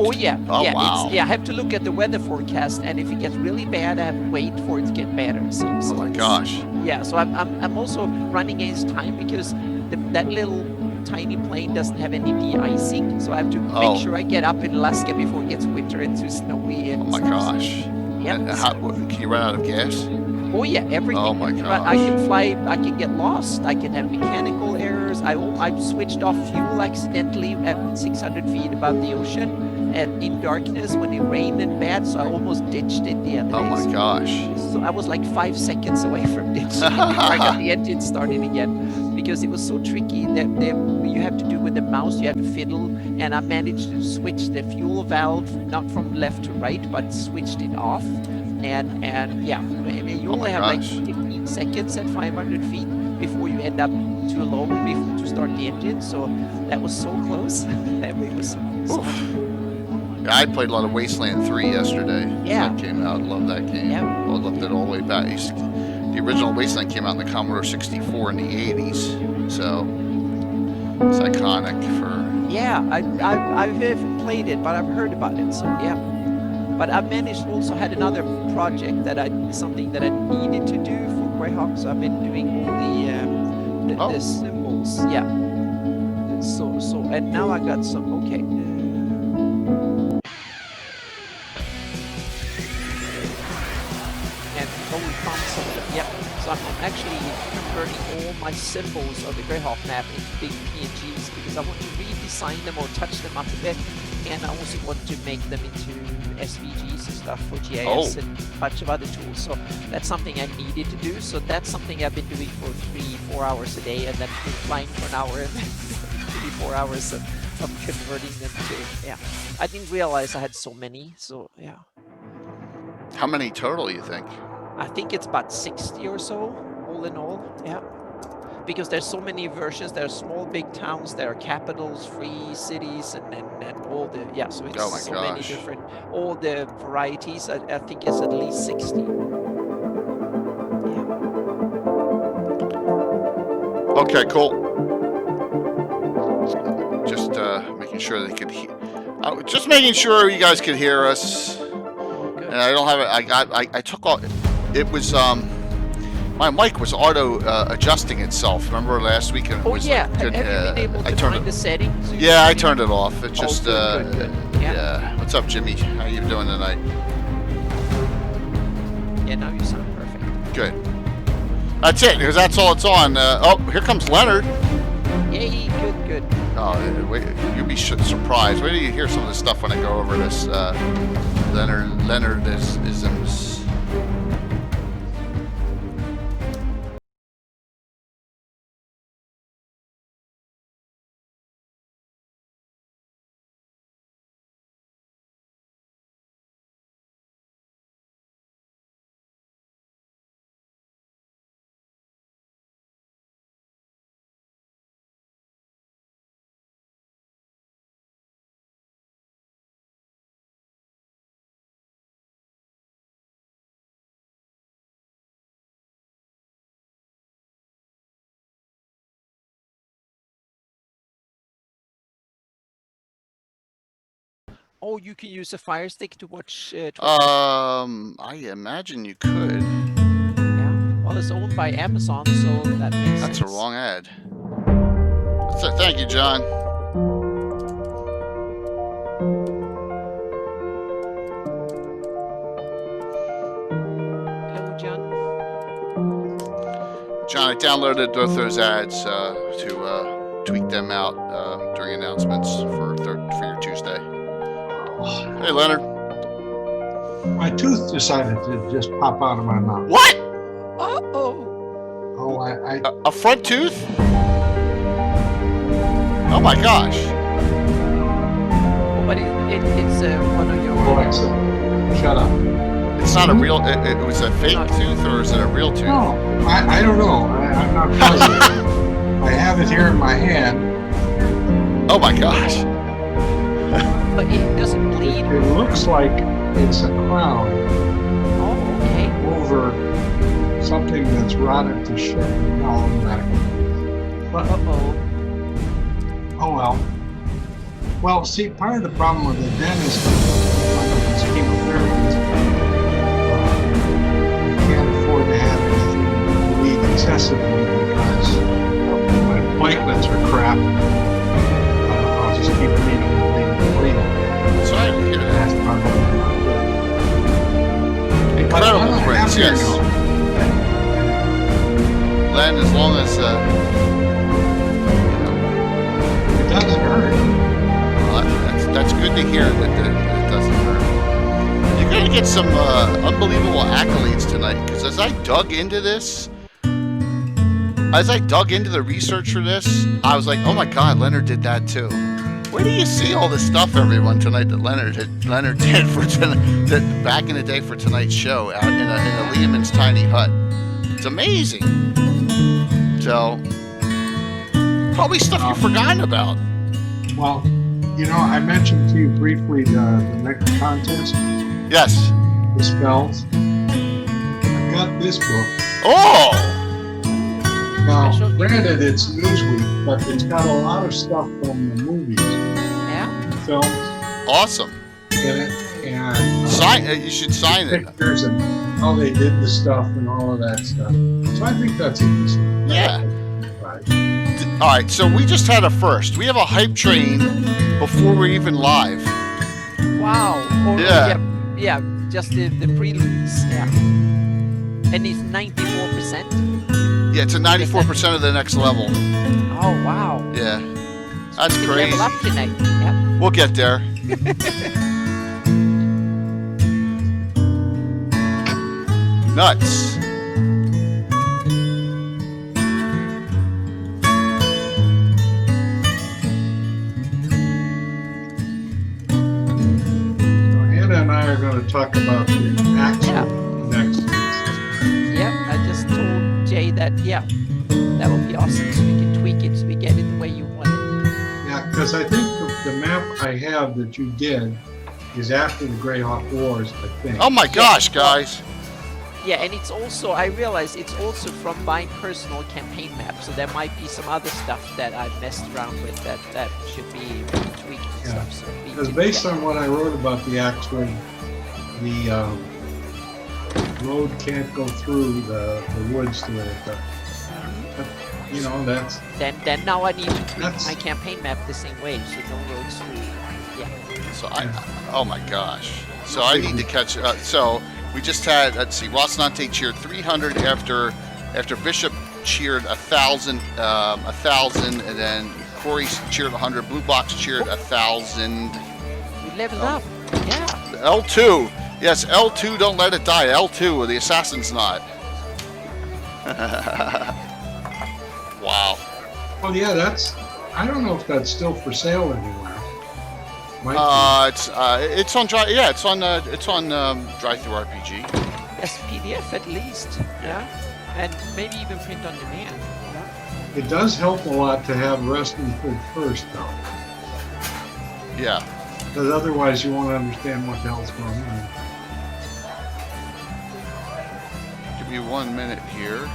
Oh yeah, Oh, yeah. wow. It's, yeah, I have to look at the weather forecast, and if it gets really bad, I have to wait for it to get better. So Oh my gosh. yeah, so I'm also running against time because that little tiny plane doesn't have any de-icing, so I have to make sure I get up in Alaska before it gets winter and too snowy. And oh my gosh. Yeah. Can you run out of gas? Oh yeah, everything. Oh my gosh. I can fly. I can get lost. I can have mechanical errors. I switched off fuel accidentally at 600 feet above the ocean, and in darkness when it rained and bad. So I almost ditched it the other day. Oh my gosh. So I was like 5 seconds away from ditching it before I got the engine started again, because it was so tricky that you have to do with the mouse. You have to fiddle, and I managed to switch the fuel valve not from left to right, but switched it off. And yeah, you only have like 15 seconds at 500 feet before you end up too low to start the engine. So that was so close. That was so yeah, I played a lot of Wasteland 3 yesterday. Yeah. That came out. Love that game. Yeah. I loved it all the way back. The original Wasteland came out in the Commodore 64 in the 80s. So it's iconic for... Yeah, I haven't played it, but I've heard about it. So yeah. But I managed also had another project something that I needed to do for Greyhawk, so I've been doing all the symbols, yeah. So and now I got some and we found some of them, yeah. So I'm actually converting all my symbols of the Greyhawk map into big PNGs because I want to redesign them or touch them up a bit, and I also want to make them into SVGs and stuff for GIS and a bunch of other tools. So that's something I needed to do. So that's something I've been doing for 3-4 hours a day, and then been flying for an hour and then 3-4 hours of converting them to, yeah. I didn't realize I had so many, so yeah. How many total, you think? I think it's about 60 or so, all in all, yeah. Because there's so many versions. There are small, big towns. There are capitals, free cities, and all the, yeah. So it's many different, all the varieties. I think it's at least 60. Yeah. Okay, cool. Just making sure they could hear. Just making sure you guys could hear us. Good. And I don't have it. I took all. It was my mic was auto adjusting itself. Remember last week? It was yeah. Like, have you been able to find the settings? Yeah, I turned it off. It just good. Yeah. What's up, Jimmy? How you doing tonight? Yeah, now you sound perfect. Good. That's it, because that's all it's on. Oh, here comes Leonard. Yay, good. Oh, wait, you'll be surprised. Wait till you hear some of this stuff when I go over this Leonardisms. Oh, you can use a Fire Stick to watch. I imagine you could. Yeah. Well, it's owned by Amazon, so that makes sense. That's a wrong ad. That's it. Thank you, John. Hello, John. John, I downloaded both those ads to tweak them out during announcements for your Tuesday. Hey, Leonard. My tooth decided to just pop out of my mouth. What? Uh-oh. Oh, A front tooth? Oh my gosh. Oh, but it's one of your... Alexa, shut up. It's not a real, it was a fake tooth, or is it a real tooth? No, I don't know. I'm not positive. I have it here in my hand. Oh my gosh. But it doesn't bleed. It looks like it's a crown Oh, okay. over something that's rotted to shit. No, not. But Uh-oh. oh well. Well, see, part of the problem with the dentist is chemotherapies. You can't afford to have anything bleed excessively because my platelets are crap. I'll just keep bleeding and bleeding. Sorry to hear that. That's probably Incredible, friends. Yes. Len, as long as it doesn't hurt. well, that's good to hear that it doesn't hurt. You're gonna get some unbelievable accolades tonight, because as I dug into this, as I dug into the research for this, I was like, oh my God, Leonard did that too. Where do you see all this stuff, everyone, tonight that Leonard did for that back in the day for tonight's show out in a Lehman's tiny hut? It's amazing. So probably stuff you've forgotten about. Well, you know, I mentioned to you briefly the next contest, Yes. the spells. I've got this book. Oh. Now, Special- granted, it's Newsweek, but it's got a lot of stuff from the movies, Yeah. films Awesome. in it, and Sign. You should sign it. pictures and how they did the stuff and all of that stuff. So I think that's interesting. Yeah. Right. All right. So we just had a first. We have a hype train before we're even live. Wow. Or, Yeah. yeah. Just the preludes. Yeah. And it's 94%. Yeah, it's a 94% of the next level. Oh wow. Yeah. That's We can crazy. level up tonight. Yep. We'll get there. Nuts. Anna and I are going to talk about the actual next week. Yep. I just told Jay that. Yeah. That would be awesome. So we can tweak it so we get it the way you want it. Yeah, because I think the map I have that you did is after the Greyhawk Wars, I think. Oh my gosh, guys. Yeah, and it's also, I realize it's also from my personal campaign map, so there might be some other stuff that I've messed around with that should be tweaked and Yeah. stuff. So we Because can based get- on what I wrote about the actual, the road can't go through the woods to it. But, you know, that's then now I need to tweak That's- my campaign map the same way, so no roads through. Yeah. So oh my gosh. So I need to catch. So we just had. Let's see. Rocinante cheered 300 after Bishop cheered 1,000, 1,000, and then Corey cheered 100. Blue Box cheered 1,000. We leveled Oh. up. Yeah. L2. Yes, L2. Don't let it die. L2. The assassin's not. Wow. oh yeah, that's. I don't know if that's still for sale anywhere. Might It's on dry. Yeah, it's on Drive Through RPG. Yes, PDF at least. Yeah. And maybe even print on demand. Yeah. be. It does help a lot to have Resting Food first, though, Yeah. because otherwise you won't understand what the hell's going on. Give me 1 minute here.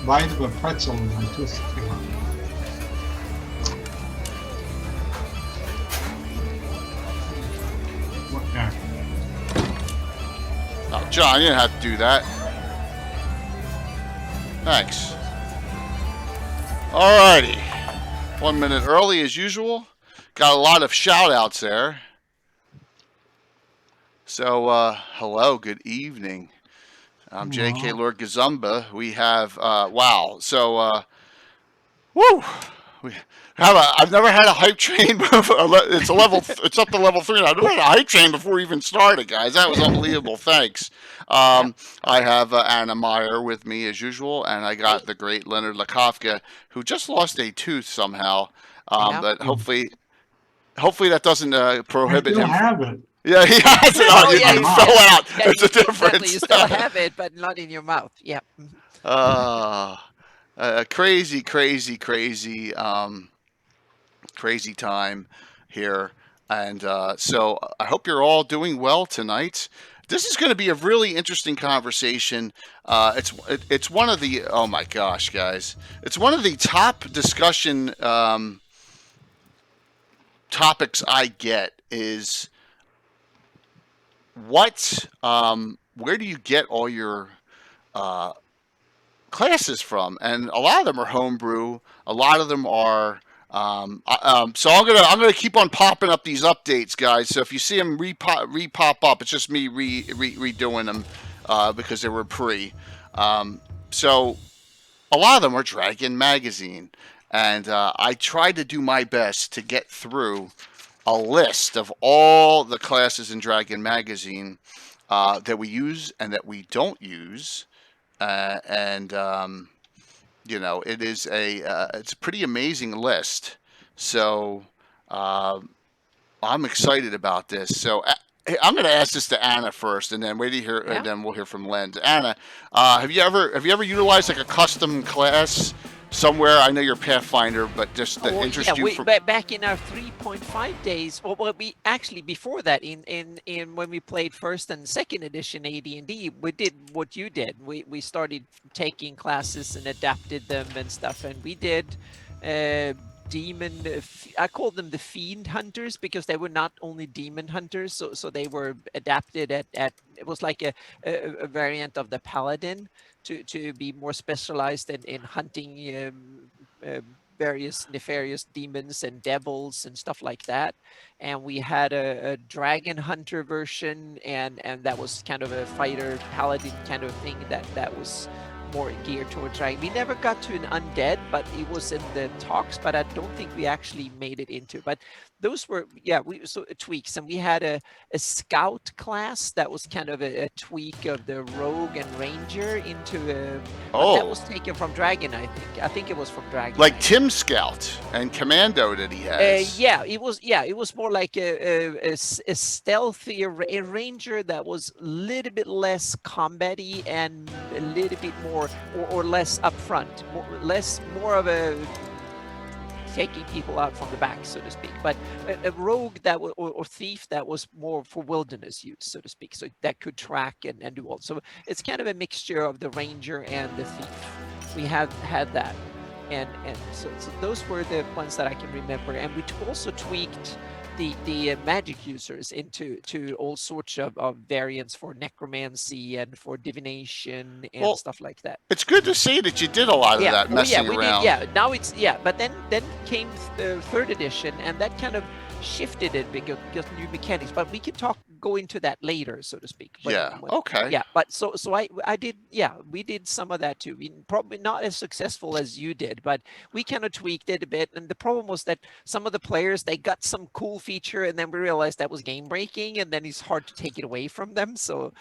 Bite of a pretzel and I twist it. What now? Oh, John, you didn't have to do that. Thanks. Alrighty. 1 minute early as usual. Got a lot of shout outs there. So, hello, good evening. I'm J.K. Lord Gazumba. We have, wow. So, woo! We have I've never had a hype train before. It's up to level 3. I've never had a hype train before we even started, guys. That was unbelievable. Thanks. I have Anna Meyer with me as usual, and I got the great Leonard Lakofka, who just lost a tooth somehow. But hopefully that doesn't prohibit I still him. have it. Yeah, he has it on. yeah, It you fell still- out. Yeah, There's a exactly. difference. You still have it, but not in your mouth. Yeah. Crazy. crazy time here. And so I hope you're all doing well tonight. This is going to be a really interesting conversation. It's one of the, oh my gosh, guys, it's one of the top discussion topics I get is where do you get all your uh, classes from? And a lot of them are homebrew. A lot of them are. So I'm gonna keep on popping up these updates, guys. So if you see them re-pop up, it's just me redoing them because they were pre. So a lot of them are Dragon Magazine, and I tried to do my best to get through a list of all the classes in Dragon Magazine that we use and that we don't use, and it's a pretty amazing list. So I'm excited about this. So I'm going to ask this to Anna first, and then wait to hear, Yeah. and then we'll hear from Len. Anna, have you ever utilized like a custom class somewhere? I know you're Pathfinder, but just to interest you. Back in our 3.5 days, we actually before that in when we played first and second edition AD&D, we did what you did. We started taking classes and adapted them and stuff, and we did demon. I called them the fiend hunters because they were not only demon hunters, so they were adapted at it was like a variant of the paladin to be more specialized in hunting various nefarious demons and devils and stuff like that. And we had a dragon hunter version, and that was kind of a fighter paladin kind of thing that was more geared towards dragon. We never got to an undead, but it was in the talks, but I don't think we actually made it into. But those were tweaks, and we had a scout class that was kind of a tweak of the rogue and ranger into a that was taken from dragon. I think it was from dragon, like Tim Scout and Commando that he has. It was more like a stealthy a ranger that was a little bit less combat-y and a little bit more or less upfront, more of a taking people out from the back, so to speak. But a rogue that or thief that was more for wilderness use, so to speak, so that could track and do all. So it's kind of a mixture of the ranger and the thief. We had that, and so those were the ones that I can remember. And we also tweaked the magic users into all sorts of variants for necromancy and for divination and stuff like that. It's good to see that you did a lot of that messing around. Now it's but then came the third edition, and that kind of shifted it because new mechanics. But we can go into that later, so to speak. Okay. Yeah, but so I did. Yeah, we did some of that too. Probably not as successful as you did, but we kind of tweaked it a bit. And the problem was that some of the players, they got some cool feature, and then we realized that was game breaking, and then it's hard to take it away from them. So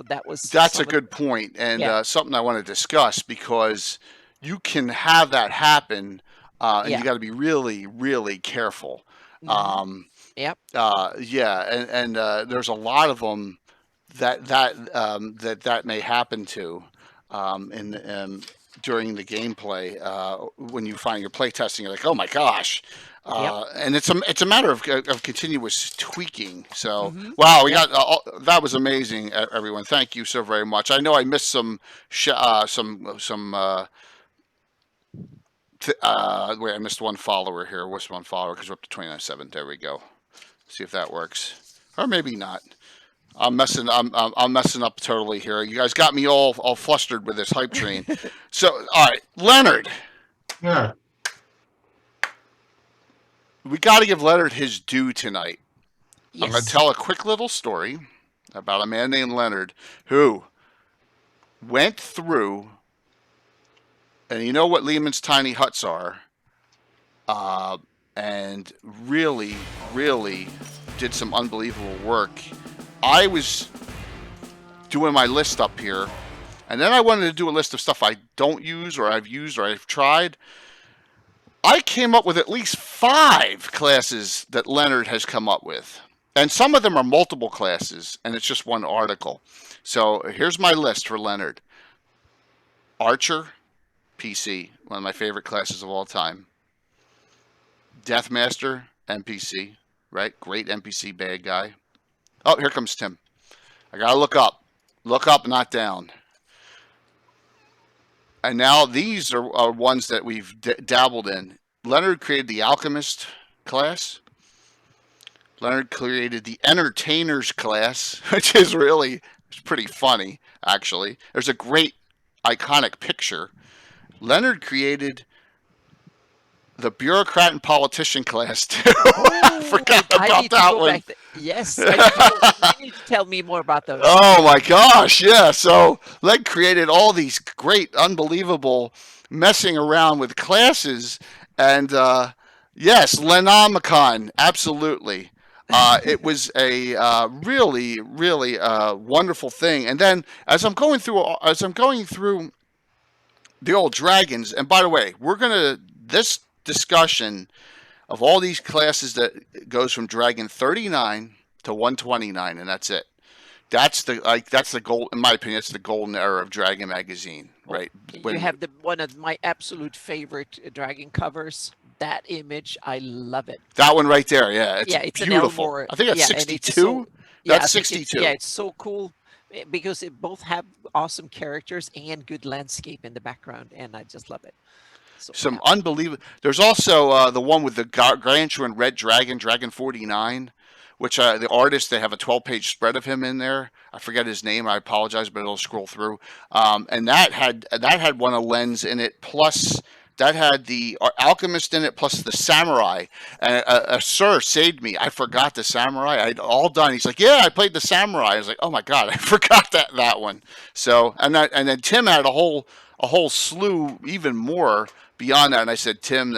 that's a good point, and something I want to discuss, because you can have that happen, and you got to be really, really careful. Mm-hmm. And there's a lot of them that may happen to during the gameplay. When you find your playtesting, you're like, oh my gosh. And it's a matter of continuous tweaking. So wow, we got that was amazing, everyone. Thank you so very much. I know I missed some wait, I missed one follower here. What's one follower? Because we're up to 29.7. There we go. See if that works, or maybe not. I'm messing up totally here. You guys got me all flustered with this hype train. So, all right, Leonard. Yeah. We got to give Leonard his due tonight. Yes. I'm going to tell a quick little story about a man named Leonard who went through, and you know what Lehman's tiny huts are, and really, really did some unbelievable work. I was doing my list up here, and then I wanted to do a list of stuff I don't use, or I've used, or I've tried. I came up with at least 5 classes that Leonard has come up with. And some of them are multiple classes, and it's just one article. So here's my list for Leonard. Archer, PC, one of my favorite classes of all time. Deathmaster NPC, right? Great NPC bad guy. Oh, here comes Tim. I gotta look up. Look up, not down. And now these are ones that we've dabbled in. Leonard created the Alchemist class. Leonard created the Entertainers class, which is really it's pretty funny, actually. There's a great iconic picture. Leonard created the Bureaucrat and Politician class, too. I forgot about that one. Yes, you need to tell me more about those. Oh my gosh, yeah. So Leg created all these great, unbelievable messing around with classes, and yes, Lenomicon, absolutely. It was a really, really wonderful thing. And then as I'm going through the old dragons, and by the way, this discussion of all these classes that goes from Dragon 39 to 129, and that's it. That's the gold, in my opinion. It's the golden era of Dragon magazine, right? You have one of my absolute favorite Dragon covers. That image, I love it. That one right there, yeah, it's beautiful. Elmore. I think that's 62. That's 62. It's so cool because it both have awesome characters and good landscape in the background, and I just love it. So, some unbelievable. There's also the one with the Gargantuan Red Dragon, Dragon 49, which the artist, they have a 12-page spread of him in there. I forget his name. I apologize, but it'll scroll through. And that had one of Len's in it, plus that had the alchemist in it, plus the samurai. And a sir saved me. I forgot the samurai. I'd all done. He's like, "Yeah, I played the samurai." I was like, "Oh my god, I forgot that one." So and then Tim had a whole slew, even more beyond that. And I said, "Tim,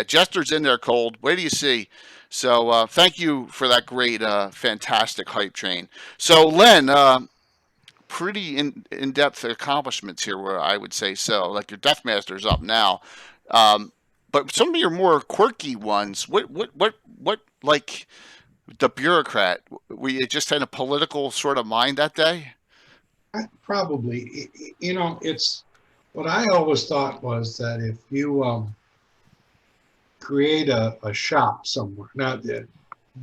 Jester's in there cold. Wait till you see." So thank you for that great, fantastic hype train. So Len, pretty in-depth accomplishments here, where I would say so. Like your Deathmaster's up now, but some of your more quirky ones. What like the Bureaucrat? Were you just in a political sort of mind that day? Probably. It's what I always thought was that if you create a shop somewhere. Now, the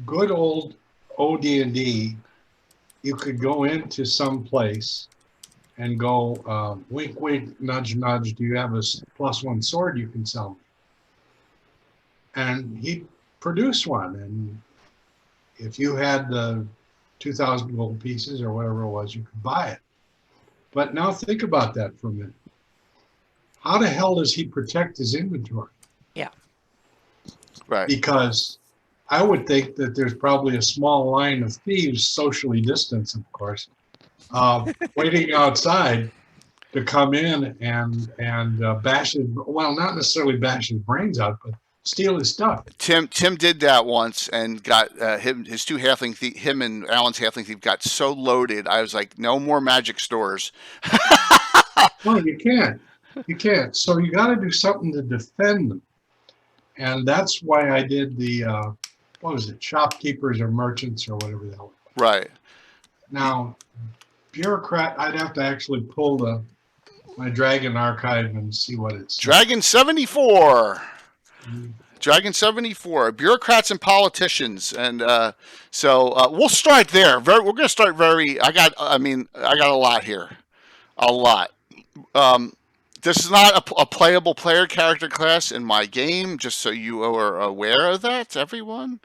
good old OD&D, you could go into some place and go, wink, wink, nudge, nudge, do you have a +1 sword you can sell me? And he'd produce one. And if you had the 2,000 gold pieces or whatever it was, you could buy it. But now think about that for a minute. How the hell does he protect his inventory? Yeah. Right. Because I would think that there's probably a small line of thieves, socially distanced, of course, waiting outside to come in and bash his, well, not necessarily bash his brains out, but steal his stuff. Tim did that once and got his two halfling him and Alan's halfling thief got so loaded. I was like, no more magic stores. No, you can't. You can't. So you got to do something to defend them. And that's why I did the, what was it, shopkeepers or merchants or whatever the hell. Right. Now, Bureaucrat, I'd have to actually pull my Dragon archive and see what it's. Dragon 74. Dragon 74. Bureaucrats and politicians. And so we'll start there. We're going to start I got a lot here. A lot. This is not a playable player character class in my game, just so you are aware of that, everyone.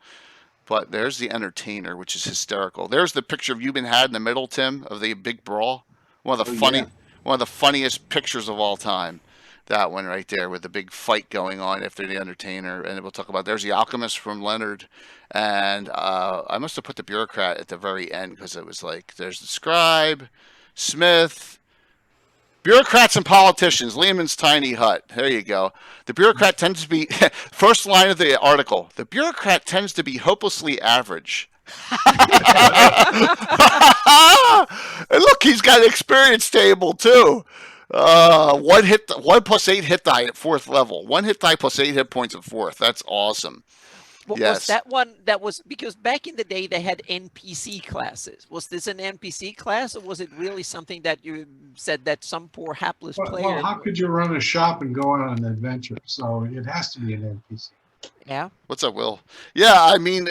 But there's the Entertainer, which is hysterical. There's the picture of You've Been Had in the middle, Tim, of the big brawl. One of the funniest pictures of all time. That one right there with the big fight going on after the Entertainer. And we'll talk about, there's the Alchemist from Leonard. And I must have put the Bureaucrat at the very end because it was like, there's the Scribe, Smith, Bureaucrats and politicians, Lehman's tiny hut. There you go. The bureaucrat tends to be, first line of the article, the bureaucrat tends to be hopelessly average. And look, he's got an experience table too. 1 plus 8 hit die at 4th level. 1 hit die plus 8 hit points at 4th. That's awesome. Yes. Was that one that was, because back in the day they had NPC classes. Was this an NPC class, or was it really something that you said that some poor hapless player? Well, how could you run a shop and go on an adventure? So it has to be an NPC. Yeah. What's up, Will? Yeah, I mean,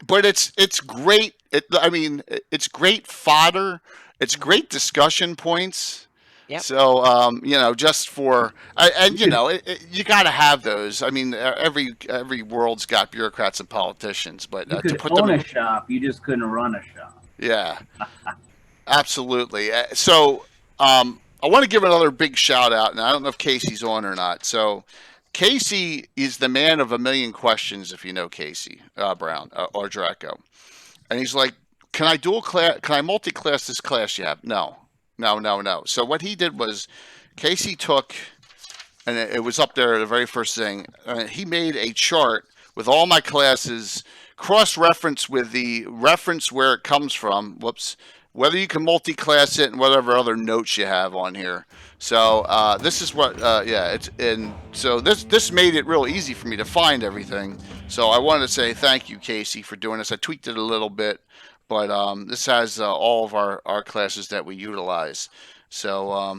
but it's great. I mean, it's great fodder. It's Hmm. great discussion points. Yep. So, just for and You could you got to have those. I mean, every world's got bureaucrats and politicians, but you to could put them own in, a shop, you just couldn't run a shop. yeah, absolutely. I want to give another big shout out, and I don't know if Casey's on or not. So, Casey is the man of a million questions, if you know Casey Brown or Draco. And he's like, "Can I dual class? Can I multi-class this class you have?" No, no, no, no. So what he did was, Casey took, and it was up there the very first thing. He made a chart with all my classes, cross-reference with the reference where it comes from. Whoops. Whether you can multi-class it and whatever other notes you have on here. So this is what, yeah, it's and so this made it real easy for me to find everything. So I wanted to say thank you, Casey, for doing this. I tweaked it a little bit, but this has all of our classes that we utilize. So Well,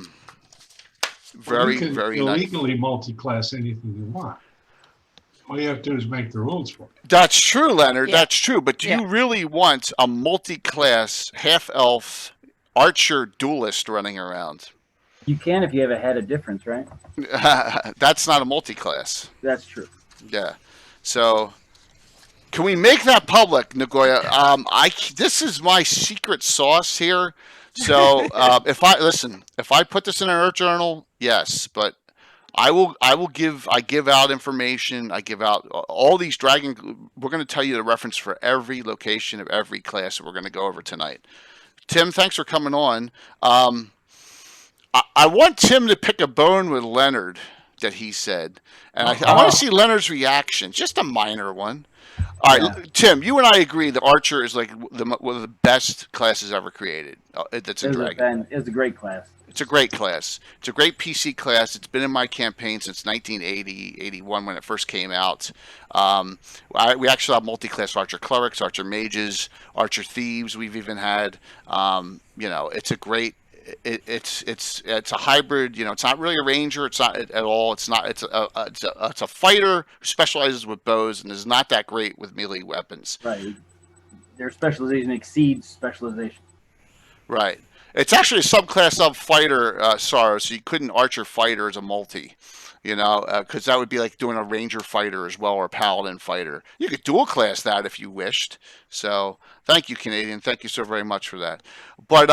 you very, can very nice. illegally multi-class anything you want. All you have to do is make the rules for it. That's true, Leonard. Yeah. That's true. But do Yeah. you really want a multi-class half-elf archer duelist running around? You can if you have a head of difference, right? That's not a multi-class. That's true. Yeah. So, can we make that public, Nagoya? This is my secret sauce here. So, if I put this in an Earth Journal, yes, but I give out information. I give out all these dragon. We're going to tell you the reference for every location of every class that we're going to go over tonight. Tim, thanks for coming on. I want Tim to pick a bone with Leonard that he said, and I want to see Leonard's reaction, just a minor one. All right, Tim, you and I agree that Archer is like one of the best classes ever created. That's a dragon. It was a great class. It's a great class. It's a great PC class. It's been in my campaign since 1980, 81 when it first came out. We actually have multi-class Archer clerics, Archer mages, Archer thieves. We've even had. It's a great. It's a hybrid. It's not really a ranger. It's not at all. It's not. It's a fighter who specializes with bows and is not that great with melee weapons. Right. Their specialization exceeds specialization. Right. It's actually a subclass of fighter, Sorrow, so you couldn't Archer fighter as a multi, because that would be like doing a Ranger fighter as well or a Paladin fighter. You could dual class that if you wished. So thank you, Canadian. Thank you so very much for that. But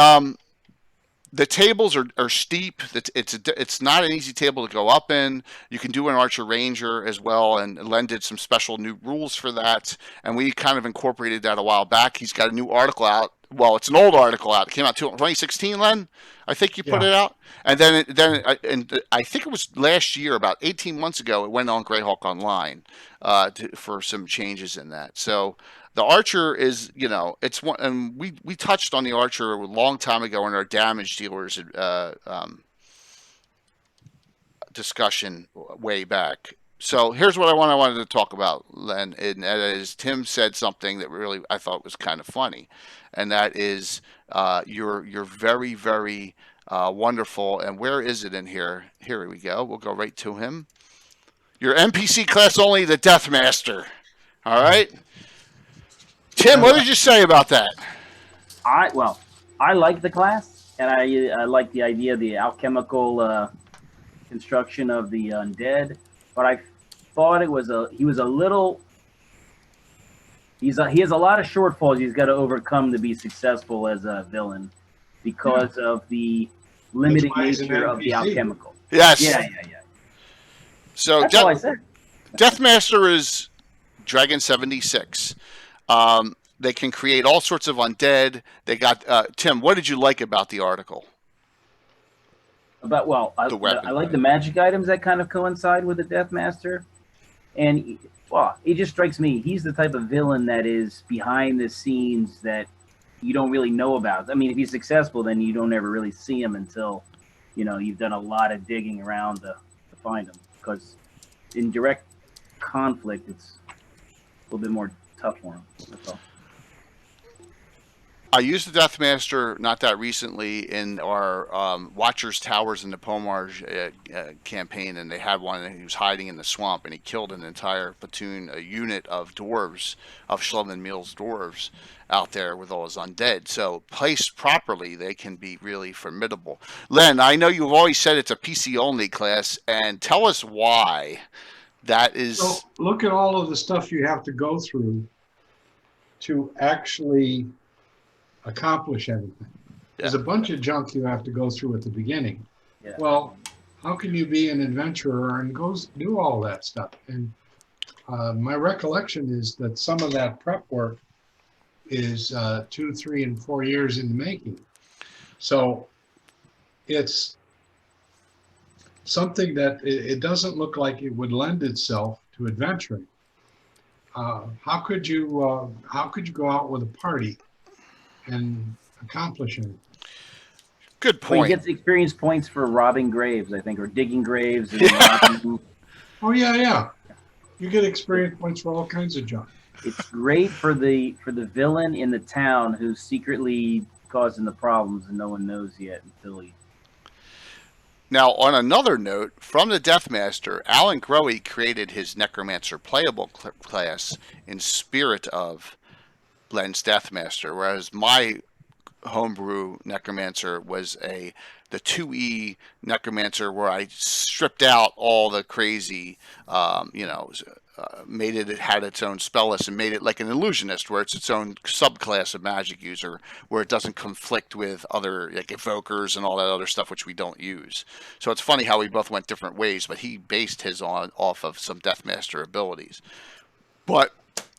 the tables are steep. It's not an easy table to go up in. You can do an Archer Ranger as well, and Len did some special new rules for that, and we kind of incorporated that a while back. He's got a new article out. Well, it's an old article out. It came out 2016, Len. I think you put it out, and then I think it was last year, about 18 months ago, it went on Greyhawk Online for some changes in that. So the Archer is, it's one, and we touched on the Archer a long time ago in our damage dealers discussion way back. So here's what I wanted to talk about, Len, and that is Tim said something that really I thought was kind of funny, and that is you're very, very wonderful. And where is it in here? Here we go. We'll go right to him. Your NPC class only, the Deathmaster. All right. Tim, what did you say about that? I like the class, and I like the idea of the alchemical construction of the undead, but I thought he has a lot of shortfalls he's got to overcome to be successful as a villain because of the limiting nature of the alchemical. Yes. Yeah. So that's all I said. Deathmaster is Dragon 76. They can create all sorts of undead. They got Tim. What did you like about the article? I like the magic items that kind of coincide with the Deathmaster, and it just strikes me he's the type of villain that is behind the scenes that you don't really know about. I mean, if he's successful, then you don't ever really see him until you've done a lot of digging around to find him. Because in direct conflict, it's a little bit more tough for him. That's all. I used the Deathmaster not that recently in our Watchers Towers in the Pomarge campaign, and they had one, and he was hiding in the swamp, and he killed an entire platoon, a unit of dwarves, of Schlummenmeel's dwarves out there with all his undead. So placed properly, they can be really formidable. Len, I know you've always said it's a PC only class, and tell us why that is. So look at all of the stuff you have to go through to actually accomplish anything. There's a bunch of junk you have to go through at the beginning. Yeah. Well, how can you be an adventurer and go do all that stuff? And my recollection is that some of that prep work is 2, 3, and 4 years in the making. So it's something that it doesn't look like it would lend itself to adventuring. How could you go out with a party and accomplish anything? Good point. Well, he gets experience points for robbing graves, I think, or digging graves. And robbing. Oh yeah. You get experience points for all kinds of junk. It's great for the villain in the town who's secretly causing the problems and no one knows yet until he. Now, on another note, from the Deathmaster, Alan Grohe created his Necromancer playable class in spirit of Len's Deathmaster, whereas my homebrew Necromancer was the 2E Necromancer, where I stripped out all the crazy, made it had its own spell list and made it like an illusionist, where it's its own subclass of magic user, where it doesn't conflict with other like evokers and all that other stuff, which we don't use. So it's funny how we both went different ways, but he based his off of some Deathmaster abilities. But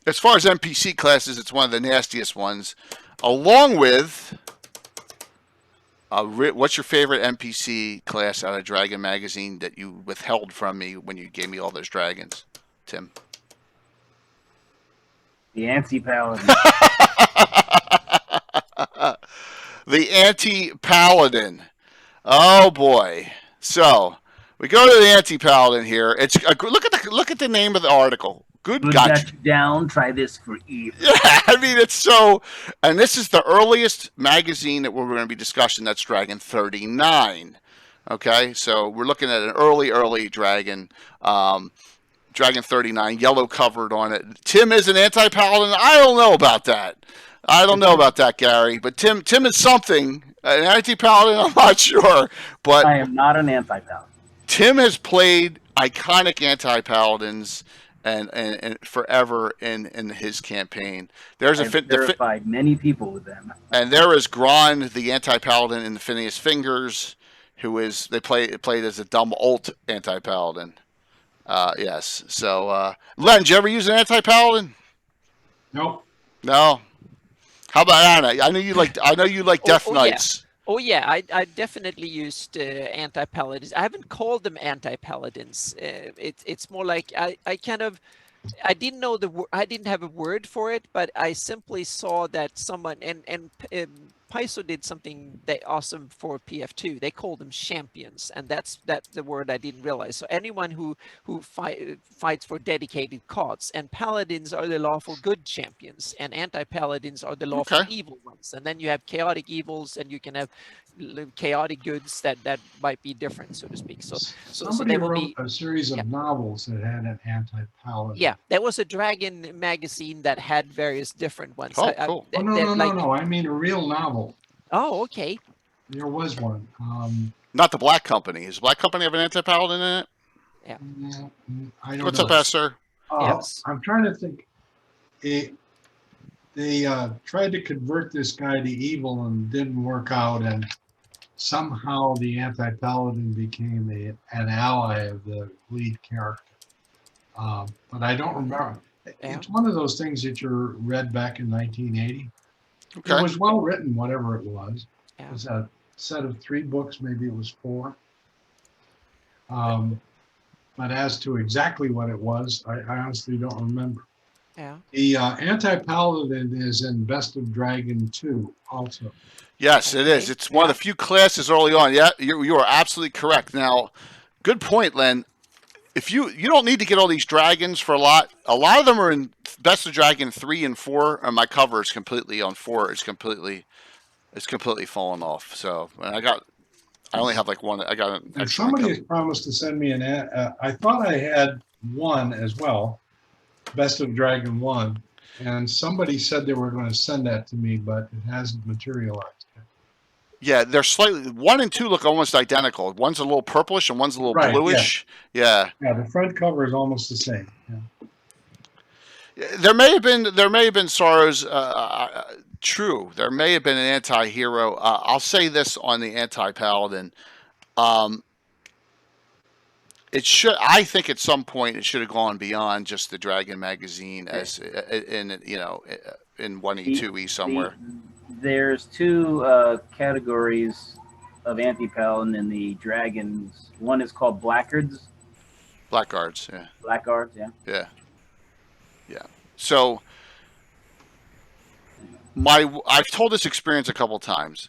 as far as NPC classes, it's one of the nastiest ones, along with. What's your favorite NPC class out of Dragon Magazine that you withheld from me when you gave me all those dragons, Tim? The anti-paladin. The anti-paladin. Oh boy. So we go to the anti-paladin here. It's look at the name of the article. Good got you down. Try this for evil. Yeah, I mean it's so. And this is the earliest magazine that we're going to be discussing. That's Dragon 39. Okay, so we're looking at an early Dragon. Dragon 39, yellow covered on it. Tim is an anti-paladin. I don't know about that. Gary. But Tim is something. An anti-paladin, I'm not sure. But I am not an anti-paladin. Tim has played iconic anti-paladins and forever in his campain. There's I've verified many people with them. And there is Grond, the anti-paladin in the Phineas Fingers, who is played as a dumb alt anti-paladin. Yes. So, Len, did you ever use an anti-paladin? Nope. No. How about Anna? I know you like Death Knights. Yeah. Oh yeah, I definitely used anti-paladins. I haven't called them anti-paladins. It's more like I didn't know I didn't have a word for it, but I simply saw that someone and Paizo did something awesome for PF2. They called them champions, and that's the word I didn't realize. So anyone who fights for dedicated cause, and paladins are the lawful good champions, and anti-paladins are the lawful evil ones. And then you have chaotic evils, and you can have chaotic goods that might be different, so to speak. So somebody wrote a series of novels that had an anti-paladin. Yeah, there was a Dragon magazine that had various different ones. Oh, cool. No. I mean a real novel. Oh, okay. There was one. Not the Black Company. Does the Black Company have an anti-paladin in it? Yeah. I don't know. What's up, sir? Yes. I'm trying to think. They tried to convert this guy to evil and didn't work out, and somehow the anti-paladin became an ally of the lead character. But I don't remember. Yeah. It's one of those things that you read back in 1980. Okay. It was well written, whatever it was. Yeah. It was a set of 3 books, maybe it was 4. But as to exactly what it was, I honestly don't remember. Yeah. The anti-paladin is in Best of Dragon 2 also. Yes, it is. It's one of the few classes early on. Yeah, you are absolutely correct. Now, good point, Len. if you don't need to get all these dragons for a lot of them are in Best of Dragon 3 and 4, and my cover is completely on 4. It's completely fallen off. So I only have like one. I got an And extra. somebody has promised to send me I thought I had one as well, Best of Dragon 1, and somebody said they were going to send that to me, but it hasn't materialized. Yeah, they're slightly 1 and 2 look almost identical. One's a little purplish and one's a little bluish. Yeah. Yeah, the front cover is almost the same. Yeah. There may have been sorrows. True, there may have been an anti-hero. I'll say this on the anti-paladin. It should. I think at some point it should have gone beyond just the Dragon magazine, as in 1E, 2E somewhere. There's 2 categories of anti-paladin in the dragons. One is called blackguards. Blackguards, yeah. Blackguards, yeah. Yeah. Yeah. So I've told this experience a couple times.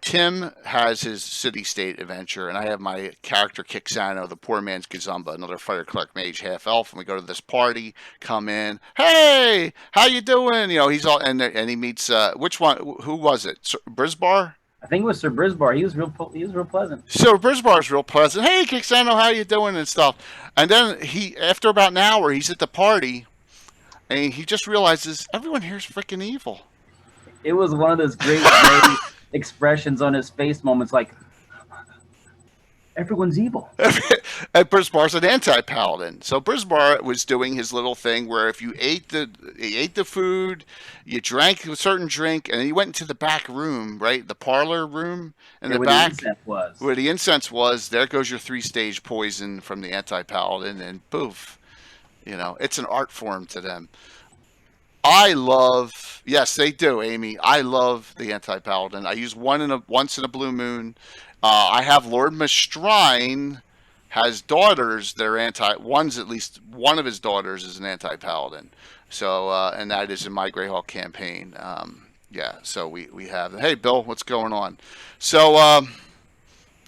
Tim has his city-state adventure, and I have my character Kixano, the poor man's Gazumba, another fighter clerk mage, half elf. And we go to this party, come in, hey, how you doing? He's all, and he meets which one? Who was it? Sir Brisbar? I think it was Sir Brisbar. He was real pleasant. So Brisbar's real pleasant. Hey, Kixano, how you doing and stuff. And then after about an hour, he's at the party, and he just realizes everyone here's freaking evil. It was one of those great expressions on his face moments, like everyone's evil. And Brisbar's an anti-paladin, so Brisbar was doing his little thing where if you ate the food, you drank a certain drink, and then you went into the back room, right, the parlor room in the back, where the incense was. There goes your 3-stage poison from the anti-paladin, and poof, it's an art form to them. Yes, they do, Amy. I love the anti-paladin. I use once in a blue moon. I have Lord Mastrine has daughters. They're at least one of his daughters is an anti-paladin. So, and that is in my Greyhawk campaign. So we have. Hey, Bill, what's going on? So,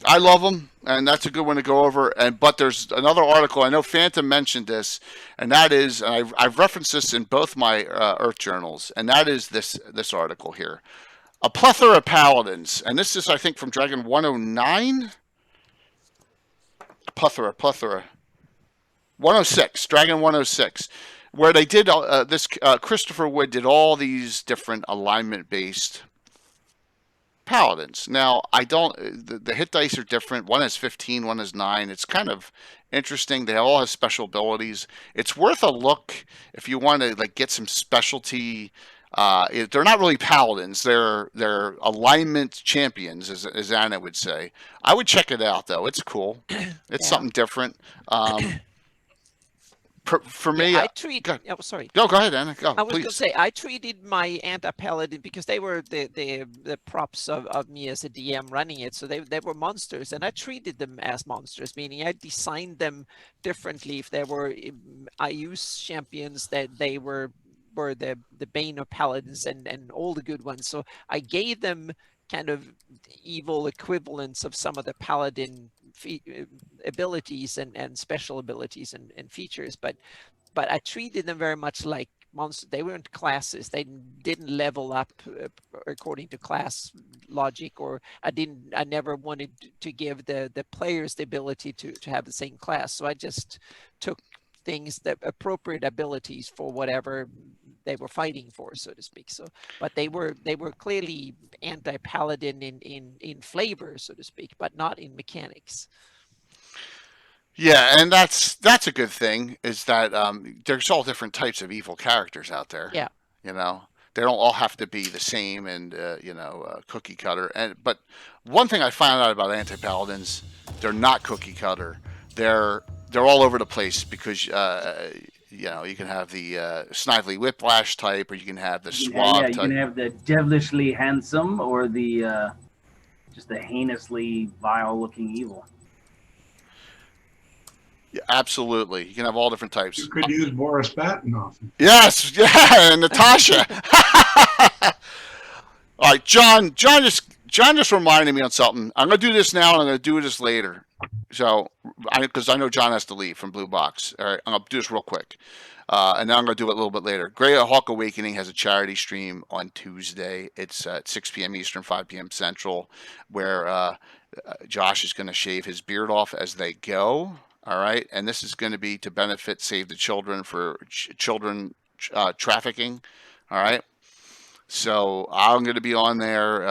I love them, and that's a good one to go over. But there's another article. I know Phantom mentioned this, and that is, and I've referenced this in both my Earth journals, and that is this article here. A plethora of paladins, and this is, I think, from Dragon 109. Plethora. 106, Dragon 106, where they did Christopher Wood did all these different alignment-based paladins. Now, the hit dice are different. One has 15, one has 9. It's kind of interesting. They all have special abilities. It's worth a look if you want to get some specialty. They're not really paladins. They're alignment champions, as Anna would say. I would check it out, though. It's cool. It's something different. For me, sorry. Go ahead, Anna. I was going to say I treated my anti-paladin because they were the props of me as a DM running it, so they were monsters, and I treated them as monsters, meaning I designed them differently. If they were IU's champions, that they were the bane of paladins and all the good ones. So I gave them kind of evil equivalents of some of the paladin abilities and special abilities and features, but I treated them very much like monsters. They weren't classes. They didn't level up according to class logic, or I never wanted to give the players the ability to have the same class. So I just took things, that appropriate abilities for whatever they were fighting for, so to speak. So, but they were clearly anti-paladin in flavor, so to speak, but not in mechanics. Yeah, and that's a good thing, is that there's all different types of evil characters out there. Yeah. They don't all have to be the same and cookie cutter. But one thing I found out about anti-paladins, they're not cookie cutter. They're all over the place, because you can have the Snively Whiplash type, or you can have the Suave type. You can have the devilishly handsome, or the just the heinously vile-looking evil. Yeah, absolutely. You can have all different types. You could use Boris Batinov. Yes, yeah, and Natasha. All right, John just reminded me on something. I'm going to do this now, and I'm going to do this later. So, because I know John has to leave from Blue Box. All right, I'm gonna do this real quick, and then I'm gonna do it a little bit later. Greyhawk Awakening has a charity stream on Tuesday. It's at 6 p.m. Eastern, 5 p.m. Central, where Josh is going to shave his beard off as they go. All right, and this is going to be to benefit Save the Children for children trafficking. All right. So I'm going to be on there,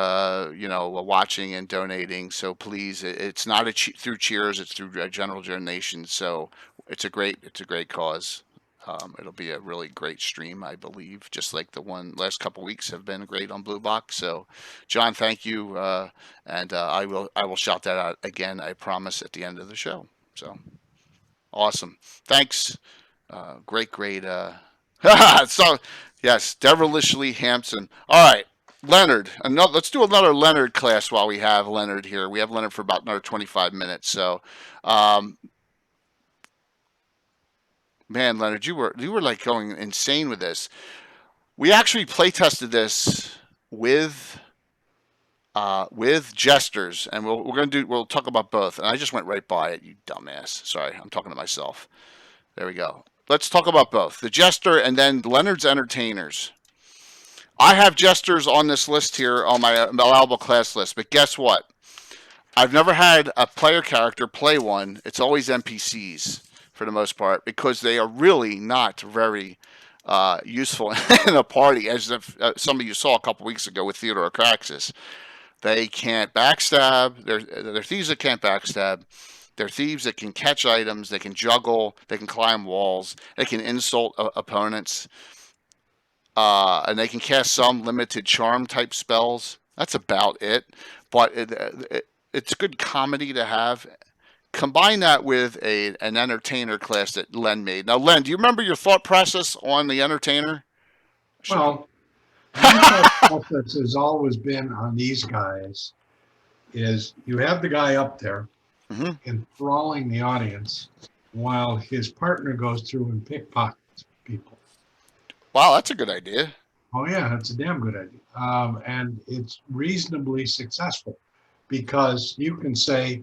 watching and donating. So please, it's not through Cheers, it's through general donation. So it's a great cause. It'll be a really great stream, I believe, just like the one last couple weeks have been great on Blue Box. So, John, thank you, and I will shout that out again. I promise at the end of the show. So awesome, thanks. Great. So, yes, devilishly Hampson. All right, Leonard. Let's do another Leonard class while we have Leonard here. We have Leonard for about another 25 minutes. So, man, Leonard, you were like going insane with this. We actually play tested this with Jesters, and we'll talk about both. And I just went right by it, you dumbass. Sorry, I'm talking to myself. There we go. Let's talk about both. The Jester and then Leonard's Entertainers. I have Jesters on this list here on my allowable class list, but guess what? I've never had a player character play one. It's always NPCs for the most part because they are really not very useful in a party, as some of you saw a couple weeks ago with Theodore Craxus. They can't backstab. They're thieves that can't backstab. They're thieves that can catch items, they can juggle, they can climb walls, they can insult opponents, and they can cast some limited charm type spells. That's about it. But it's good comedy to have. Combine that with an entertainer class that Len made. Now, Len, do you remember your thought process on the entertainer? Well, my thought process has always been on these guys is you have the guy up there enthralling the audience while his partner goes through and pickpockets people. Wow, that's a good idea. Oh yeah, that's a damn good idea. And it's reasonably successful because you can say,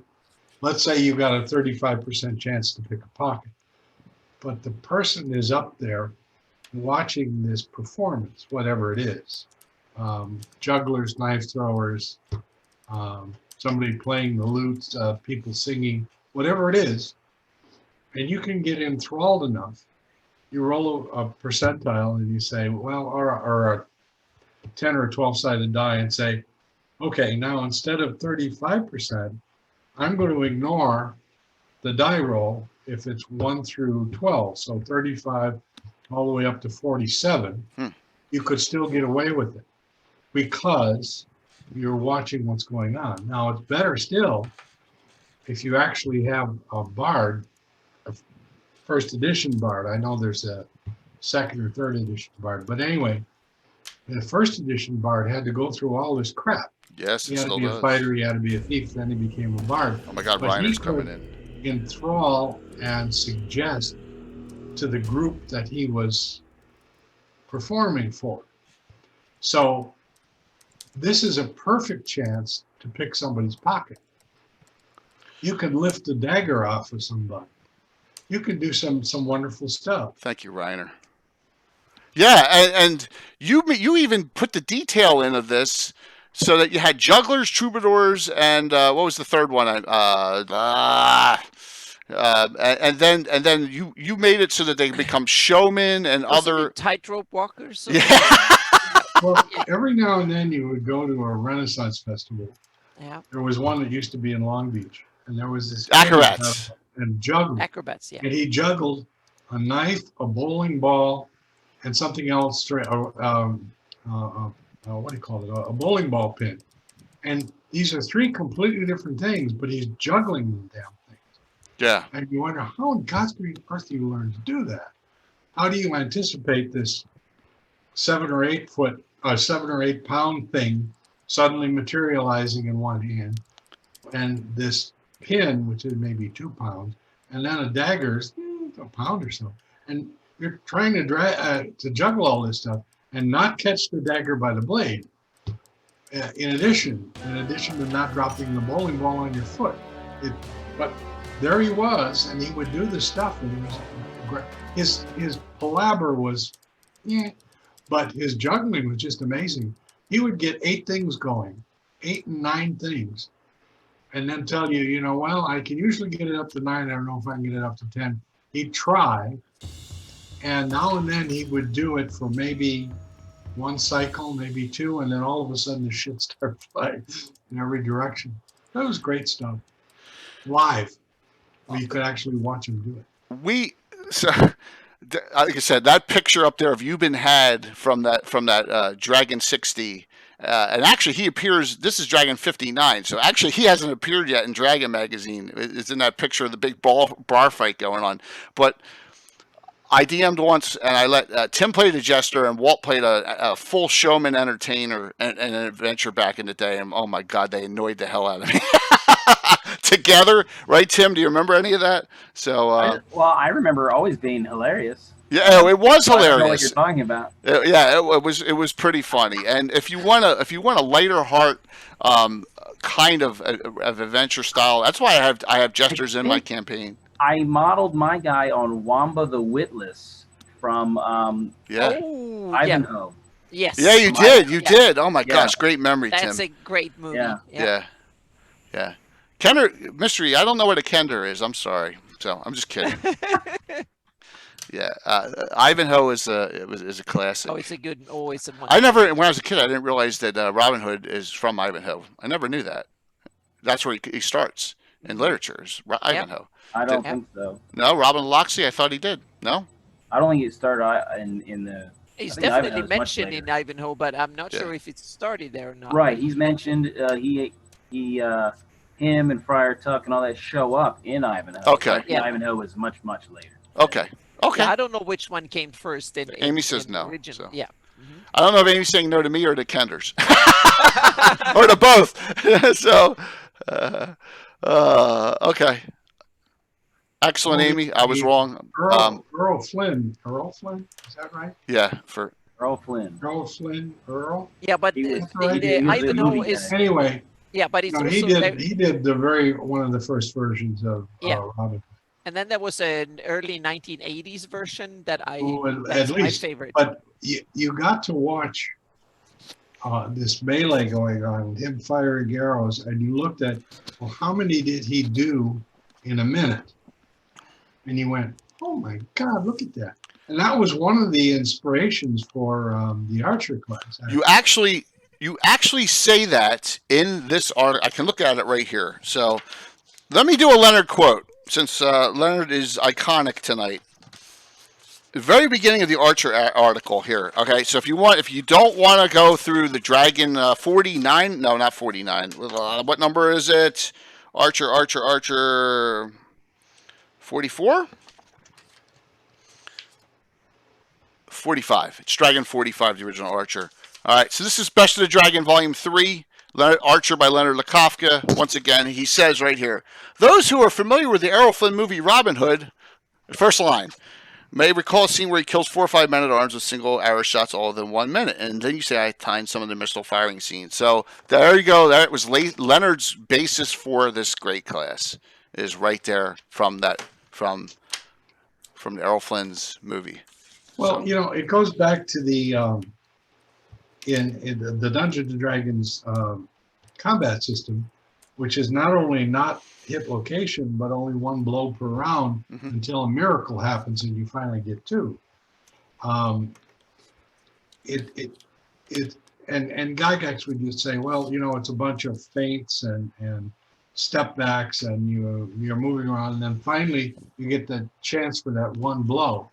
let's say you've got a 35% chance to pick a pocket, but the person is up there watching this performance, whatever it is, jugglers, knife throwers, somebody playing the lute, people singing, whatever it is, and you can get enthralled enough. You roll a percentile and you say, well, or a 10 or 12-sided die and say, okay, now instead of 35%, I'm going to ignore the die roll if it's 1 through 12, so 35 all the way up to 47, you could still get away with it because you're watching what's going on. Now, it's better still if you actually have a bard, a first edition bard. I know there's a second or third edition bard, but anyway, the first edition bard had to go through all this crap. Yes, he had to be a fighter, he had to be a thief, then he became a bard. Oh my God, Reiner's coming in. Enthrall and suggest to the group that he was performing for. So this is a perfect chance to pick somebody's pocket. You can lift a dagger off of somebody. You can do some wonderful stuff. Thank you, Reiner. Yeah, and you even put the detail in of this so that you had jugglers, troubadours, and what was the third one? And then you made it so that they become showmen and other tightrope walkers. Yeah. Well, every now and then you would go to a Renaissance festival. Yeah. There was one that used to be in Long Beach, and there was this acrobats and juggling. Acrobats, yeah. And he juggled a knife, a bowling ball, and something else. What do you call it? A bowling ball pin. And these are three completely different things, but he's juggling them damn things. Yeah. And you wonder, how in God's green earth do you learn to do that? How do you anticipate this 7 or 8 pound thing suddenly materializing in one hand, and this pin, which is maybe 2 pounds, and then a dagger's a pound or so, and you're trying to juggle all this stuff and not catch the dagger by the blade. In addition to not dropping the bowling ball on your foot, But there he was, and he would do the stuff, and it was great. His palaver was, yeah, but his juggling was just amazing. He would get 8 things going, 8 and 9 things, and then tell you, well, I can usually get it up to 9. I don't know if I can get it up to 10. He'd try, and now and then he would do it for maybe 1 cycle, maybe 2, and then all of a sudden the shit started flying in every direction. That was great stuff. Live, where you could actually watch him do it. Like I said, that picture up there of Gabbin had from that Dragon 60, and actually he appears. This is Dragon 59, so actually he hasn't appeared yet in Dragon magazine. It's in that picture of the big bar fight going on. But I DM'd once, and I let Tim play the jester, and Walt played a full showman entertainer and an adventure back in the day. And oh my God, they annoyed the hell out of me. Together, right, Tim? Do you remember any of that? So, I remember always being hilarious. Yeah, it was hilarious. I don't know what you're talking about. Yeah, it was pretty funny. And if you want a lighter heart kind of adventure style, that's why I have jesters in my campaign. I modeled my guy on Wamba the Witless from Ivanhoe. Yes. Yeah, you did. You did. Oh my gosh, great memory, Tim. That's a great movie. Yeah. Kender mystery. I don't know what a Kender is. I'm sorry. So I'm just kidding. Yeah, Ivanhoe is a classic. Oh, it's a good. Always a. When I was a kid, I didn't realize that Robin Hood is from Ivanhoe. I never knew that. That's where he starts in literature. Is Ivanhoe. I don't think so. No, Robin Loxley. I thought he did. No. I don't think it started in the. He's definitely mentioned in Ivanhoe, but I'm not sure if it started there or not. Right, he's mentioned. Him and Friar Tuck and all that show up in Ivanhoe. Okay. Ivanhoe was much later. Okay. Yeah, I don't know which one came first. Amy says no. Original. So. Yeah. Mm-hmm. I don't know if Amy's saying no to me or to Kenders. Or to both. So, okay. Excellent, Amy. I was wrong. Earl Flynn. Earl Flynn? Is that right? Yeah. Earl Flynn. Earl Flynn. Earl? Yeah, but Ivanhoe is... Anyway. Yeah, but it's he did one of the first versions of Robin. And then there was an early 1980s version that's my favorite. But you got to watch this melee going on, him firing arrows, and you looked at, well, how many did he do in a minute? And you went, oh my God, look at that. And that was one of the inspirations for the Archer class. You actually say that in this article. I can look at it right here. So let me do a Leonard quote, since Leonard is iconic tonight. The very beginning of the Archer article here. Okay, so if you don't want to go through the Dragon 49, no, not 49. What number is it? Archer 44? 45. It's Dragon 45, the original Archer. All right, so this is Best of the Dragon, Volume 3, Archer by Leonard Lakofka. Once again, he says right here, those who are familiar with the Errol Flynn movie Robin Hood, first line, may recall a scene where he kills 4 or 5 men-at-arms with single arrow shots all within 1 minute. And then you say, I timed some of the missile firing scenes. So there you go. That was Leonard's basis for this great class, is right there from the Errol Flynn's movie. Well, it goes back to the... in the Dungeons and Dragons combat system, which is not only not hit location, but only 1 blow per round until a miracle happens and you finally get 2. And Gygax would just say, well, it's a bunch of feints and step backs, and you're moving around, and then finally you get the chance for that 1 blow.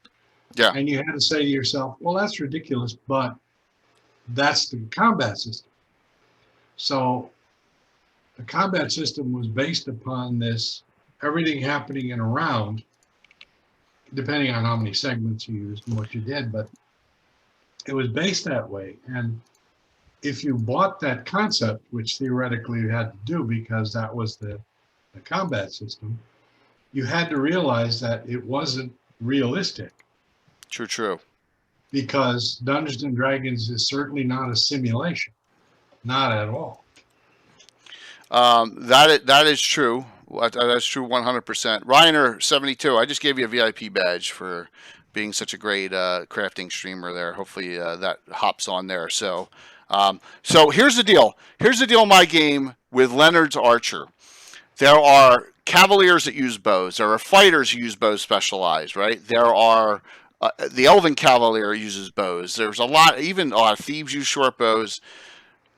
Yeah. And you had to say to yourself, well, that's ridiculous, but that's the combat system. So the combat system was based upon this, everything happening in a round, depending on how many segments you used and what you did, but it was based that way. And if you bought that concept, which theoretically you had to do because that was the combat system, you had to realize that it wasn't realistic. True. Because Dungeons and Dragons is certainly not a simulation, not at all. That is true. That's true 100%. Reiner72, I just gave you a VIP badge for being such a great crafting streamer there. Hopefully that hops on there. So here's the deal. Here's the deal in my game with Leonard's Archer. There are Cavaliers that use bows. There are fighters who use bows specialized, right? There are the Elven Cavalier uses bows. There's a lot, even a lot of thieves use short bows.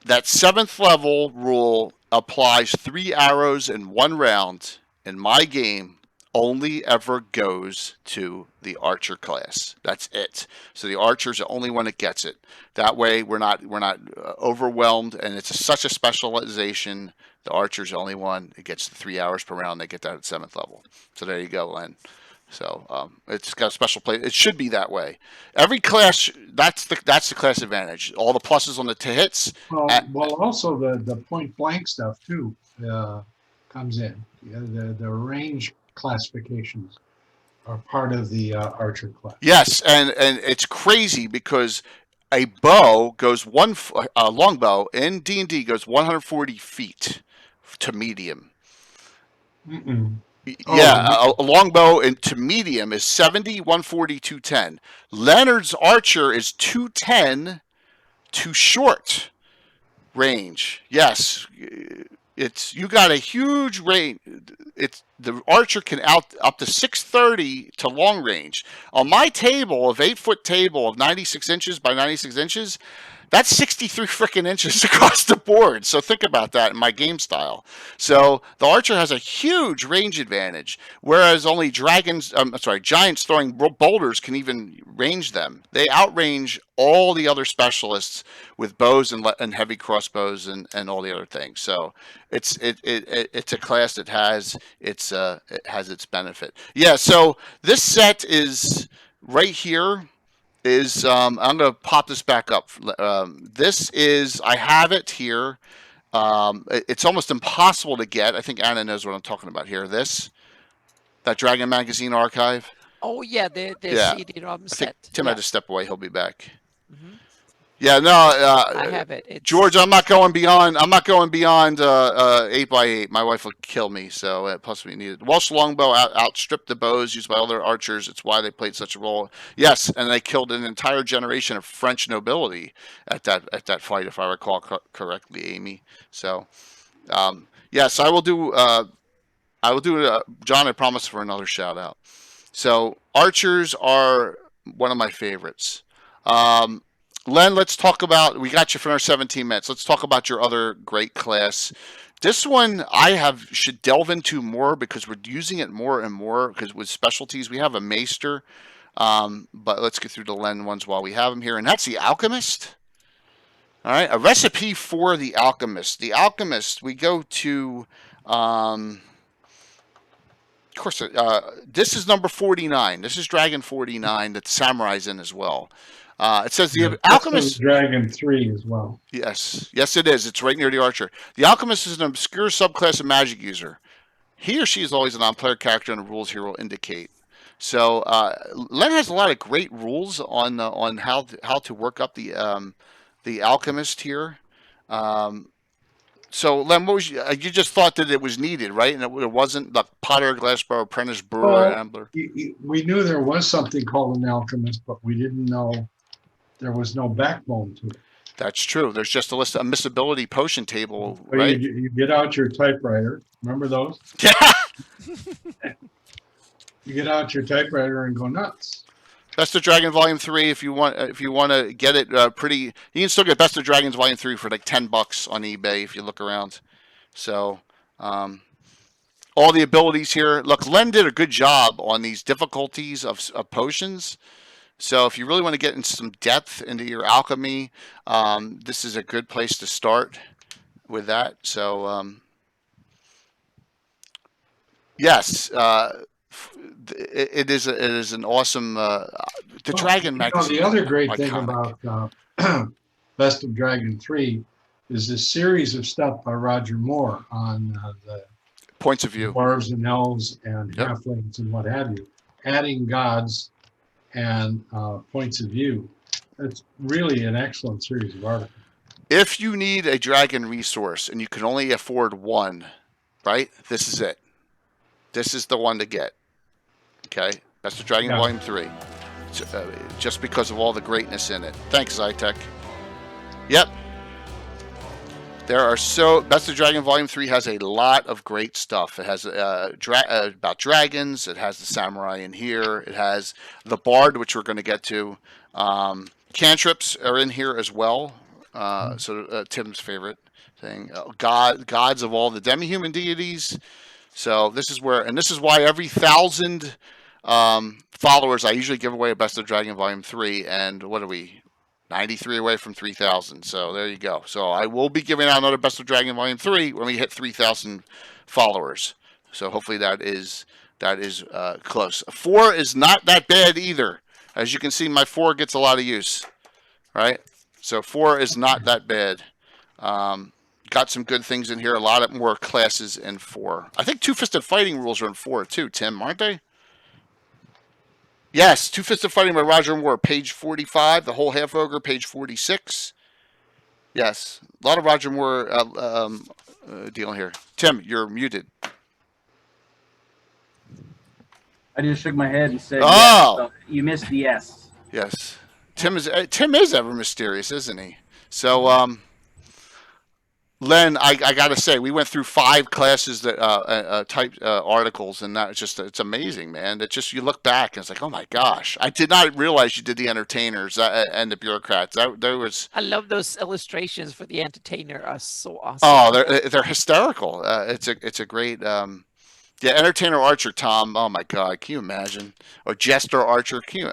That 7th level rule applies 3 arrows in 1 round. In my game, only ever goes to the Archer class. That's it. So the Archer's the only one that gets it. That way, we're not overwhelmed, and it's such a specialization. The Archer's the only one. It gets the 3 hours per round. They get that at 7th level. So there you go, Len. So it's got a special place. It should be that way. Every class, that's the class advantage. All the pluses on the hits. Well, also the point blank stuff too comes in. Yeah, the range classifications are part of the Archer class. Yes, and it's crazy because a bow goes longbow in D&D goes 140 feet to medium. Yeah, a longbow to medium is 70, 140, 210. Leonard's Archer is 210 to short range. Yes, you got a huge range. The Archer can up to 630 to long range. On my table, 8-foot table of 96 inches by 96 inches, that's 63 freaking inches across the board. So think about that in my game style. So the Archer has a huge range advantage, whereas only giants throwing boulders can even range them. They outrange all the other specialists with bows and heavy crossbows and all the other things. So it's a class that has its benefit. Yeah. So this set is right here. I'm going to pop this back up. I have it here. It's almost impossible to get. I think Anna knows what I'm talking about here. That Dragon Magazine archive. Oh yeah, the CD-ROM set. Tim had to step away. He'll be back. Mm-hmm. Yeah, no. I have it. George, I'm not going beyond 8x8. My wife will kill me. So plus we needed Welsh longbow outstripped the bows used by other archers. It's why they played such a role. Yes, and they killed an entire generation of French nobility at that fight, if I recall correctly, Amy. So, yes, I will do. John, I promise for another shout out. So archers are one of my favorites. Len, let's talk about, we got you for our 17 minutes. Let's talk about your other great class. This one should delve into more because we're using it more and more because with specialties, we have a Maester. But let's get through the Len ones while we have them here. And that's the Alchemist. All right. A recipe for the Alchemist. The Alchemist, we go to, of course, this is number 49. This is Dragon 49 that the Samurai's in as well. It says the Alchemist. Dragon 3 as well. Yes, it is. It's right near the Archer. The Alchemist is an obscure subclass of magic user. He or she is always a non-player character, and the rules here will indicate. So Len has a lot of great rules on how to work up the Alchemist here. So Len, what was you just thought that it was needed, right? And it wasn't the Potter, Glassborough, Apprentice, Brewer, Ambler. We knew there was something called an Alchemist, but we didn't know. There was no backbone to it. That's true. There's just a miscibility potion table, right? You get out your typewriter. Remember those? Yeah. You get out your typewriter and go nuts. Best of Dragon Volume 3. If you want to get it you can still get Best of Dragons Volume 3 for like $10 on eBay if you look around. So all the abilities here. Look, Len did a good job on these difficulties of potions. So if you really want to get into some depth into your alchemy, this is a good place to start with that. So yes, it is an awesome Dragon Magazine. The other great thing about Best of Dragon 3 is this series of stuff by Roger Moore on the points of view, dwarves and elves and halflings and what have you, adding gods and points of view. It's really an excellent series of articles. If you need a dragon resource and you can only afford one, right? This is it. this is the one to get. Okay, Best of Dragon Volume 3. Just because of all the greatness in it. Thanks, Zytec. Yep. There are Best of Dragon Volume 3 has a lot of great stuff. It has about dragons. It has the samurai in here. It has the bard, which we're going to get to. Cantrips are in here as well. Tim's favorite thing. Gods of all the demi-human deities. So this is why every 1,000 followers, I usually give away a Best of Dragon Volume 3, and what are we? 93 away from 3,000. So there you go. So I will be giving out another Best of Dragon Volume 3 when we hit 3,000 followers. So hopefully that is close. 4 is not that bad either. As you can see, my 4 gets a lot of use, right? So 4 is not that bad. Got some good things in here. A lot of more classes in 4. I think Two-Fisted Fighting rules are in 4 too, Tim, aren't they? Yes, Two-Fisted Fighting by Roger Moore, page 45. The Whole Half Ogre, page 46. Yes, a lot of Roger Moore deal here. Tim, you're muted. I just shook my head and said, yes, so you missed the S. Yes. Tim is ever mysterious, isn't he? So, Len, I got to say, we went through 5 classes that type articles, and it's amazing, man. It just, you look back and it's like, oh my gosh, I did not realize you did the entertainers and the bureaucrats. I love those illustrations for the entertainer. Are so awesome. Oh, they're hysterical. It's a great. Yeah, entertainer archer Tom. Oh my God, can you imagine? Or jester archer. Can you?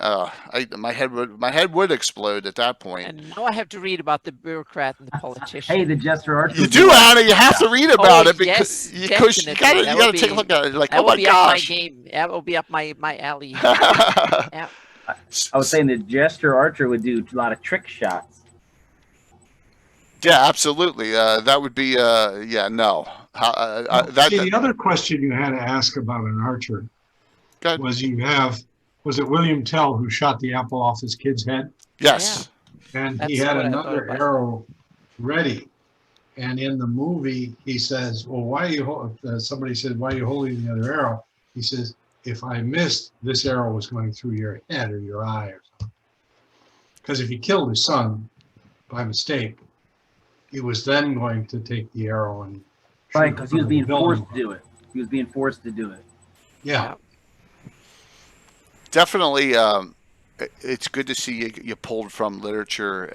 My head would explode at that point. And now I have to read about the bureaucrat and the politician. Hey, the jester archer. You do, Anna. You have to read about it because you gotta take a look at it. Like, oh my gosh, that will be up my alley. Yeah. I was saying the jester archer would do a lot of trick shots. Yeah, absolutely. That would be no. The other question you had to ask about an archer was was it William Tell who shot the apple off his kid's head? Yes. Yeah. And he had another arrow ready. And in the movie, he says, well, somebody said, why are you holding the other arrow? He says, if I missed, this arrow was going through your head or your eye or something. Because if he killed his son by mistake, he was then going to take the arrow and right, because he was being forced to do it. He was being forced to do it. Yeah. Definitely, it's good to see you pulled from literature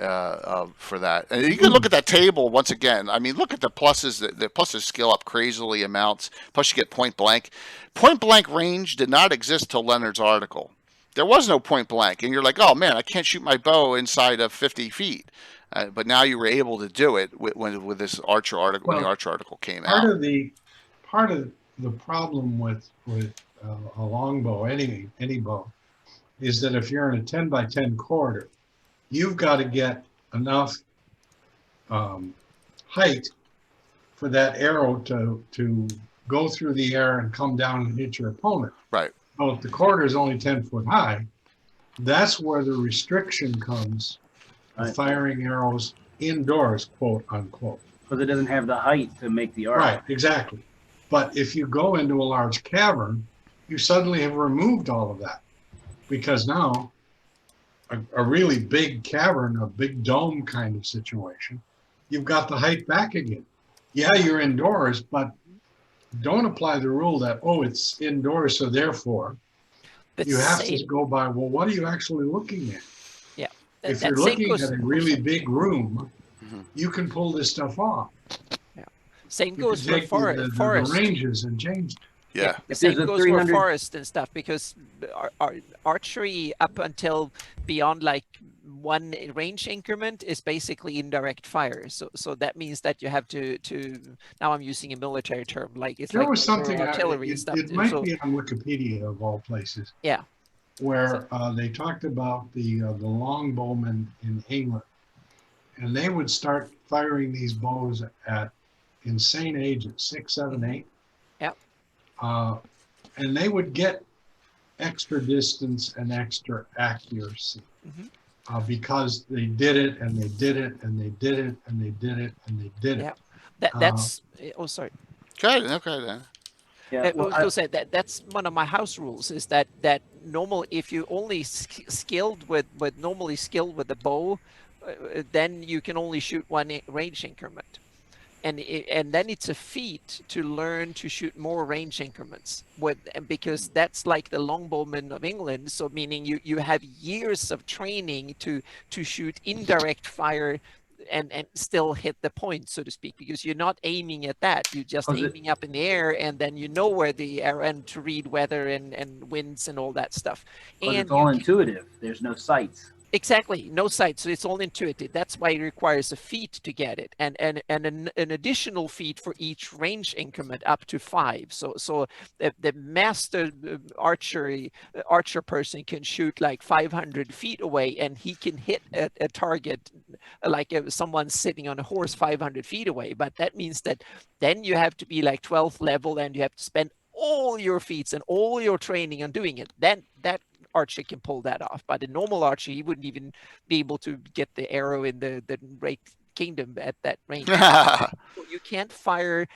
for that. And you can look at that table once again. I mean, look at the pluses. The pluses scale up crazily amounts. Plus, you get point blank. Point blank range did not exist till Leonard's article. There was no point blank. And you're like, oh, man, I can't shoot my bow inside of 50 feet. But now you were able to do it with this Archer article. When the Archer article came out. Part of the problem with a longbow, any bow, is that if you're in a 10 by 10 corridor, you've got to get enough height for that arrow to go through the air and come down and hit your opponent. Right. Well, if the corridor is only 10 foot high, that's where the restriction comes. Firing arrows indoors, quote unquote. Because it doesn't have the height to make the arrow. Right, exactly. But if you go into a large cavern, you suddenly have removed all of that. Because now, a really big cavern, a big dome kind of situation, you've got the height back again. Yeah, you're indoors, but don't apply the rule that, it's indoors, so therefore, you have to go by, well, what are you actually looking at? Yeah. If you're looking at a really big room, you can pull this stuff off. Yeah. Same goes for forest. The ranges and change. Yeah. The same goes for forest and stuff, because archery up until beyond like one range increment is basically indirect fire. So that means that you have to now I'm using a military term, like it's there like was something artillery and stuff. It might be on Wikipedia of all places. Yeah. Where they talked about the longbowmen in England, and they would start firing these bows at insane ages, 6, 7, 8. Yep. And they would get extra distance and extra accuracy because they did it and they did it and they did it and they did it and they did it. Yeah. That's sorry. Okay. Yeah, I was going to say that's one of my house rules is that normal if you only skilled with normally skilled with the bow, then you can only shoot one range increment. And then it's a feat to learn to shoot more range increments because that's like the longbowmen of England. So meaning you have years of training to shoot indirect fire and still hit the point, so to speak, because you're not aiming at that. You're just aiming up in the air, and then you know where the arrow and to read weather and winds and all that stuff. And it's all intuitive. There's no sights. Exactly, no sight, so it's all intuitive. That's why it requires a feat to get it, and an additional feat for each range increment up to 5. So the master archer person can shoot like 500 feet away, and he can hit a target like someone sitting on a horse 500 feet away. But that means that then you have to be like 12th level, and you have to spend all your feats and all your training on doing it. Then that archer can pull that off. But a normal archer, he wouldn't even be able to get the arrow in the right kingdom at that range. You can't fire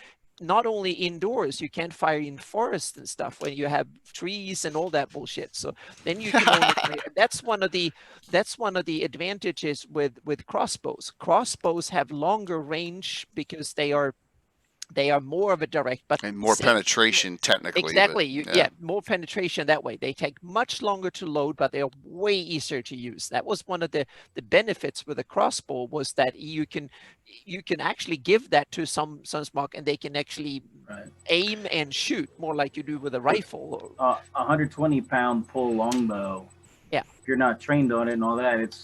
not only indoors, you can't fire in forests and stuff when you have trees and all that bullshit. So then you can only fire. That's one of the advantages with crossbows. Crossbows have longer range because they are more of a direct, but and more penetration technically. Exactly. Yeah, more penetration that way. They take much longer to load, but they're way easier to use. That was one of the benefits with a crossbow, was that you can actually give that to some smart, and they can actually aim and shoot more like you do with a rifle. 120-pound pull longbow. Yeah. If you're not trained on it and all that,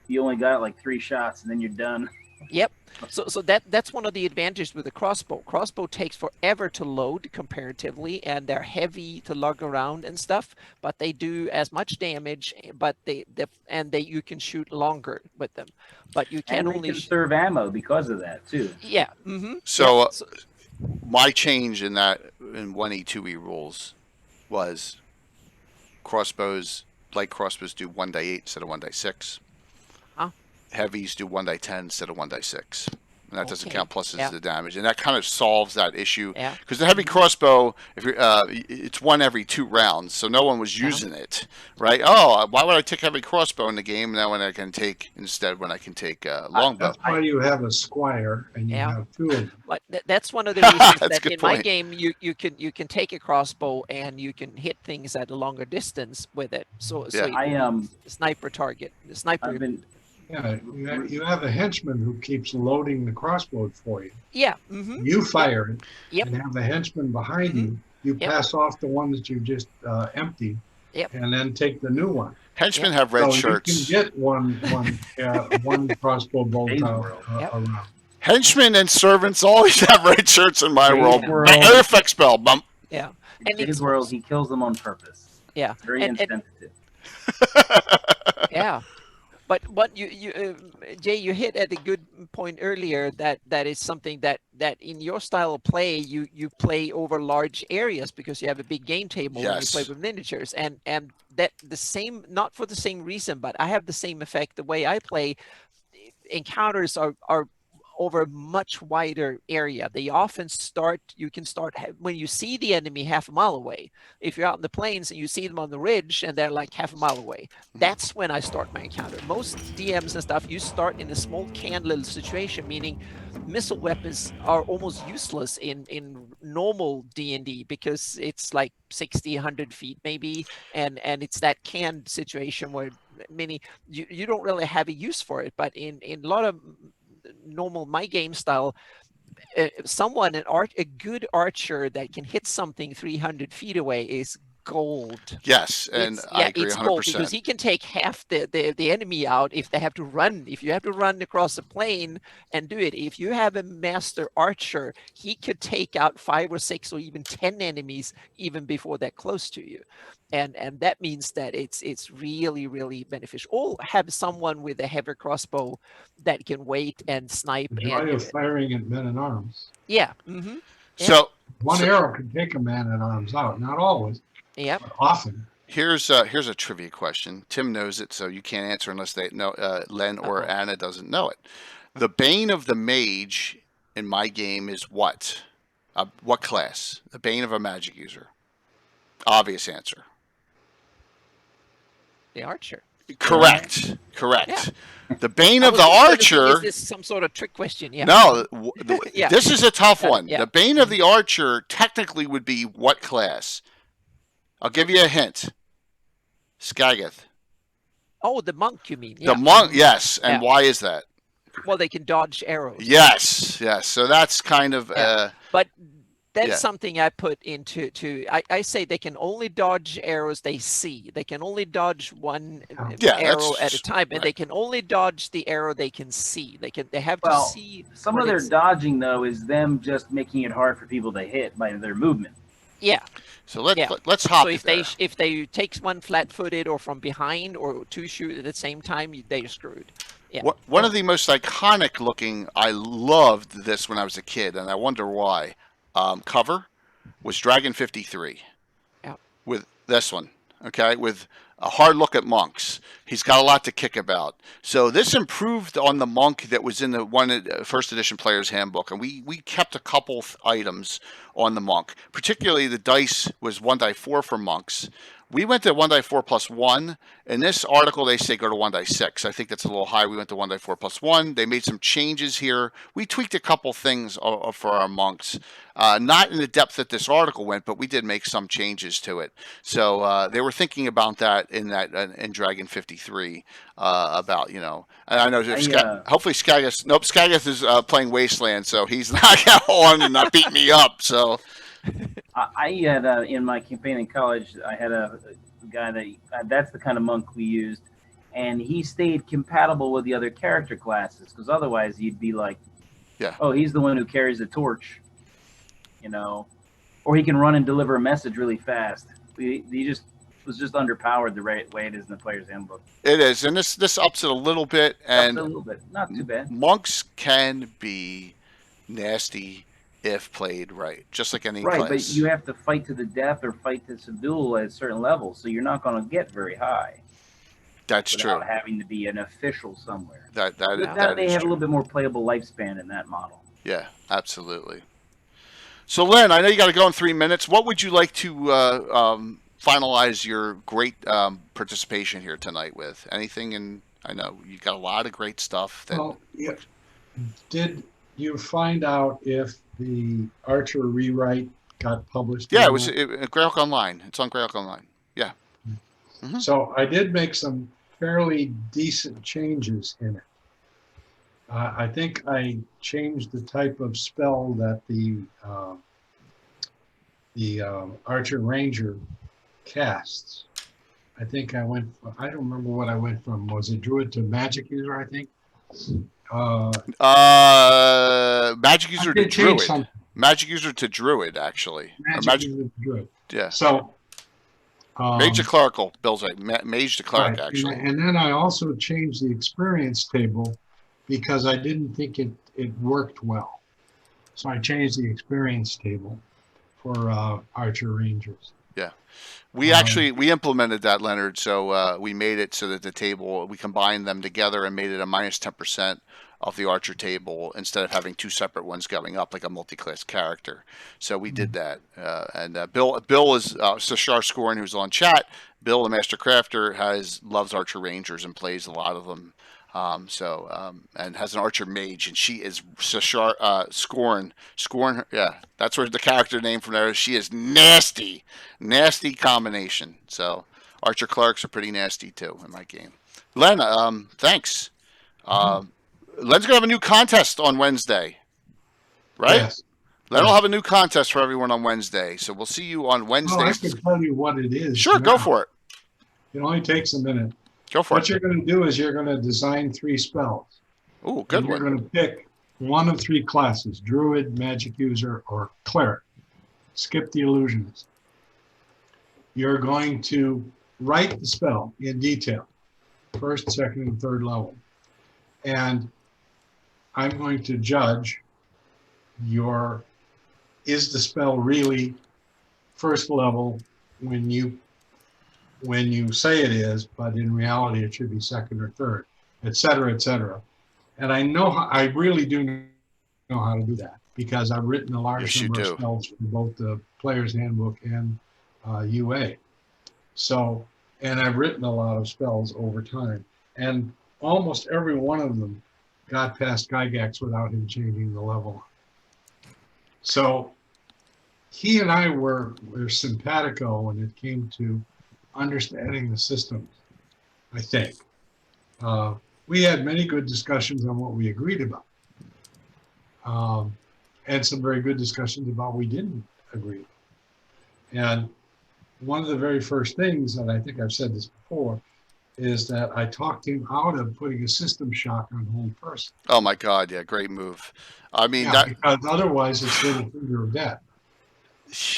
you only got like 3 shots and then you're done. Yep. So that's one of the advantages with the crossbow. Crossbow takes forever to load comparatively, and they're heavy to lug around and stuff, but they do as much damage, but you can shoot longer with them. But you can only conserve ammo because of that too. Yeah. Mm-hmm. So, my change in 1E 2E rules was light crossbows do 1d8 instead of 1d6. Heavies do 1d10 instead of 1d6, and that doesn't count pluses to the damage, and that kind of solves that issue. Because the heavy crossbow, if you're, it's 1 every 2 rounds, so no one was using it, right? Oh, why would I take heavy crossbow in the game now when I can take longbow? That's why you have a squire and you have 2 of them. But that's one of the reasons that in my game you can take a crossbow and you can hit things at a longer distance with it. So sniper target, the sniper. Yeah, you have a henchman who keeps loading the crossbow for you. Yeah. Mm-hmm. You fire it, and have a henchman behind you. You pass off the one that you just emptied, and then take the new one. Henchmen have red shirts. You can get one crossbow bolt around. Henchmen and servants always have red shirts in my world. Air effect spell, bump. Yeah. In his world, he kills them on purpose. Yeah. Very insensitive. Yeah. But what Jay, you hit at a good point earlier that is something that in your style of play you play over large areas because you have a big game table and you play with miniatures, and that the same, not for the same reason, but I have the same effect. The way I play, encounters are over a much wider area. They often you can start when you see the enemy half a mile away. If you're out in the plains and you see them on the ridge and they're like half a mile away, that's when I start my encounter. Most DMs and stuff, you start in a small canned little situation, meaning missile weapons are almost useless in normal D&D because it's like 60, 100 feet maybe, and it's that canned situation where you don't really have a use for it. But in a lot of normal my game style, a good archer that can hit something 300 feet away is gold. Yes, and I agree 100%. Gold because he can take half the enemy out if they have to run. If you have to run across a plain and do it, if you have a master archer, he could take out 5 or 6 or even 10 enemies even before they're close to you. And that means that it's really, really beneficial. Or have someone with a heavy crossbow that can wait and snipe. The joy of firing at men at arms. Yeah. Mm-hmm. So one arrow can take a man at arms out. Not always. Yeah. Often. Here's a trivia question. Tim knows it, so you can't answer unless they know. Len or Anna doesn't know it. The bane of the mage in my game is what? What class? The bane of a magic user. Obvious answer. The archer. Correct. Correct. Yeah. The bane of the archer. Is this some sort of trick question? Yeah. No, Yeah. this is a tough one. Yeah. The bane of the archer technically would be what class? I'll give you a hint. Skagith. Oh, the monk, you mean? Yeah. The monk, yes. And why is that? Well, they can dodge arrows. Yes, yes. So that's kind of. But that's something I put into. I say they can only dodge arrows they see. They can only dodge one arrow at a time, and they can only dodge the arrow they can see. They have to see. Some of their dodging though is them just making it hard for people to hit by their movement. Yeah. So let's hop. So if they take one flat-footed or from behind or two shoot at the same time, they're screwed. Yeah. One of the most iconic looking. I loved this when I was a kid, and I wonder why. Cover was Dragon 53. Yeah. With this one, okay, with a hard look at monks. He's got a lot to kick about. So this improved on the monk that was in the first edition player's handbook, and we kept a couple items on the monk. Particularly the dice was 1die4 for monks. We went to 1die4+1. In this article, they say go to 1die6. I think that's a little high. We went to 1die4+1. They made some changes here. We tweaked a couple things for our monks. Not in the depth that this article went, but we did make some changes to it. So they were thinking about that in Dragon 53 about, you know. And I know hopefully Skagith. Nope, Skagith is playing Wasteland, so he's not on and not beating me up. So. I had in my campaign in college, I had a guy that's the kind of monk we used, and he stayed compatible with the other character classes, because otherwise you'd be like, oh, he's the one who carries the torch, you know, or he can run and deliver a message really fast. He was just underpowered the right way it is in the player's handbook. It is, and this ups it a little bit, and a little bit, not too bad. Monks can be nasty if played right, just like any class. Right, but you have to fight to the death or fight to subdue at a certain level, so you're not going to get very high. That's true. Without having to be an official somewhere. That they is have true. A little bit more playable lifespan in that model. Yeah, absolutely. So, Len, I know you got to go in 3 minutes. What would you like to finalize your great participation here tonight with? Anything? And I know you got a lot of great stuff. Did you find out if the Archer rewrite got published? Yeah, it was Greyhawk Online. It's on Greyhawk Online. Yeah. Mm-hmm. So I did make some fairly decent changes in it. I think I changed the type of spell that the Archer Ranger casts. I think I don't remember what I went from. Was it Druid to Magic User, I think? Magic User to Druid. Magic User to Druid, actually. Magic User to Druid. Yeah. So. Mage to Clerical, Bill's right. Mage to Cleric, right. Actually. And then I also changed the experience table because I didn't think it worked well. So I changed the experience table for Archer Rangers. Yeah. We implemented that, Leonard. So we made it so that the table, we combined them together and made it a minus 10% of the Archer table instead of having two separate ones going up like a multi-class character. So we did that. And Bill is Sashar Scorn, who's on chat. Bill, the Master Crafter, loves Archer Rangers and plays a lot of them. And has an Archer Mage, and she is Sashar Scorn. Yeah, that's where the character name from there is. She is nasty combination. So Archer Clerics are pretty nasty too in my game. Len, thanks. Len's gonna have a new contest on Wednesday, right? Yes. Len will have a new contest for everyone on Wednesday, so we'll see you on Wednesday. I can tell you what it is. Sure, go for it. It only takes a minute. Go for it. What you're going to do is you're going to design 3 spells. Oh, good one. You're going to pick one of 3 classes: Druid, Magic User, or Cleric. Skip the Illusionist. You're going to write the spell in detail, 1st, 2nd, and 3rd level. And I'm going to judge is the spell really 1st level when you say it is, but in reality it should be 2nd or 3rd, et cetera, et cetera. And I really do know how to do that because I've written a large number of spells for both the Player's Handbook and UA. So, and I've written a lot of spells over time, and almost every one of them got past Gygax without him changing the level. So he and I were simpatico when it came to understanding the system, I think. We had many good discussions on what we agreed about. And some very good discussions about what we didn't agree. And one of the very first things, and I think I've said this before, is that I talked him out of putting a system shock on hold person. Oh my God, yeah, great move. I mean, because otherwise it's little finger of death.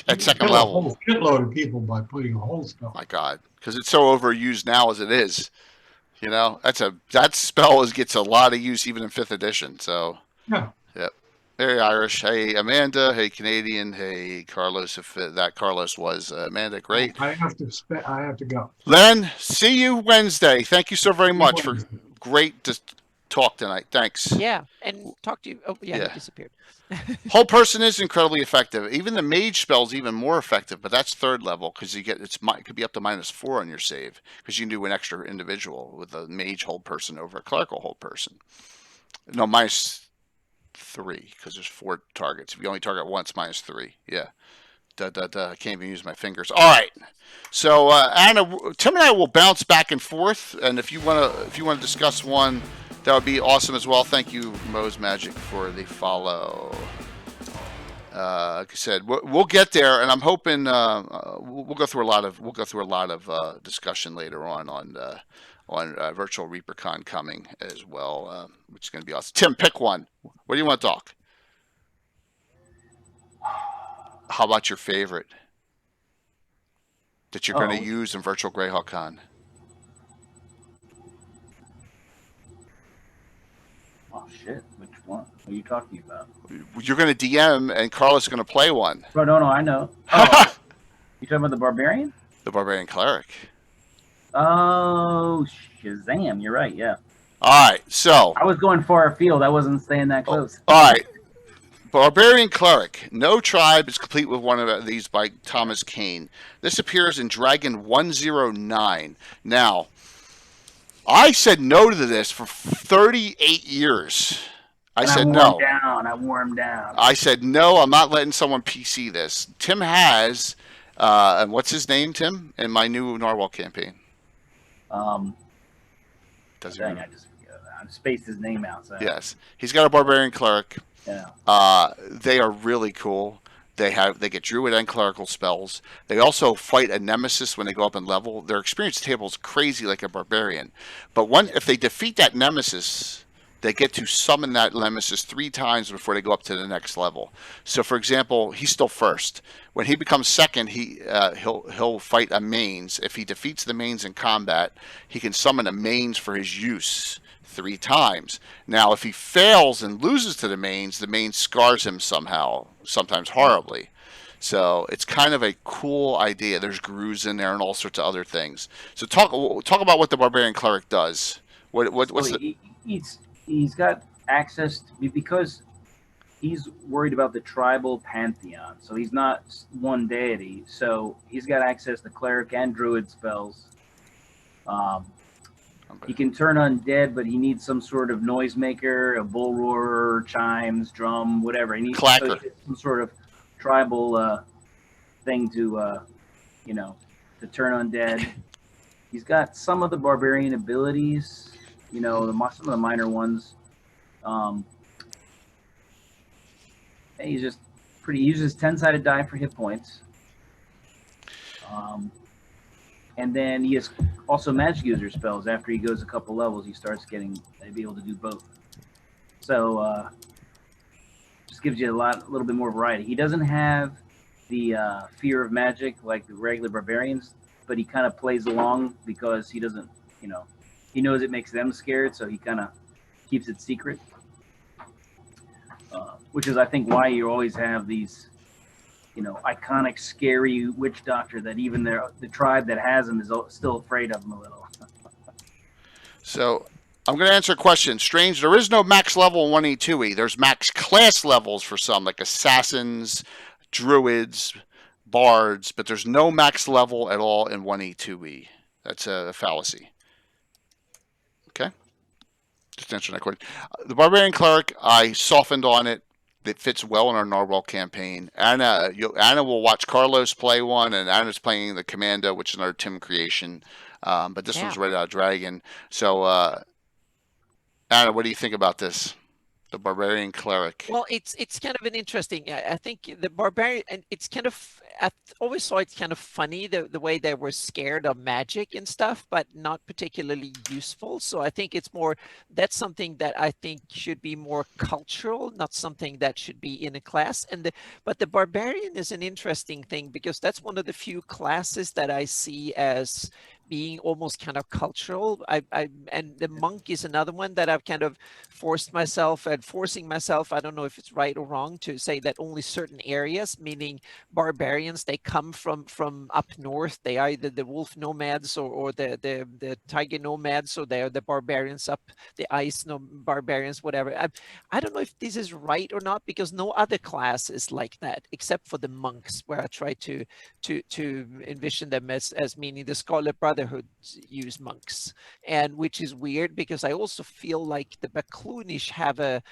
At second level, a whole shitload of people by putting a hold spell. My God, because it's so overused now as it is. You know, that spell gets a lot of use even in 5th edition. So yeah. Yep. Hey Irish. Hey Amanda. Hey Canadian. Hey Carlos. If that Carlos was Amanda, great. I have to go. Len, see you Wednesday. Thank you so very much for great talk tonight. Thanks. Yeah, and talk to you. Oh yeah. He disappeared. Hold person is incredibly effective. Even the mage spell is even more effective, but that's 3rd level because it could be up to -4 on your save because you can do an extra individual with a mage hold person over a clerical hold person. No, -3 because there's 4 targets. If you only target once, -3. Yeah. I can't even use my fingers. All right. So Anna, Tim and I will bounce back and forth, and if you want to discuss one, that would be awesome as well. Thank you, Mo's Magic, for the follow. Like I said, we'll get there, and I'm hoping we'll go through a lot of discussion later on Virtual ReaperCon coming as well, which is going to be awesome. Tim, pick one. What do you want to talk? How about your favorite that you're going to use in Virtual GreyhawkCon? Oh shit! Which one? What are you talking about? You're going to DM, and Carlos is going to play one. Oh, no, I know. Oh, you talking about the Barbarian? The Barbarian Cleric. Oh, Shazam! You're right. Yeah. All right. So I was going far afield. I wasn't staying that close. All right. Barbarian Cleric. No tribe is complete with one of these by Thomas Kane. This appears in Dragon 109. Now, I said no to this for 38 years. I said no. I wore him down. I said no, I'm not letting someone PC this. Tim has, and what's his name, Tim, in my new Narwhal campaign? I spaced his name out. So. Yes. He's got a Barbarian Cleric. Yeah. They are really cool. They get druid and clerical spells. They also fight a nemesis when they go up in level. Their experience table is crazy like a barbarian. But if they defeat that nemesis, they get to summon that nemesis 3 times before they go up to the next level. So, for example, he's still first. When he becomes second, he'll fight a mains. If he defeats the mains in combat, he can summon a mains for his use 3 times. Now, if he fails and loses to the mains scars him somehow, sometimes horribly. So it's kind of a cool idea. There's grooves in there and all sorts of other things. So talk about what the Barbarian Cleric does. He's got access because he's worried about the tribal pantheon. So he's not one deity. So he's got access to cleric and druid spells. He can turn undead, but he needs some sort of noisemaker, a bull roarer, chimes, drum, whatever. He needs some sort of tribal thing to turn undead. He's got some of the barbarian abilities, some of the minor ones. He's just he uses 10-sided die for hit points. And then he has also magic user spells. After he goes a couple levels, he starts to be able to do both. So just gives you a little bit more variety. He doesn't have the fear of magic like the regular barbarians, but he kind of plays along because he doesn't, he knows it makes them scared, so he kind of keeps it secret. Which is, I think, why you always have these iconic, scary witch doctor that even the tribe that has him is still afraid of him a little. So I'm going to answer a question. Strange, there is no max level in 1E, 2E. There's max class levels for some, like assassins, druids, bards, but there's no max level at all in 1E, 2E. That's a fallacy. Okay? Just answering that question. The Barbarian Cleric, I softened on it. It fits well in our Narwhal campaign. Anna will watch Carlos play one, and Anna's playing the Commando, which is another Tim creation. But this one's right out of Dragon. So, Anna, what do you think about this? The Barbarian Cleric. Well, it's kind of an interesting. I think the Barbarian, and it's kind of. I always saw it's kind of funny the way they were scared of magic and stuff, but not particularly useful. So I think it's more, that's something that I think should be more cultural, not something that should be in a class. But the Barbarian is an interesting thing because that's one of the few classes that I see as being almost kind of cultural. And the monk is another one that I've kind of forcing myself, I don't know if it's right or wrong to say that only certain areas, meaning barbarians, they come from up north. They are either the wolf nomads or the tiger nomads, or they're the barbarians up the ice, no barbarians, whatever. I don't know if this is right or not, because no other class is like that except for the monks, where I try to envision them as meaning the Scarlet Brotherhood use monks, and which is weird because I also feel like the Baklunish have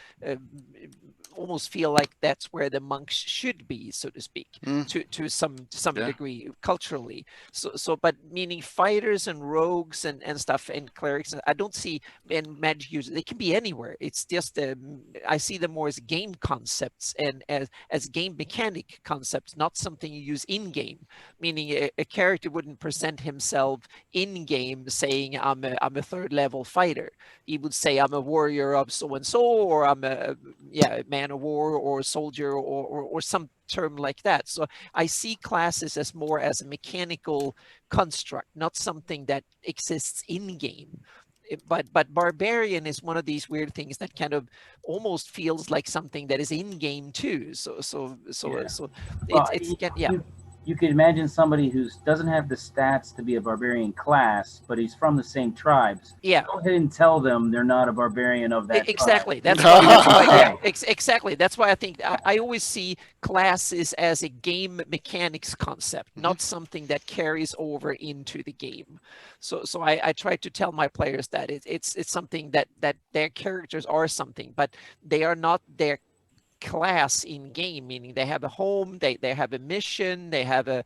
almost feel like that's where the monks should be, so to speak, to some degree culturally. So but meaning fighters and rogues and stuff and clerics, I don't see, and magic users, they can be anywhere. It's just I see them more as game concepts and as game mechanic concepts, not something you use in game. Meaning a character wouldn't present himself in game saying I'm a third level fighter. He would say I'm a warrior of so and so, or I'm a man of war, or soldier, or some term like that. So I see classes as more as a mechanical construct, not something that exists in game. But barbarian is one of these weird things that kind of almost feels like something that is in game too. You could imagine somebody who doesn't have the stats to be a barbarian class, but he's from the same tribes. Yeah. Go ahead and tell them they're not a barbarian of that exactly. tribe. Exactly. That's why I think I always see classes as a game mechanics concept, not something that carries over into the game. So I try to tell my players that it's something that their characters are something, but they are not their class in game, meaning they have a home, they have a mission, they have a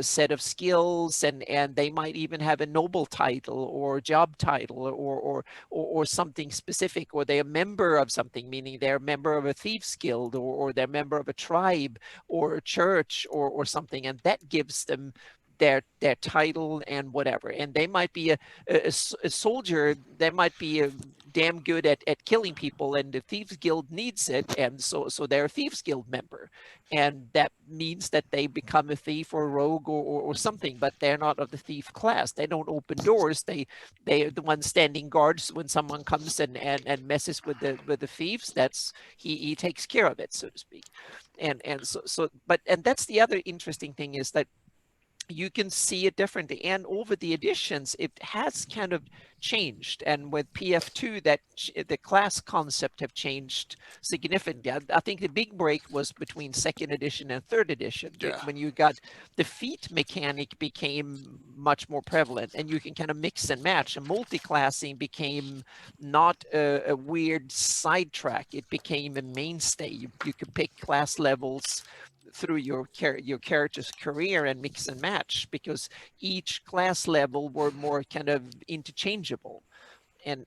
set of skills, and they might even have a noble title or job title or something specific, or they're a member of something, meaning they're a member of a thieves guild, or they're a member of a tribe or a church or something, and that gives them their title and whatever. And they might be a soldier, they might be damn good at killing people, and the thieves guild needs it, and so they're a thieves guild member, and that means that they become a thief or a rogue or something, but they're not of the thief class. They don't open doors. They're the ones standing guards when someone comes and messes with the thieves. That's he takes care of it, so to speak. And that's the other interesting thing, is that you can see it differently, and over the editions it has kind of changed, and with PF2 that the class concept have changed significantly. I think the big break was between second edition and third edition, when you got the feat mechanic became much more prevalent, and you can kind of mix and match, and multi-classing became not a weird sidetrack. It became a mainstay. You could pick class levels through your character's career and mix and match, because each class level were more kind of interchangeable, and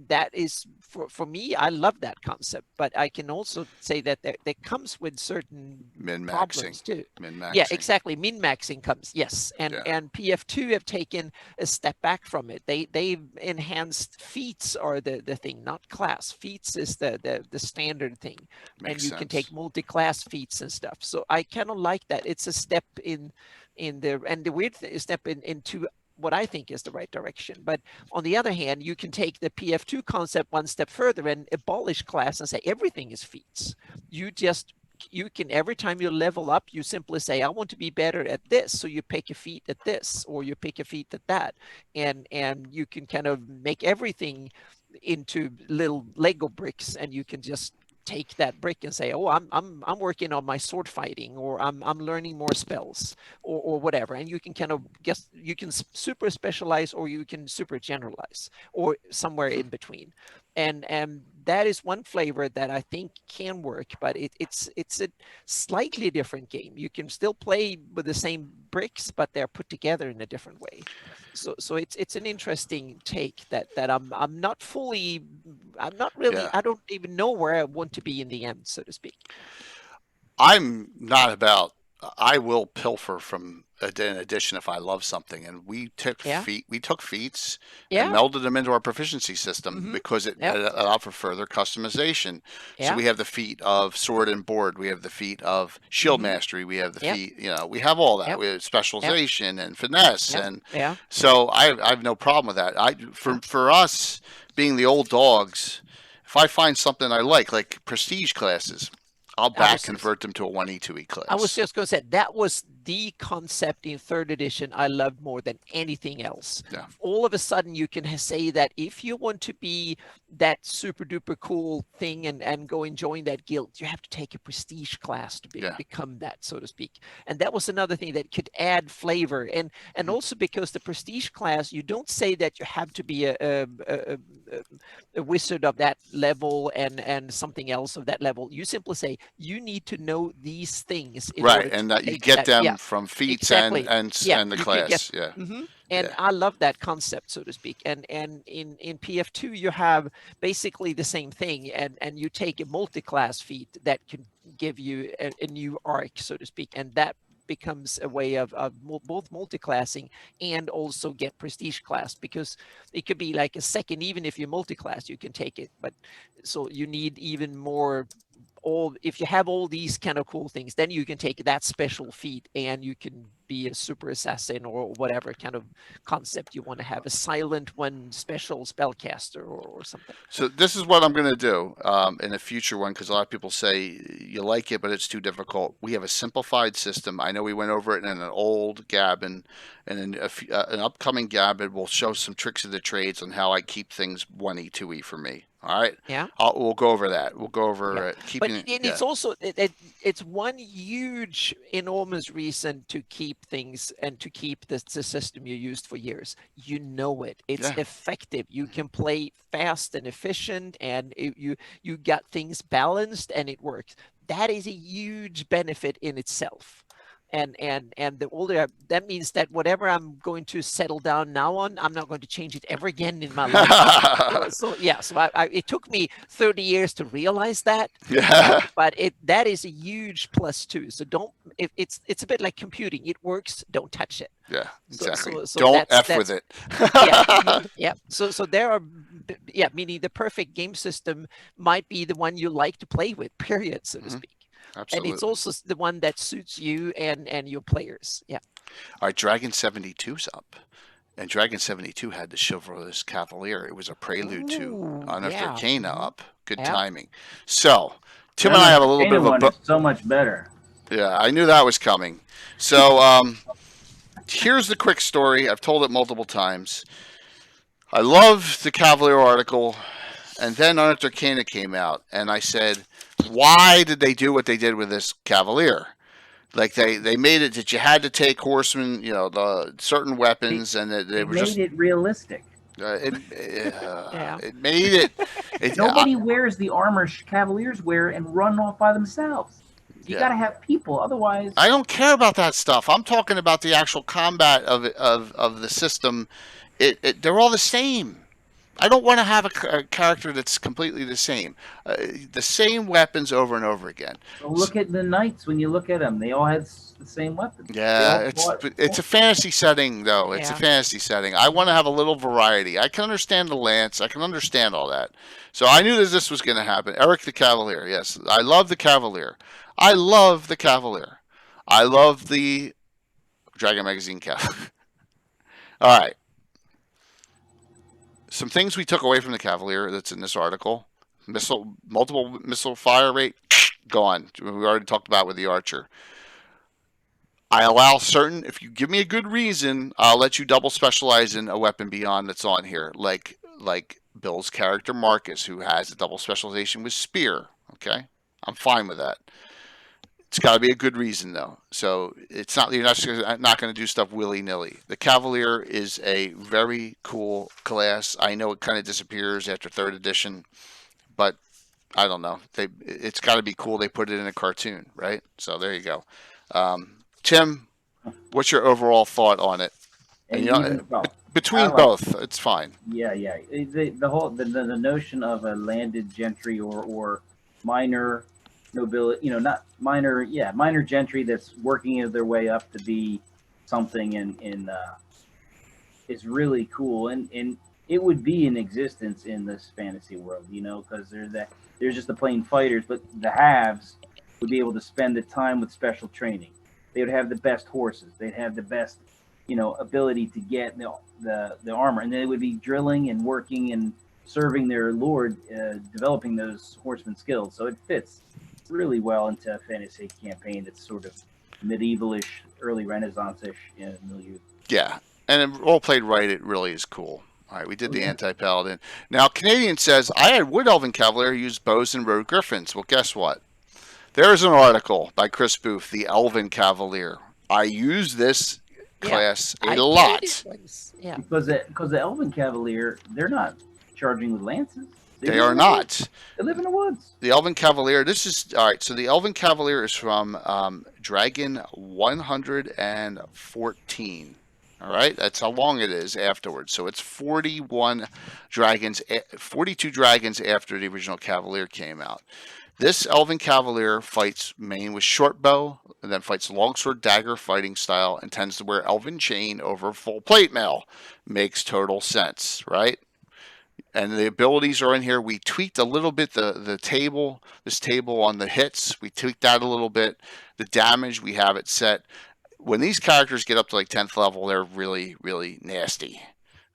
that is for me, I love that concept, but I can also say that that comes with certain problems too. Yeah, exactly. Min-maxing comes, yes, and PF2 have taken a step back from it. They've enhanced feats are the thing, not class. Feats is the standard thing, and you can take multi-class feats and stuff. So I kind of like that. It's a step in the weird step into what I think is the right direction. But on the other hand, you can take the PF2 concept one step further and abolish class and say everything is feats. You just you can, every time you level up, you simply say, I want to be better at this. So you pick a feat at this, or you pick a feat at that. And you can kind of make everything into little Lego bricks, and you can just take that brick and say, oh, I'm working on my sword fighting, or I'm learning more spells, or whatever. And you can kind of you can super specialize, or you can super generalize, or somewhere in between. And that is one flavor that I think can work, but it's a slightly different game. You can still play with the same bricks, but they're put together in a different way. So it's an interesting take that I'm not really, Yeah. I don't even know where I want to be in the end, so to speak. I'm not about. I will pilfer from an edition if I love something, and we took Yeah. feats Yeah. and melded them into our proficiency system because it Yep. allowed for further customization. So Yeah. we have the feat of sword and board, we have the feat of shield mastery, we have the Yep. feat. We have all that. Yep. We have specialization and finesse, Yep. and Yeah. so I have no problem with that. For us being the old dogs, if I find something I like prestige classes, I'll back convert them to a 1E2E class. I was just going to say that was the concept in 3rd edition I loved more than anything else. Yeah. All of a sudden, you can say that if you want to be that super duper cool thing and go and join that guild, you have to take a prestige class to become that, so to speak. And that was another thing that could add flavor. And also because the prestige class, you don't say that you have to be a wizard of that level and something else of that level. You simply say you need to know these things, right? And that you get them from feats and the class. And I love that concept, so to speak. And in PF2 you have basically the same thing, and you take a multi-class feat that can give you a new arc, so to speak, and that becomes a way of both multi-classing and also get prestige class, because it could be like a second, even if you multi-class, you can take it. But so you need even more. If you have all these kind of cool things, then you can take that special feat and you can be a super assassin or whatever kind of concept you want to have, a silent one, special spellcaster or something. So this is what I'm going to do in a future one, because a lot of people say you like it, but it's too difficult. We have a simplified system. I know we went over it in an old Gabbin, and in an upcoming Gabbin, we'll show some tricks of the trades on how I keep things 1E, 2E for me. All right. Yeah. We'll go over that. We'll go over keeping it. But it's also it's one huge, enormous reason to keep things and to keep the system you used for years. You know it. It's effective. You can play fast and efficient, and you got things balanced, and it works. That is a huge benefit in itself. And the older, that means that whatever I'm going to settle down now on, I'm not going to change it ever again in my life. So it took me 30 years to realize that. Yeah. But that is a huge plus too. So it's a bit like computing. It works. Don't touch it. Yeah, exactly. So don't F with it. Yeah. So there are, meaning the perfect game system might be the one you like to play with, period, so to speak. Absolutely. And it's also the one that suits you and your players. Yeah. All right, Dragon 72's up. And Dragon 72 had the Chivalrous Cavalier. It was a prelude to Unearthed Arcana up. Good timing. So, Tim and I have a little bit of a... so much better. Yeah, I knew that was coming. So, here's the quick story. I've told it multiple times. I loved the Cavalier article, and then Unearthed Arcana came out, and I said, why did they do what they did with this Cavalier? Like they made it that you had to take horsemen, the certain weapons, and they were just made it realistic. It made it. Nobody wears the armor Cavaliers wear and run off by themselves. You got to have people, otherwise. I don't care about that stuff. I'm talking about the actual combat of the system. They're all the same. I don't want to have a character that's completely the same weapons over and over again. Well, look at the knights. When you look at them, they all have the same weapons. Yeah, it's a fantasy setting, though. It's a fantasy setting. I want to have a little variety. I can understand the lance. I can understand all that. So I knew that this was going to happen. Eric the Cavalier. Yes, I love the Cavalier. I love the Cavalier. I love the Dragon Magazine Cavalier. All right. Some things we took away from the Cavalier that's in this article: multiple missile fire rate, Go on. We already talked about with the archer. I allow certain, if you give me a good reason, I'll let you double specialize in a weapon beyond that's on here, like Bill's character Marcus, who has a double specialization with spear. Okay, I'm fine with that. It's got to be a good reason though. So it's not, you're not going to do stuff willy nilly. The Cavalier is a very cool class. I know it kind of disappears after third edition, but I don't know. It's got to be cool. They put it in a cartoon, right? So there you go. Tim, what's your overall thought on it? And, between both, it's fine. Yeah. The whole the notion of a landed gentry or minor nobility, not minor, minor gentry that's working their way up to be something, and is really cool, and it would be in existence in this fantasy world, because there's just the plain fighters, but the halves would be able to spend the time with special training. They would have the best horses. They'd have the best, ability to get the armor, and they would be drilling and working and serving their lord, developing those horseman skills. So it fits really well into a fantasy campaign that's sort of medievalish, early Renaissance-ish milieu. Yeah, and it all played right. It really is cool. All right, we did the anti-paladin. Now, Canadian says, I had Wood Elven Cavalier use bows and rode griffins. Well, guess what? There's an article by Chris Booth, the Elven Cavalier. I use this class a lot. Yeah. Because the Elven Cavalier, they're not charging with lances. They are not. They live in the woods. The Elven Cavalier, all right, so the Elven Cavalier is from Dragon 114. All right, that's how long it is afterwards. So it's 42 dragons after the original Cavalier came out. This Elven Cavalier fights main with short bow, and then fights longsword dagger fighting style, and tends to wear elven chain over full plate mail. Makes total sense, right? And the abilities are in here. We tweaked a little bit this table on the hits. We tweaked that a little bit. The damage, we have it set. When these characters get up to like 10th level, they're really, really nasty.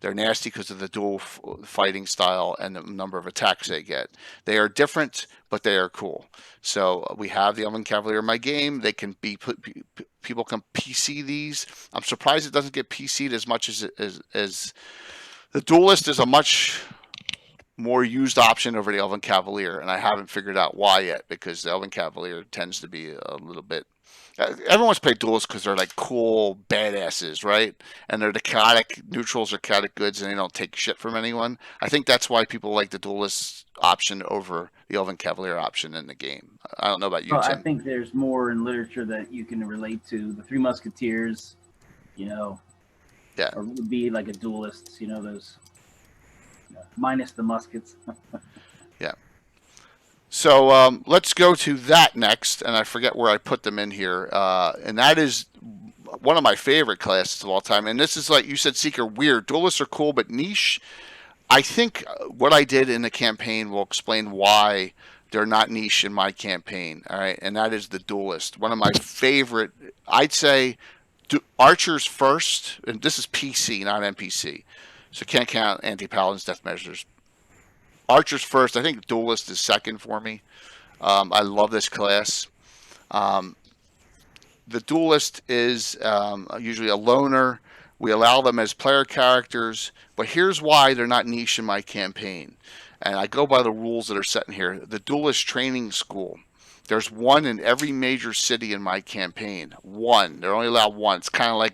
They're nasty because of the dual fighting style and the number of attacks they get. They are different, but they are cool. So we have the Elven Cavalier in my game. They can be people can PC these. I'm surprised it doesn't get PC'd as much as the Duelist is a much more used option over the Elven Cavalier, and I haven't figured out why yet, because the Elven Cavalier tends to be a little bit. Everyone's played Duelists because they're like cool badasses, right? And they're the chaotic neutrals or chaotic goods, and they don't take shit from anyone. I think that's why people like the Duelist option over the Elven Cavalier option in the game. I don't know about you, Tim. I think there's more in literature that you can relate to. The Three Musketeers, or would be like a Duelist, those minus the muskets. Yeah. So let's go to that next, and I forget where I put them in here, and that is one of my favorite classes of all time. And this is, like you said, Seeker, weird. Duelists are cool, but niche. I think what I did in the campaign will explain why they're not niche in my campaign. All right, and that is the Duelist. One of my favorite, I'd say, Archers first, and this is PC, not NPC, so can't count anti-paladins, death measures. Archers first. I think Duelist is second for me. I love this class. The Duelist is usually a loner. We allow them as player characters, but here's why they're not niche in my campaign. And I go by the rules that are set in here. The Duelist Training School. There's one in every major city in my campaign. One. They're only allowed one. It's kind of like,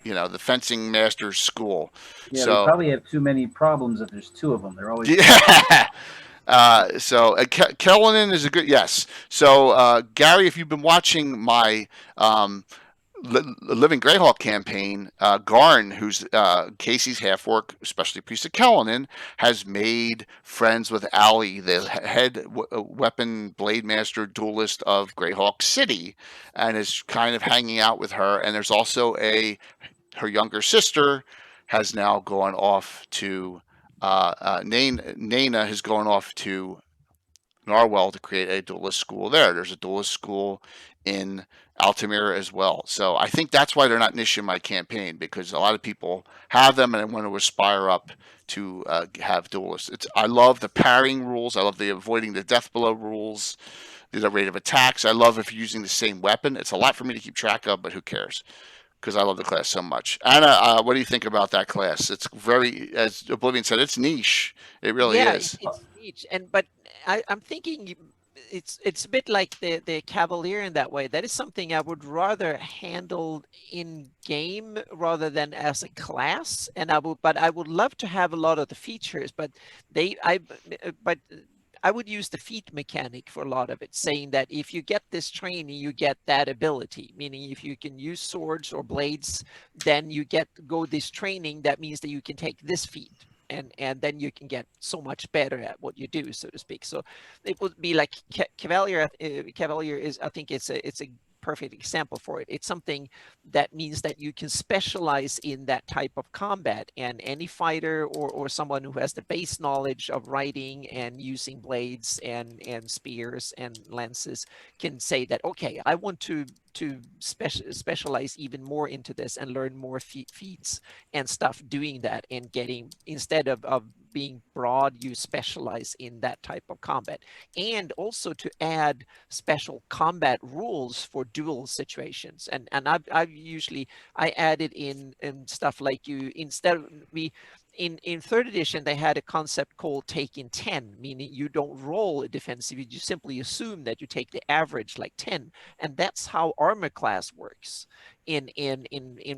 the fencing master's school. Yeah, so, they probably have too many problems if there's two of them. They're always... Yeah. Kellenen is a good... Yes. So, Gary, if you've been watching my Living Greyhawk campaign, Garn, who's Casey's half-orc, especially priest of Kellenen, has made friends with Ali, the head weapon blade master duelist of Greyhawk City, and is kind of hanging out with her. And there's also her younger sister has now gone off to Nana has gone off to Narwhal to create a duelist school there. There's a duelist school in Altamira as well. So I think that's why they're not niche in my campaign, because a lot of people have them and they want to aspire up to have duelists. I love the parrying rules. I love the avoiding the death blow rules. the rate of attacks. I love if you're using the same weapon. It's a lot for me to keep track of, but who cares? Because I love the class so much. Anna, what do you think about that class? It's very, as Oblivion said, it's niche. It really Yeah, is. it's niche, but I'm thinking it's a bit like the Cavalier in that way. That is something I would rather handle in game rather than as a class. And but I would love to have a lot of the features, but but I would use the feat mechanic for a lot of it, saying that if you get this training, you get that ability. Meaning, if you can use swords or blades, then you go this training. That means that you can take this feat. And then you can get so much better at what you do, so to speak. So it would be like Cavalier. Cavalier is, I think, it's a perfect example for it. It's something that means that you can specialize in that type of combat, and any fighter or someone who has the base knowledge of riding and using blades and spears and lances can say that, okay, I want to specialize even more into this and learn more feats and stuff doing that, and getting, instead of being broad, you specialize in that type of combat. And also to add special combat rules for duel situations. And I've usually, I added in stuff like, you, instead of in third edition, they had a concept called taking 10, meaning you don't roll a defensive, you simply assume that you take the average, like 10. And that's how armor class works in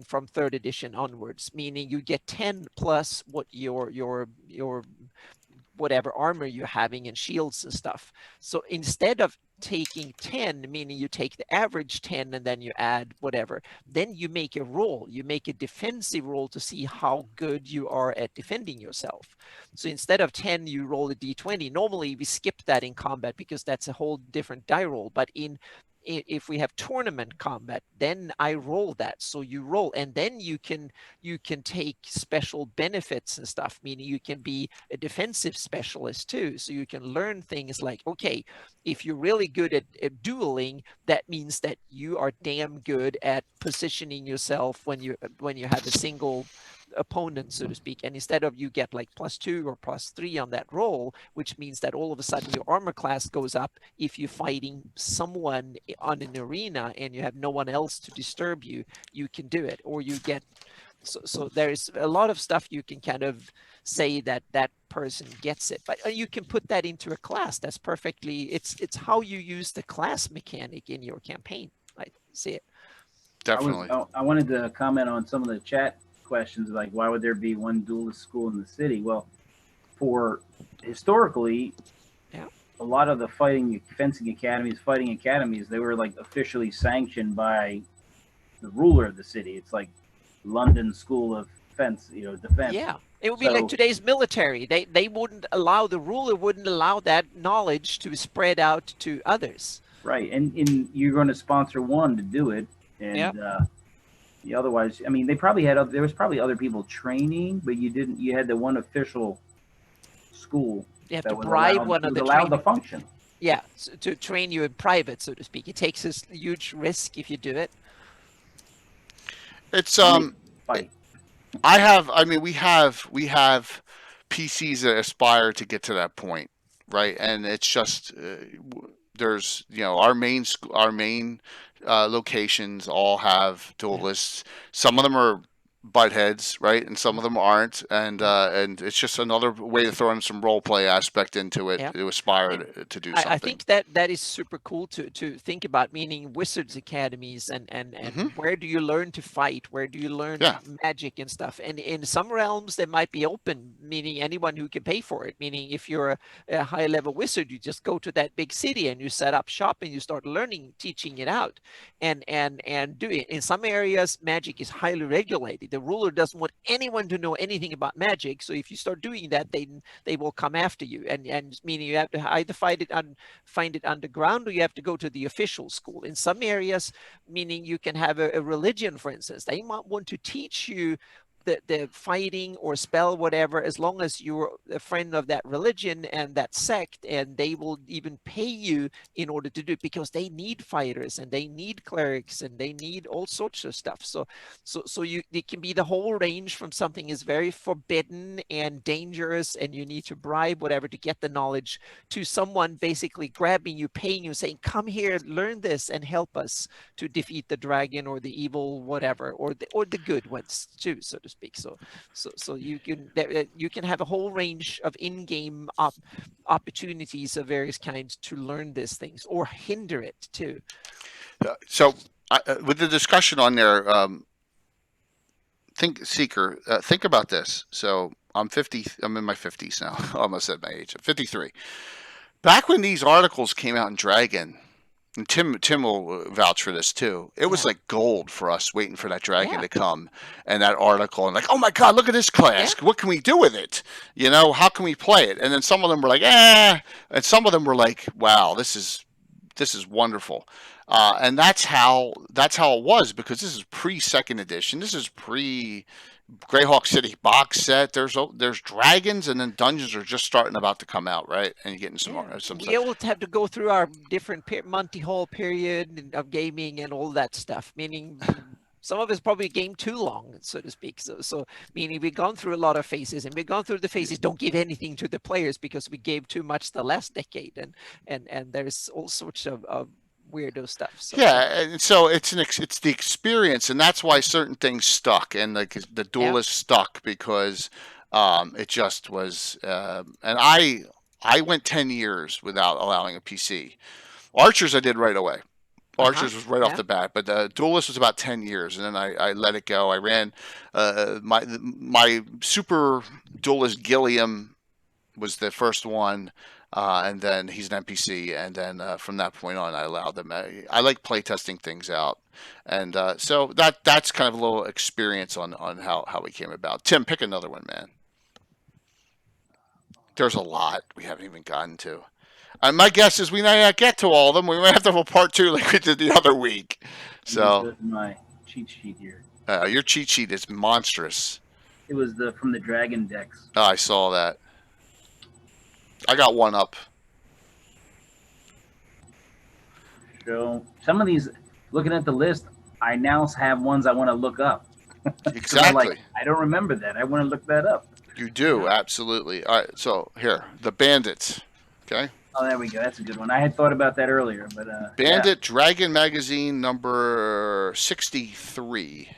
from third edition onwards, meaning you get 10 plus what your whatever armor you're having and shields and stuff. So instead of taking 10, meaning you take the average 10 and then you add whatever, then you make a roll. You make a defensive roll to see how good you are at defending yourself. So instead of 10, you roll a d20. Normally we skip that in combat because that's a whole different die roll. But if we have tournament combat, then I roll that. So you roll, and then you can take special benefits and stuff, meaning you can be a defensive specialist too. So you can learn things like, okay, if you're really good at dueling, that means that you are damn good at positioning yourself when you have a single opponent, so to speak. And instead of, you get like +2 or +3 on that roll, which means that all of a sudden your armor class goes up if you're fighting someone on an arena and you have no one else to disturb you, you can do it. Or you get, so there's a lot of stuff you can kind of say that person gets it, but you can put that into a class. That's perfectly, it's how you use the class mechanic in your campaign. I see it. Definitely. I wanted to comment on some of the chat questions, like why would there be one duelist school in the city? Well, for historically, a lot of the fencing academies, they were like officially sanctioned by the ruler of the city. It's like London School of Defense. Yeah, it would be like today's military. They wouldn't allow, the ruler wouldn't allow that knowledge to spread out to others. Right, and you're going to sponsor one to do it, and otherwise, I mean, they probably had there was probably other people training, but you didn't. You had the one official school. You have to bribe one of the allowed to function. Yeah, so to train you in private, so to speak. It takes a huge risk if you do it. It's we have PCs that aspire to get to that point, right? And it's just there's our main locations all have duelists. Some of them are butt heads, right, and some of them aren't, and it's just another way to throw in some role play aspect into it to aspire to do something. I think that is super cool to think about, meaning wizards academies and where do you learn to fight, where do you learn magic and stuff. And in some realms they might be open, meaning anyone who can pay for it, meaning if you're a high level wizard, you just go to that big city and you set up shop and you start teaching it out and do it. In some areas magic is highly regulated. The ruler doesn't want anyone to know anything about magic, so if you start doing that, they will come after you, and meaning you have to either find it underground, or you have to go to the official school. In some areas, meaning you can have a religion, for instance, they might want to teach you the fighting or spell, whatever, as long as you're a friend of that religion and that sect, and they will even pay you in order to do it, because they need fighters and they need clerics and they need all sorts of stuff. So it can be the whole range from something is very forbidden and dangerous and you need to bribe whatever to get the knowledge, to someone basically grabbing you, paying you, saying, come here, learn this and help us to defeat the dragon or the evil whatever, or the good ones too, so to speak. So you can have a whole range of in-game opportunities of various kinds to learn these things or hinder it too. So with the discussion on there, think about this. So I'm 50. I'm in my 50s now. I almost said my age. I'm 53. Back when these articles came out in Dragon, and Tim will vouch for this too. It was like gold for us waiting for that dragon to come, and that article, and like, oh my God, look at this class. What can we do with it? You know, how can we play it? And then some of them were like, and some of them were like, wow, this is wonderful. And that's how it was, because this is pre-second edition. This is pre Greyhawk City box set. There's dragons, and then dungeons are just starting about to come out, right? And you're getting some more. We will have to go through our different Monty Hall period of gaming and all that stuff. Meaning, some of it's probably game too long, so to speak. So meaning we've gone through a lot of phases, and we've gone through the phases. Don't give anything to the players because we gave too much the last decade, and there's all sorts of weirdo stuff. So. Yeah, and so it's the experience, and that's why certain things stuck, and the duelist stuck, because it just was. And I went 10 years without allowing a PC. Archers I did right away. Archers was right off the bat, but Duelist was about 10 years, and then I let it go. I ran my Super Duelist Gilliam was the first one. And then he's an NPC, and then from that point on, I allowed them. I like playtesting things out, and so that's kind of a little experience on how we came about. Tim, pick another one, man. There's a lot we haven't even gotten to. My guess is we might not get to all of them. We might have to have a part 2 like we did the other week. So my cheat sheet here. Your cheat sheet is monstrous. It was from the Dragon decks. Oh, I saw that. I got one up. So some of these, looking at the list, I now have ones I want to look up. Exactly. Like, I don't remember that. I want to look that up. You do, absolutely. All right, so here, the Bandits. Okay. Oh, there we go. That's a good one. I had thought about that earlier, but Bandit Dragon Magazine number 63.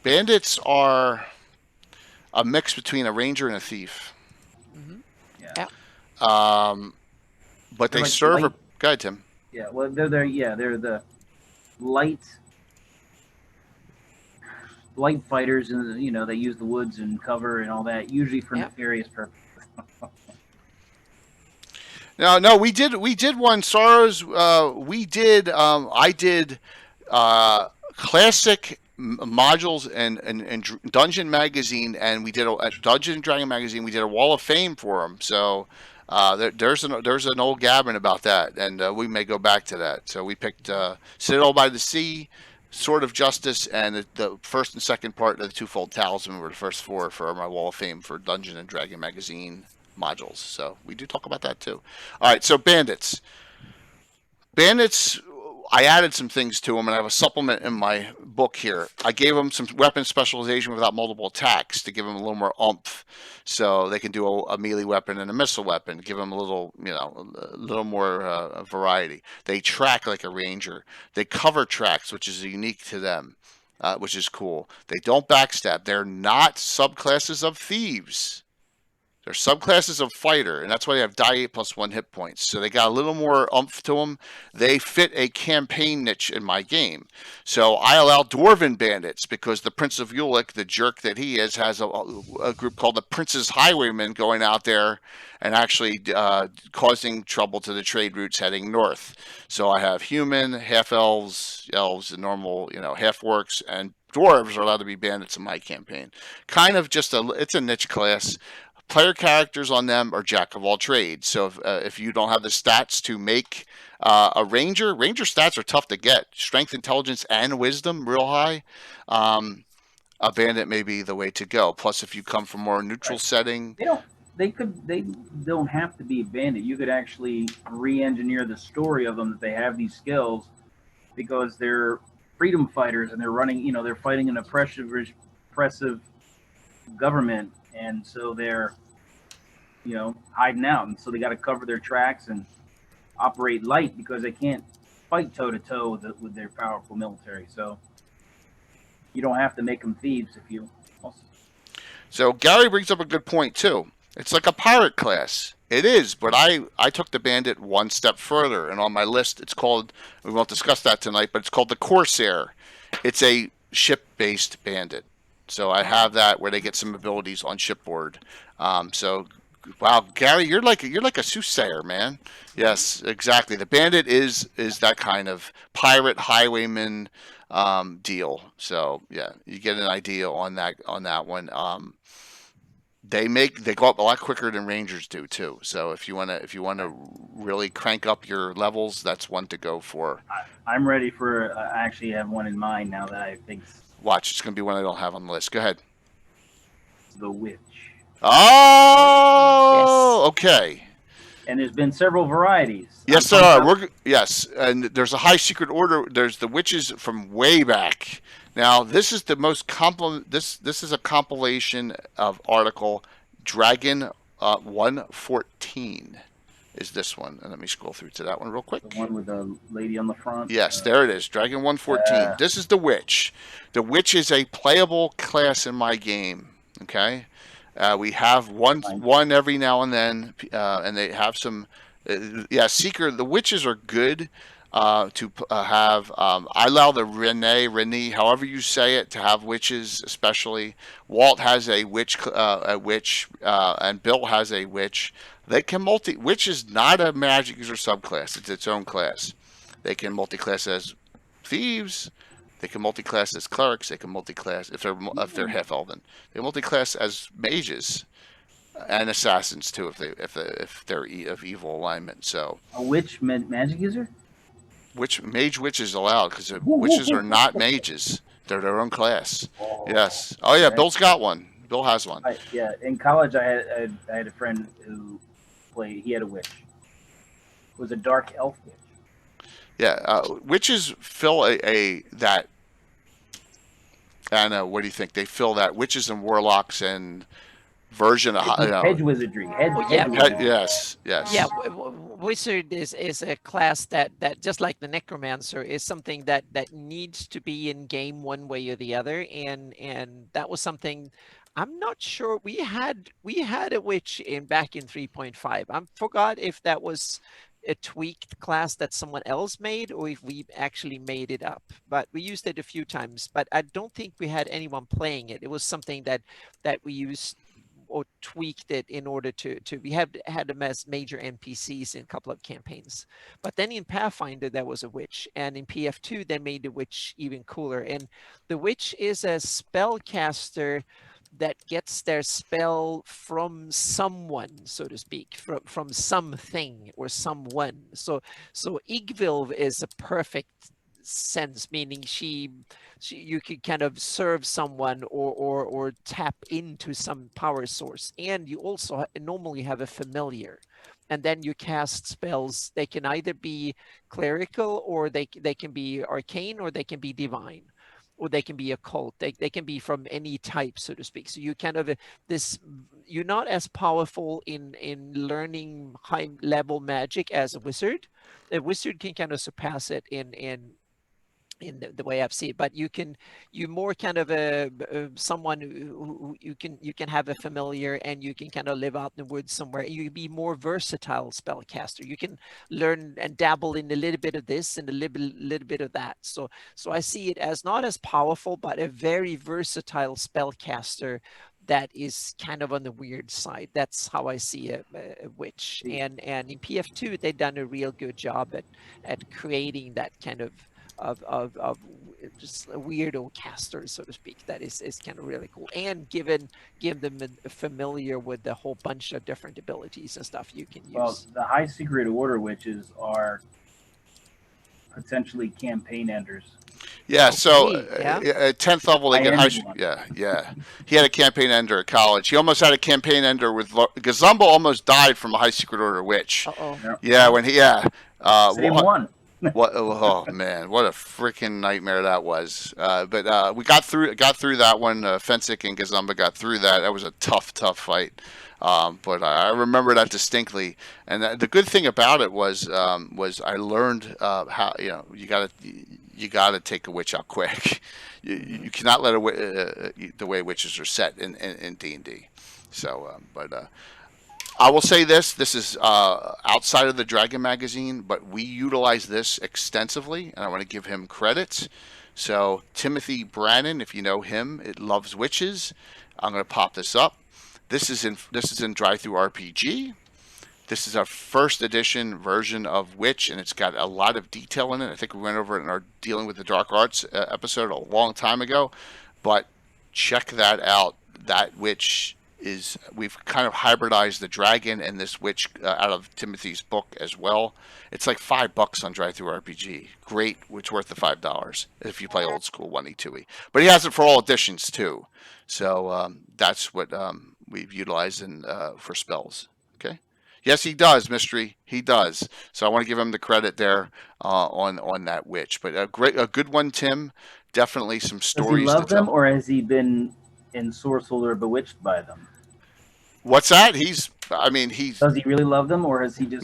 Bandits are a mix between a ranger and a thief. Mm-hmm. Yeah. But they like serve. Go ahead, Tim. Yeah, well, they're the light fighters, and they use the woods and cover and all that, usually for nefarious purposes. No, we did one Sorrows. I did classic modules and Dungeon Magazine, and we did a Dungeon and Dragon Magazine. We did a Wall of Fame for them. So there's an old Gabbin about that, and we may go back to that. So we picked Citadel by the Sea, Sword of Justice, and the first and second part of the Twofold Talisman were the first 4 for my Wall of Fame for Dungeon and Dragon Magazine modules. So we do talk about that too. All right, so Bandits, I added some things to them, and I have a supplement in my book here. I gave them some weapon specialization without multiple attacks to give them a little more oomph, so they can do a melee weapon and a missile weapon. Give them a little more variety. They track like a ranger. They cover tracks, which is unique to them, which is cool. They don't backstab. They're not subclasses of thieves. They're subclasses of fighter, and that's why they have die 8 plus 1 hit points. So they got a little more oomph to them. They fit a campaign niche in my game. So I allow Dwarven Bandits because the Prince of Ulick, the jerk that he is, has a group called the Prince's Highwaymen going out there and actually causing trouble to the trade routes heading north. So I have human, half-elves, elves, and normal, half-orcs, and dwarves are allowed to be bandits in my campaign. Kind of just it's a niche class. Player characters on them are jack of all trades. So if you don't have the stats to make a ranger stats are tough to get. Strength, intelligence, and wisdom real high. a bandit may be the way to go. Plus, if you come from more neutral setting, they don't have to be a bandit. You could actually re-engineer the story of them that they have these skills because they're freedom fighters and they're running. They're fighting an oppressive government, and so they're hiding out, and so they got to cover their tracks and operate light because they can't fight toe to toe with their powerful military. So you don't have to make them thieves if you. So Gary brings up a good point too. It's like a pirate class. It is, but I took the bandit one step further, and on my list it's called, we won't discuss that tonight, but it's called the Corsair. It's a ship-based bandit. So I have that where they get some abilities on shipboard. So wow, Gary, you're like a soothsayer, man. Yes, exactly. The bandit is that kind of pirate highwayman deal. So yeah, you get an idea on that one. They go up a lot quicker than Rangers do too. So if you wanna really crank up your levels, that's one to go for. I'm ready for. I actually have one in mind now that I think. Watch, it's gonna be one I don't have on the list. Go ahead. The Witch. Oh, yes. Okay. And there's been several varieties. Yes, there are. Yes, and there's a high secret order. There's the witches from way back. Now, this is the most This is a compilation of article Dragon 114 is this one. And let me scroll through to that one real quick. The one with the lady on the front? Yes, there it is. Dragon 114. This is the witch. The witch is a playable class in my game. Okay? We have one every now and then, and they have some. Seeker. The witches are good to have. I allow the Renee, however you say it, to have witches. Especially Walt has a witch, and Bill has a witch. They can Witch is not a magic user subclass. It's its own class. They can multi-class as thieves. They can multi-class as clerics. They can multi-class if they're half elven. They multi-class as mages and assassins too if they're of evil alignment. So a witch magic user. Mage witches allowed because witches are not mages. They're their own class. Oh, yes. Oh yeah, okay. Bill's got one. Bill has one. In college, I had a friend who played. He had a witch. It was a dark elf witch. Yeah, witches fill that. Anna, what do you think? They fill that witches and warlocks and version of hedge wizardry. Yes. Yeah, wizard is a class that just like the necromancer is something that needs to be in game one way or the other, and that was something. I'm not sure we had a witch back in 3.5. I forgot if that was a tweaked class that someone else made or if we actually made it up, but we used it a few times, but I don't think we had anyone playing it. It was something that we used or tweaked it in order to we had them as major NPCs in a couple of campaigns. But then in Pathfinder there was a witch, and in PF2 they made the witch even cooler. And the witch is a spellcaster that gets their spell from someone, so to speak, from something or someone. So Igvilv is a perfect sense, meaning you could kind of serve someone or tap into some power source, and you also normally have a familiar, and then you cast spells. They can either be clerical, or they can be arcane, or they can be divine, or they can be occult. They can be from any type, so to speak. So you kind of you're not as powerful in learning high level magic as a wizard. A wizard can kind of surpass it in the way I've seen it, but you more kind of someone who you can have a familiar, and you can kind of live out in the woods somewhere. You be more versatile spellcaster. You can learn and dabble in a little bit of this and a little bit of that. So I see it as not as powerful, but a very versatile spellcaster that is kind of on the weird side. That's how I see a witch. And in PF2 they've done a real good job at creating that kind of just a weirdo caster, so to speak. That is kind of really cool, and give them a familiar with the whole bunch of different abilities and stuff you can use. Well, the high secret order witches are potentially campaign enders. Yeah, so Okay, yeah. at 10th level they I get high. ended one. Yeah, yeah. He had a campaign ender at college. He almost had a campaign ender with Gazumba. Almost died from a high secret order witch. Uh-oh. Yep. Yeah, when he Same one. what oh man, what a freaking nightmare that was. But we got through that one. Fensick and Gazumba got through that. That was a tough fight. But I remember that distinctly. And the good thing about it was I learned how you gotta take a witch out quick. You cannot let the way witches are set in D&D. So, but I will say this: this is outside of the Dragon magazine, but we utilize this extensively, and I want to give him credit. So Timothy Brannon, if you know him, it loves witches. I'm going to pop this up. This is in Drive Through RPG. This is our first edition version of Witch, and it's got a lot of detail in it. I think we went over it in our Dealing with the Dark Arts episode a long time ago, but check that out. That Witch we've kind of hybridized the dragon and this witch out of Timothy's book as well. It's like $5 on Drive Through RPG. Great, it's worth the $5 if you play old school 1E, 2E. But he has it for all editions too. So that's what we've utilized for spells. Okay. Yes, he does, Mystery. He does. So I want to give him the credit there on that witch. But a good one, Tim. Definitely some stories. Does he love them, or has he been ensorcelled or bewitched by them? What's that? Does he really love them, or has he just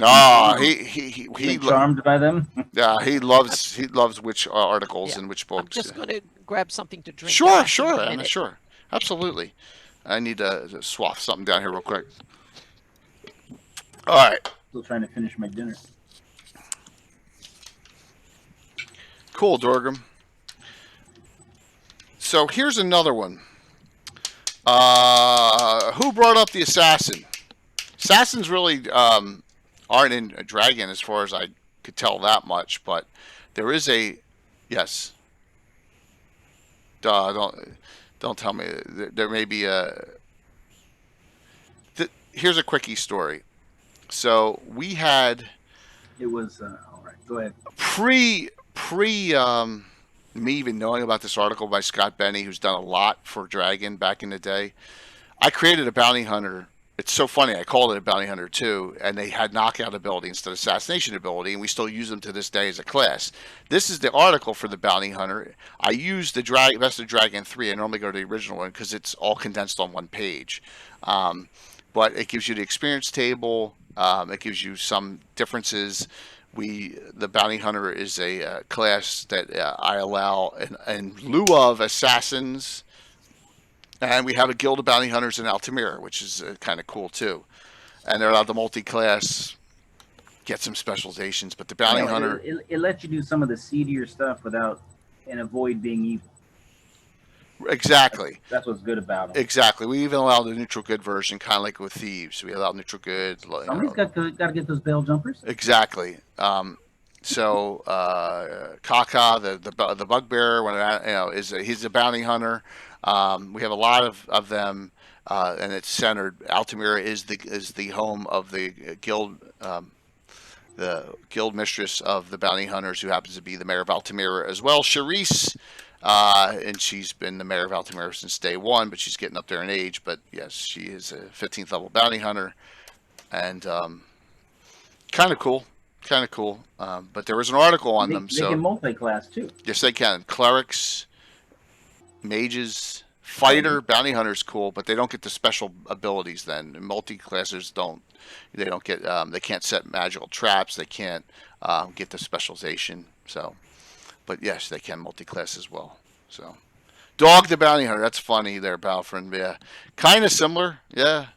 he charmed by them? Yeah, he loves witch articles and witch books. I'm just going to grab something to drink. Sure, Anna, sure, absolutely. I need to swap something down here real quick. All right. Still trying to finish my dinner. Cool, Dorgum. So here's another one. Who brought up the assassin? Assassins really aren't in a dragon as far as I could tell that much, but there is a yes. Don't tell me there may be a. Here's a quickie story. So we had. It was all right. Go ahead. Pre me even knowing about this article by Scott Benny, who's done a lot for Dragon back in the day, I created a bounty hunter. It's so funny. I called it a bounty hunter too, and they had knockout ability instead of assassination ability, and we still use them to this day as a class. This is the article for the bounty hunter. I use the Best of Dragon 3. I normally go to the original one because it's all condensed on one page. But it gives you the experience table. It gives you some differences. The bounty hunter is a class that I allow in lieu of assassins, and we have a guild of bounty hunters in Altamira, which is kind of cool too. And they're allowed to multi-class, get some specializations. But the bounty hunter, it lets you do some of the seedier stuff and avoid being evil. Exactly. That's what's good about it. Exactly. We even allow the neutral good version, kind of like with thieves. We allow neutral good. Somebody's got to get those bail jumpers. Exactly. So Kaka, the bugbear, he's a bounty hunter. We have a lot of them, and it's centered. Altamira is the home of the guild mistress of the bounty hunters, who happens to be the mayor of Altamira as well, Charisse. And she's been the mayor of Altamira since day one, but she's getting up there in age. But yes, she is a 15th level bounty hunter, and kind of cool. But there was an article on them. They can multi-class too. Yes, they can. Clerics, mages, fighter, bounty hunters, cool, but they don't get the special abilities. Then multi-classers don't. They don't get. They can't set magical traps. They can't get the specialization. So. But yes, they can multi-class as well. So, Dog the Bounty Hunter. That's funny there, Balfrin. Yeah, kind of similar. Yeah.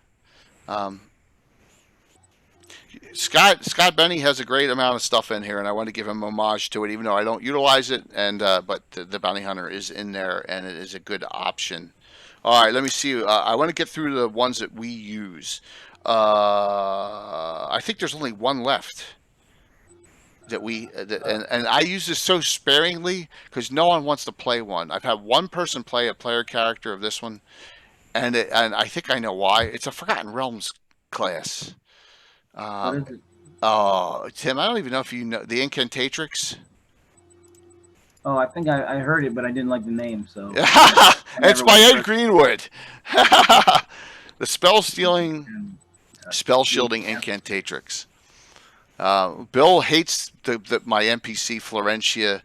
Scott Benny has a great amount of stuff in here, and I want to give him homage to it, even though I don't utilize it. And but the Bounty Hunter is in there, and it is a good option. All right, let me see. I want to get through the ones that we use. I think there's only one left. And I use this so sparingly because no one wants to play one. I've had one person play a player character of this one, and I think I know why. It's a Forgotten Realms class. What is it? Oh, Tim, I don't even know if you know the Incantatrix. Oh, I think I heard it, but I didn't like the name, so. It's by Ed Greenwood. The spell stealing, spell shielding incantatrix. Bill hates my NPC Florentia.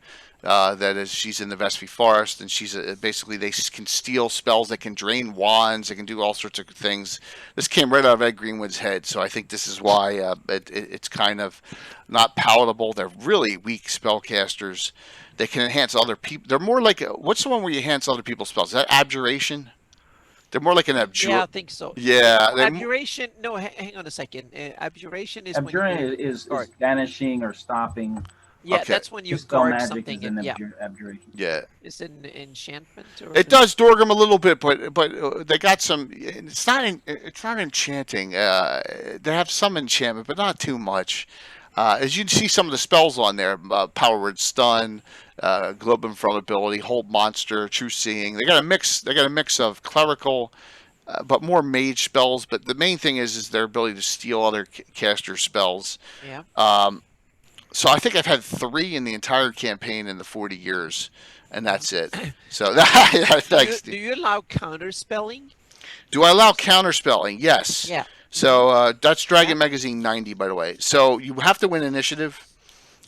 She's in the Vespi Forest, and she's basically they can steal spells, they can drain wands, they can do all sorts of things. This came right out of Ed Greenwood's head, so I think this is why it's kind of not palatable. They're really weak spellcasters. They can enhance other people. They're more like what's the one where you enhance other people's spells? Is that abjuration? They're more like an abjuration. Yeah, I think so. Yeah, abjuration. No, hang on a second. Abjuration is is banishing or stopping. Yeah, okay. That's when you guard something. Abjuration. Yeah. Is it an enchantment? It does Dorgum a little bit, but they got some. It's not enchanting. They have some enchantment, but not too much. As you see, some of the spells on there: Power Word Stun, Globe Infallibility, Hold Monster, True Seeing. They got a mix. They got a mix of clerical, but more mage spells. But the main thing is their ability to steal other caster spells. Yeah. So I think I've had 3 in the entire campaign in the 40 years, and that's it. So thanks. Do you allow counterspelling? Do I allow counterspelling? Yes. Yeah. So that's Dragon Magazine 90, by the way. So you have to win initiative,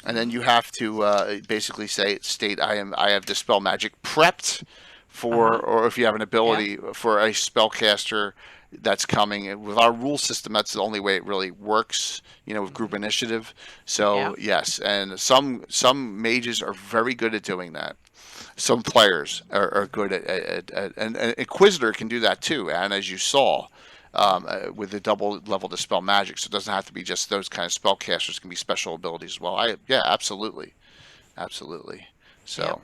and then you have to basically state I have Dispel Magic prepped for, or if you have an ability for a spellcaster that's coming. With our rule system, that's the only way it really works, with group initiative. So yes, and some mages are very good at doing that. Some players are good at and Inquisitor can do that too, and as you saw, with the double level Dispel Magic, so it doesn't have to be just those kind of spellcasters. It can be special abilities as well. Absolutely. So. Yeah.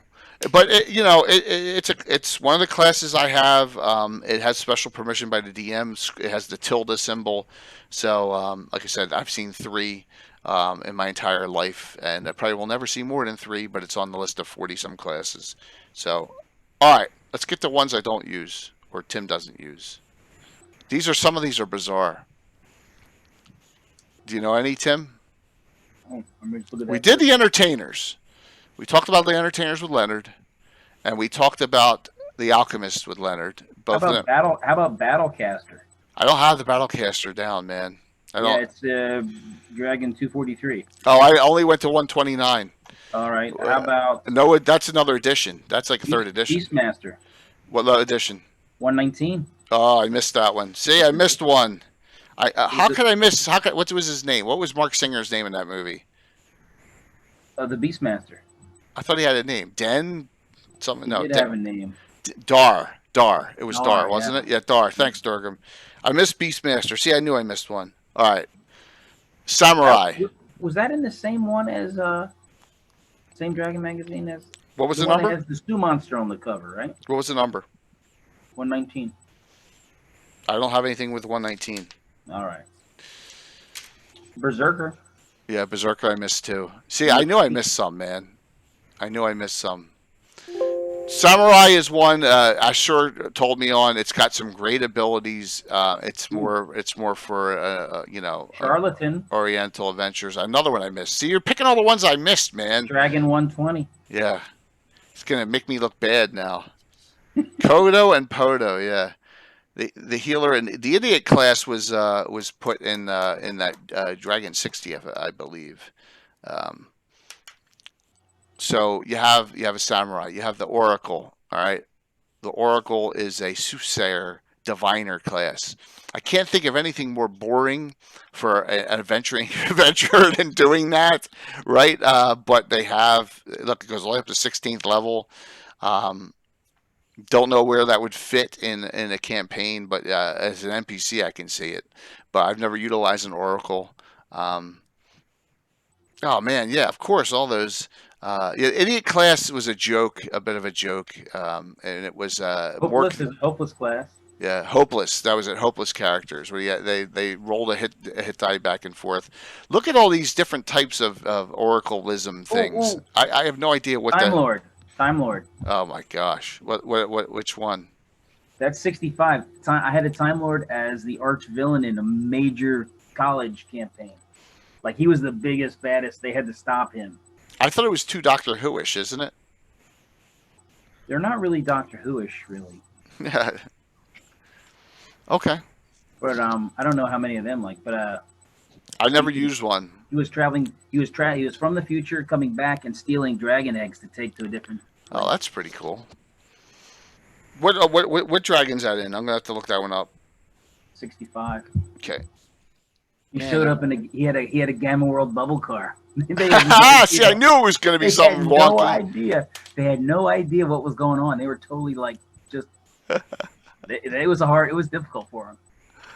But it's one of the classes I have. It has special permission by the DM. It has the tilde symbol. So, like I said, I've seen 3 in my entire life, and I probably will never see more than 3. But it's on the list of 40-some classes. So, all right, let's get to ones I don't use or Tim doesn't use. Some of these are bizarre. Do you know any, Tim? We did the entertainers. We talked about the entertainers with Leonard, and we talked about the alchemist with Leonard. How about Battlecaster? I don't have the Battlecaster down, man. I don't. Yeah, it's Dragon 243. Oh, I only went to 129. All right. How about? No, that's another edition. That's like a 3rd edition. Beastmaster. What edition? 119. Oh, I missed that one. See, I missed one. How could I miss? What was his name? What was Mark Singer's name in that movie? The Beastmaster. I thought he had a name. Den? Something? No. He did have a name. Dar. It was Dar, wasn't it? Yeah, Dar. Thanks, Durgam. I missed Beastmaster. See, I knew I missed one. All right. Samurai. Was that in the same one as same Dragon Magazine as? What was the number? It has the stew monster on the cover, right? What was the number? 119. I don't have anything with 119. All right. Berserker. Yeah, Berserker I missed too. See, I knew I missed some, man. I knew I missed some. Samurai is one Ashur told me on. It's got some great abilities. It's more for Charlatan Oriental adventures. Another one I missed. See, you're picking all the ones I missed, man. Dragon 120. Yeah, it's gonna make me look bad now. Kodo and Podo, yeah. The healer and the idiot class was put in that Dragon 60, I believe. So you have a samurai, you have the oracle. All right, the oracle is a soothsayer diviner class. I can't think of anything more boring for an adventurer than doing that, right? But they have, look, it goes all the way up to 16th level. Don't know where that would fit in a campaign, but as an NPC I can see it. But I've never utilized an oracle. Oh man, yeah, of course, all those. Idiot class was a joke, a bit of a joke, and it was hopeless class. Yeah, hopeless. That was it. Hopeless characters where they rolled a hit die back and forth. Look at all these different types of oracleism things. I have no idea what Time Lord. Oh my gosh! Which one? That's 65. I had a Time Lord as the arch villain in a major college campaign. Like he was the biggest, baddest. They had to stop him. I thought it was too Doctor Who-ish, isn't it? They're not really Doctor Who-ish, really. Yeah. Okay. But I don't know how many of them but I never used one. He was traveling. He was from the future, coming back and stealing dragon eggs to take to a different place. Oh, that's pretty cool. What dragon's that in? I'm gonna have to look that one up. 65. Okay. He showed up and he had a Gamma World bubble car. See, I knew it was going to be something wonky. No idea. They had no idea what was going on. They were totally like just. It was difficult for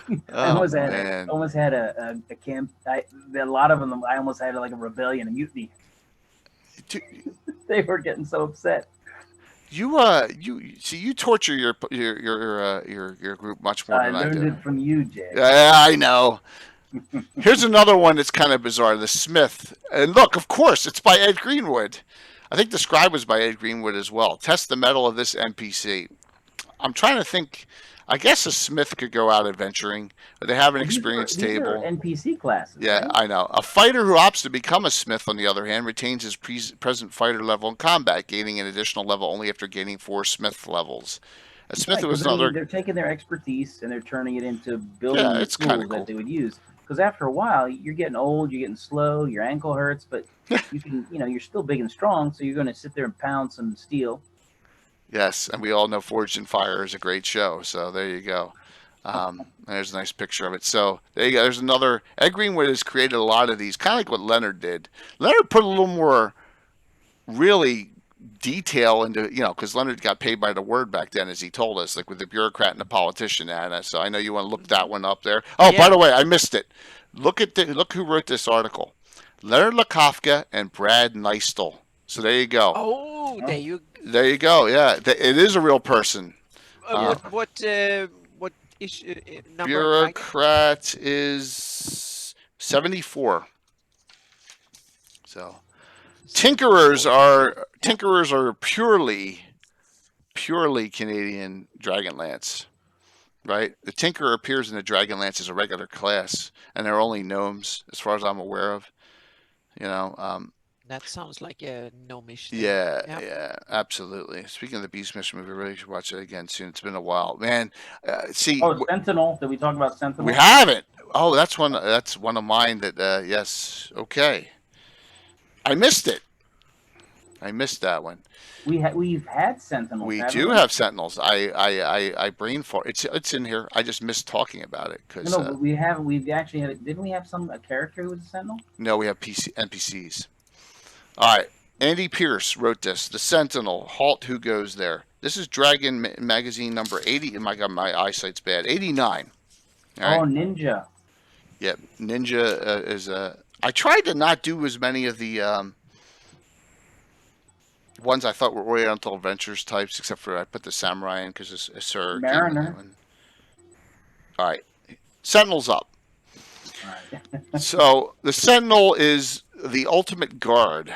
them. I almost had a camp. A lot of them. I almost had like a rebellion, a mutiny. They were getting so upset. You torture your group much more than I do. I learned it from you, Jay. Yeah, I know. Here's another one that's kind of bizarre. The Smith. And look, of course, it's by Ed Greenwood. I think the scribe was by Ed Greenwood as well. Test the metal of this NPC. I'm trying to think. I guess a Smith could go out adventuring. They have an experience table. These are NPC classes. Yeah, right? I know. A fighter who opts to become a Smith, on the other hand, retains his present fighter level in combat, gaining an additional level only after gaining 4 Smith levels. A Smith was another. They're taking their expertise and they're turning it into building it's tools cool. that they would use. Because after a while, you're getting old, you're getting slow, your ankle hurts, but you can, you're still big and strong, so you're going to sit there and pound some steel. Yes, and we all know Forged in Fire is a great show, so there you go. There's a nice picture of it. So there you go. There's another. Ed Greenwood has created a lot of these, kind of like what Leonard did. Leonard put a little more really detail into, because Leonard got paid by the word back then, as he told us, like with the bureaucrat and the politician, Anna. So I know you want to look that one up there. Oh, yeah. By the way, I missed it. Look who wrote this article. Leonard Lakofka and Brad Neistel. So there you go. Oh, there you go. Yeah, it is a real person. What issue number? Bureaucrat is 74. So Tinkerers are purely Canadian Dragonlance, right? The Tinkerer appears in the Dragonlance as a regular class, and they're only gnomes, as far as I'm aware of. That sounds like a gnomish thing. Yeah, absolutely. Speaking of the Beastmaster movie, we really should watch it again soon. It's been a while, man. Sentinel. Did we talk about Sentinel? We haven't. Oh, that's one of mine. That yes. Okay. I missed it. I missed that one. We've had Sentinels. We do have Sentinels. I brain fart. It's in here. I just missed talking about it because. No, but we've actually had. Didn't we have a character who was a Sentinel? No, we have NPCs. All right. Andy Pierce wrote this. The Sentinel. Halt. Who goes there? This is Dragon Magazine number 80. Oh my God, my eyesight's bad. 89. All right. Ninja. Yep, Ninja is a. I tried to not do as many of the ones I thought were Oriental Adventures types, except for I put the Samurai in because it's Sir Mariner. All right, Sentinel's up. All right. So the Sentinel is the ultimate guard,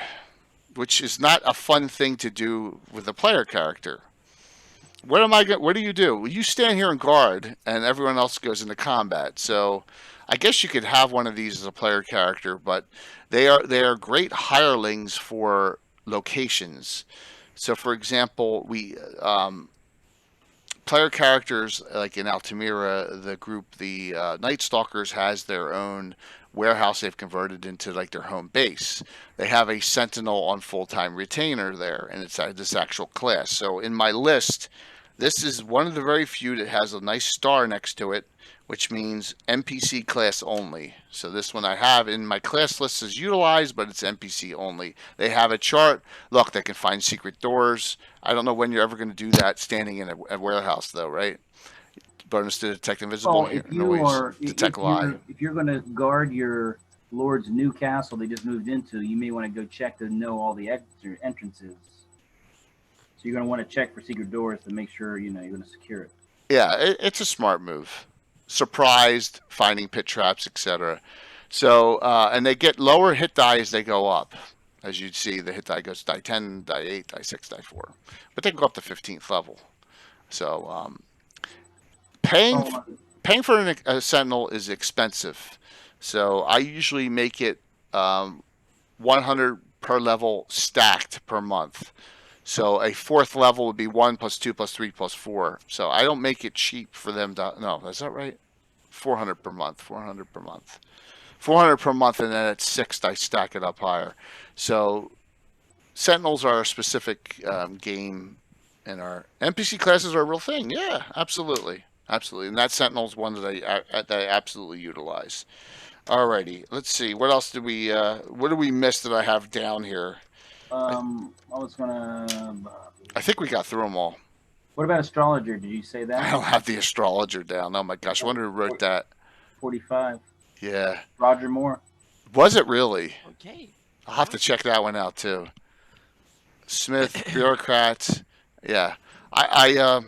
which is not a fun thing to do with a player character. What do you do? Well, you stand here and guard, and everyone else goes into combat. So I guess you could have one of these as a player character, but they are great hirelings for locations. So, for example, we player characters like in Altamira, the group, the Night Stalkers, has their own warehouse they've converted into like their home base. They have a Sentinel on full-time retainer there, and it's this actual class. So in my list, this is one of the very few that has a nice star next to it, which means NPC class only. So this one I have in my class list is utilized, but it's NPC only. They have a chart. Look, they can find secret doors. I don't know when you're ever going to do that standing in a warehouse, though, right? Bonus to detect invisible noise, detect lie. If you're going to guard your lord's new castle they just moved into, you may want to go check to know all the entrances. So you're going to want to check for secret doors to make sure you're going to secure it. Yeah, it's a smart move. Surprised, finding pit traps, etc. So, and they get lower hit die as they go up. As you'd see, the hit die goes die 10, die 8, die 6, die 4. But they can go up to 15th level. So, paying for a Sentinel is expensive. So I usually make it 100 per level stacked per month. So a fourth level would be 1 plus 2 plus 3 plus 4. So I don't make it cheap for them to. No, is that right? 400 per month. 400 per month. 400 per month, and then at 6th I stack it up higher. So Sentinels are a specific game, and our NPC classes are a real thing. Yeah, absolutely, absolutely. And that Sentinel's one that I absolutely utilize. Alrighty, let's see. What else did we? What did we miss that I have down here? I was gonna. I think we got through them all. What about astrologer? Did you say that? I don't have the astrologer down. Oh my gosh, I wonder who wrote that. 45. Yeah. Roger Moore. Was it really? Okay. I'll have to check that one out too. Smith, bureaucrat. Yeah. I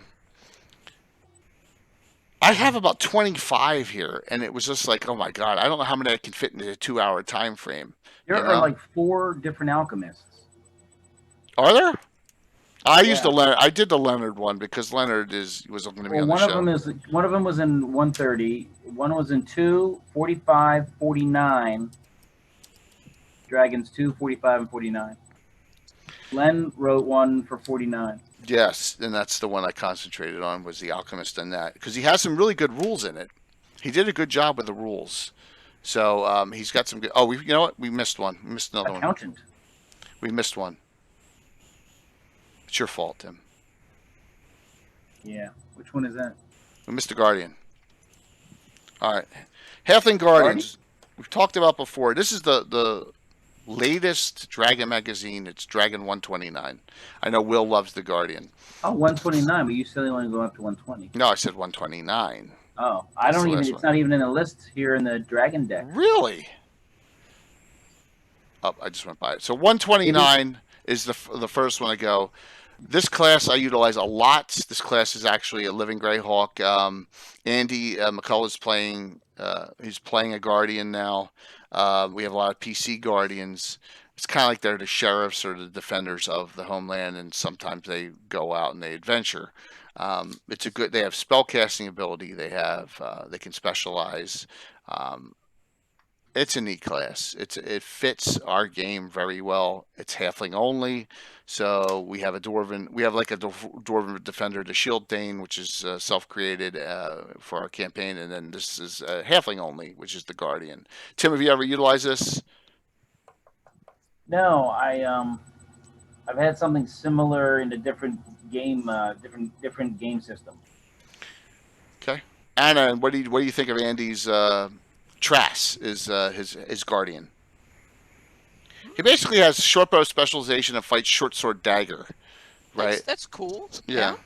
have about 25 here, and it was just like, oh my god, I don't know how many I can fit into a 2-hour time frame. There are like 4 different alchemists. Are there? I used the Leonard. I did the Leonard one because Leonard was going to be on the show. One of them was in 130. One was in 2, 45, 49. Dragons 2, 45, and 49. Len wrote one for 49. Yes, and that's the one I concentrated on, was the alchemist in that, because he has some really good rules in it. He did a good job with the rules. So he's got some good. Oh, you know what? We missed one. We missed another Accountant. one. We missed one. It's your fault, Tim. Yeah. Which one is that? We missed the Guardian. All right. Halfling Guardians. We've talked about before. This is the latest Dragon magazine. It's Dragon 129. I know Will loves the Guardian. Oh, 129, but you said you want to go up to 120. No, I said 129. Oh, I don't even. It's not even in the list here in the Dragon deck. Really? Oh, I just went by it. So 129 is the first one to go. This class I utilize a lot. This class is actually a living Greyhawk. Andy McCullough is playing. He's playing a Guardian now. We have a lot of PC Guardians. It's kind of like they're the sheriffs or the defenders of the homeland, and sometimes they go out and they adventure. It's a good. They have spellcasting ability. They can specialize. It's a neat class. It fits our game very well. It's halfling only, so we have a dwarven. We have like a dwarven defender, the Shield Thane, which is self-created for our campaign, and then this is halfling only, which is the Guardian. Tim, have you ever utilized this? No, I've had something similar in a different game, different game system. Okay, Anna, what do you think of Andy's? Trass is his Guardian. He basically has short bow specialization and fights short sword dagger, right? That's cool. Yeah.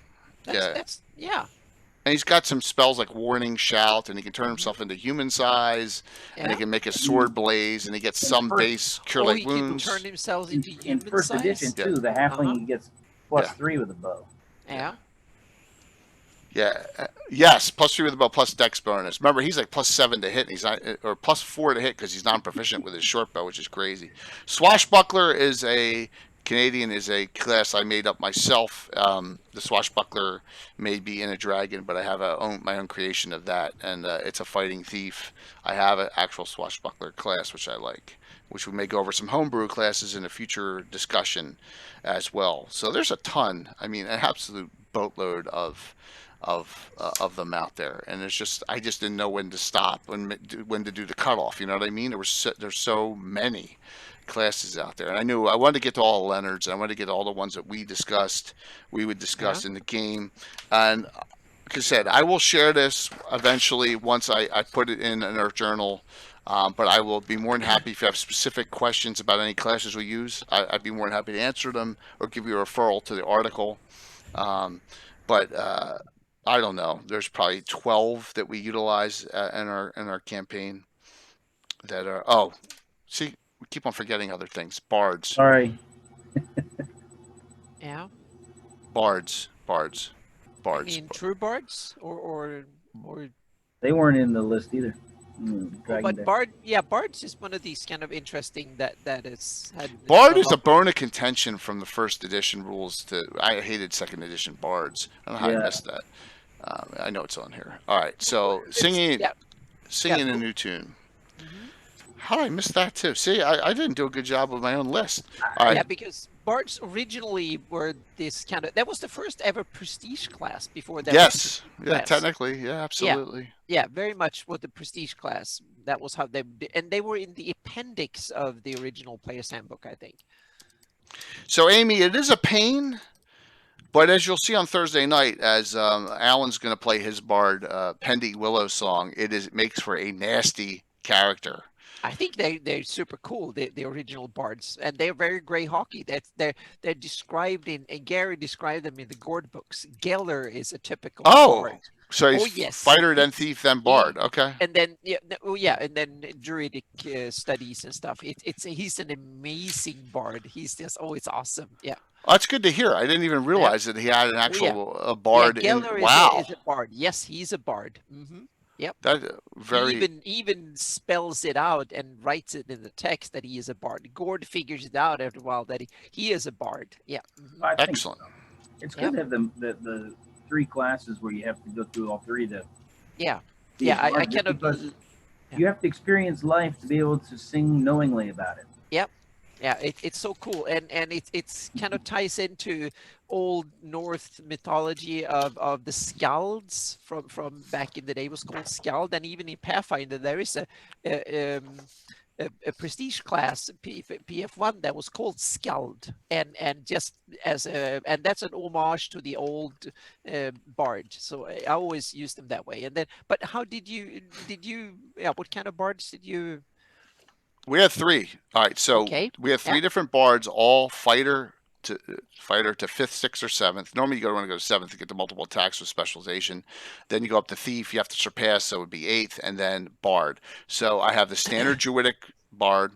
That's And he's got some spells like Warning Shout, and he can turn himself into human size, and he can make a sword blaze, and he gets some base cure light wounds. He can turn himself into human in first size. edition too. The halfling gets +3 with a bow. Yeah. Yeah. Yes. +3 with the bow, plus dex bonus. Remember, he's like +7 to hit, and he's not, or +4 to hit because he's non-proficient with his short bow, which is crazy. Swashbuckler is a class I made up myself. The Swashbuckler may be in a dragon, but I have my own creation of that, and it's a fighting thief. I have an actual Swashbuckler class, which I like, which we may go over some homebrew classes in a future discussion as well. So there's a ton. I mean, an absolute boatload of them out there, and I just didn't know when to stop, when to do the cutoff. You know what I mean? There's so many classes out there, and I wanted to get to all the Leonards, and I wanted to get to all the ones that we would discuss in the game. And like I said, I will share this eventually once I put it in our journal. But I will be more than happy if you have specific questions about any classes we use. I'd be more than happy to answer them or give you a referral to the article. But I don't know. There's probably 12 that we utilize in our campaign that are. Oh, see, we keep on forgetting other things. Bards. Sorry. Yeah. Bards. I mean, true bards or. They weren't in the list either. But Bard's is one of these kind of interesting that is. Bard is a bone of contention from the first edition rules. I hated second edition Bards. I don't know how I missed that. I know it's on here. All right, so singing a new tune. How did I miss that too? See, I didn't do a good job with my own list. All right. Yeah, because bards originally were this kind of, that was the first ever prestige class before that. Yes. Was Yeah, class. technically. Yeah, absolutely. Yeah, very much with the prestige class. That was how they, and they were in the appendix of the original Player's Handbook, I think. So, Amy, it is a pain, but as you'll see on Thursday night, as Alan's going to play his bard, Pendy Willow song, it makes for a nasty character. I think they're super cool, the original bards, and they're very Greyhawky. They're described and Gary described them in the Gord books. Geller is a typical bard. So he's fighter, then thief, then bard. Okay. And then and then Druidic studies and stuff. He's an amazing bard. He's just it's awesome. Yeah. Oh, that's good to hear. I didn't even realize that he had an actual a bard. Geller wow. is a bard. Yes, he's a bard. Mm-hmm. Yep. That very he even spells it out and writes it in the text that he is a bard. Gord figures it out after a while that he is a bard. Yeah. Mm-hmm. Excellent. So. It's good to have the 3 classes where you have to go through all 3 to. Yeah. Yeah. I kind of. You have to experience life to be able to sing knowingly about it. Yep. Yeah, it's so cool, and it's kind of ties into old Norse mythology of the Skalds from back in the day. It was called Skald, and even in Pathfinder there is a prestige class PF1 that was called Skald, and just as and that's an homage to the old bard. So I always use them that way. And then, but how did you what kind of bards did you? We had 3. All right, so we have 3 different bards, all fighter to 5th, 6th, or 7th. Normally, you want to go to 7th to get the multiple attacks with specialization. Then you go up to thief. You have to surpass, so it would be 8th, and then bard. So I have the standard Druidic bard.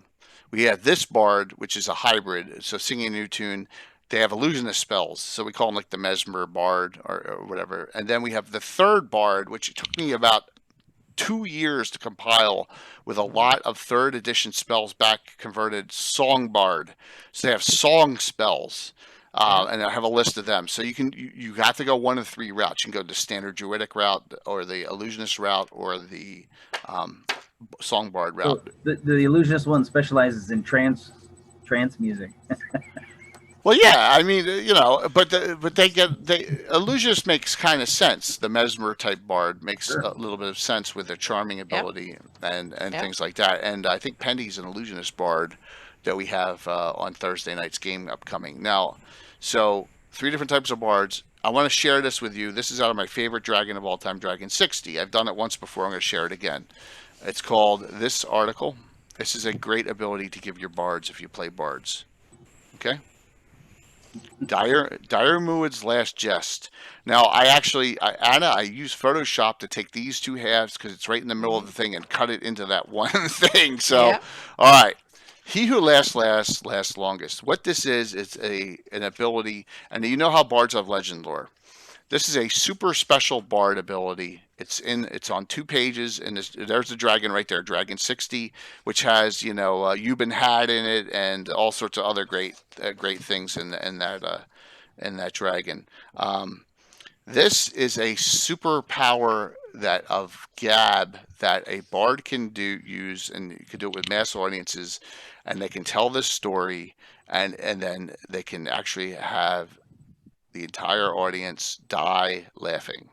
We have this bard, which is a hybrid, so singing a new tune. They have illusionist spells, so we call them like the Mesmer bard or whatever. And then we have the 3rd bard, which it took me about 2 years to compile, with a lot of 3rd edition spells back converted, song bard. So they have song spells, and I have a list of them. So you have to go one of 3 routes. You can go the standard Druidic route, or the illusionist route, or the song bard route. So the illusionist one specializes in trance music. Well, yeah, I mean, but illusionist makes kind of sense. The Mesmer type bard makes a little bit of sense with their charming ability and things like that. And I think Pendy's an illusionist bard that we have on Thursday night's game upcoming. Now, so 3 different types of bards. I want to share this with you. This is out of my favorite dragon of all time, Dragon 60. I've done it once before. I'm going to share it again. It's called This Article. This is a great ability to give your bards if you play bards. Okay? Dire Muad's Last Jest. Now, Anna, I use Photoshop to take these 2 halves because it's right in the middle of the thing and cut it into that one thing. So, all right. He who lasts longest. What this is an ability, and you know how bards have legend lore. This is a super special bard ability. It's on 2 pages, and there's the dragon right there, Dragon 60, which has Yuban Had in it, and all sorts of other great things in that dragon. This is a superpower of Gab that a bard can use, and you can do it with mass audiences, and they can tell this story, and then they can actually have the entire audience die laughing.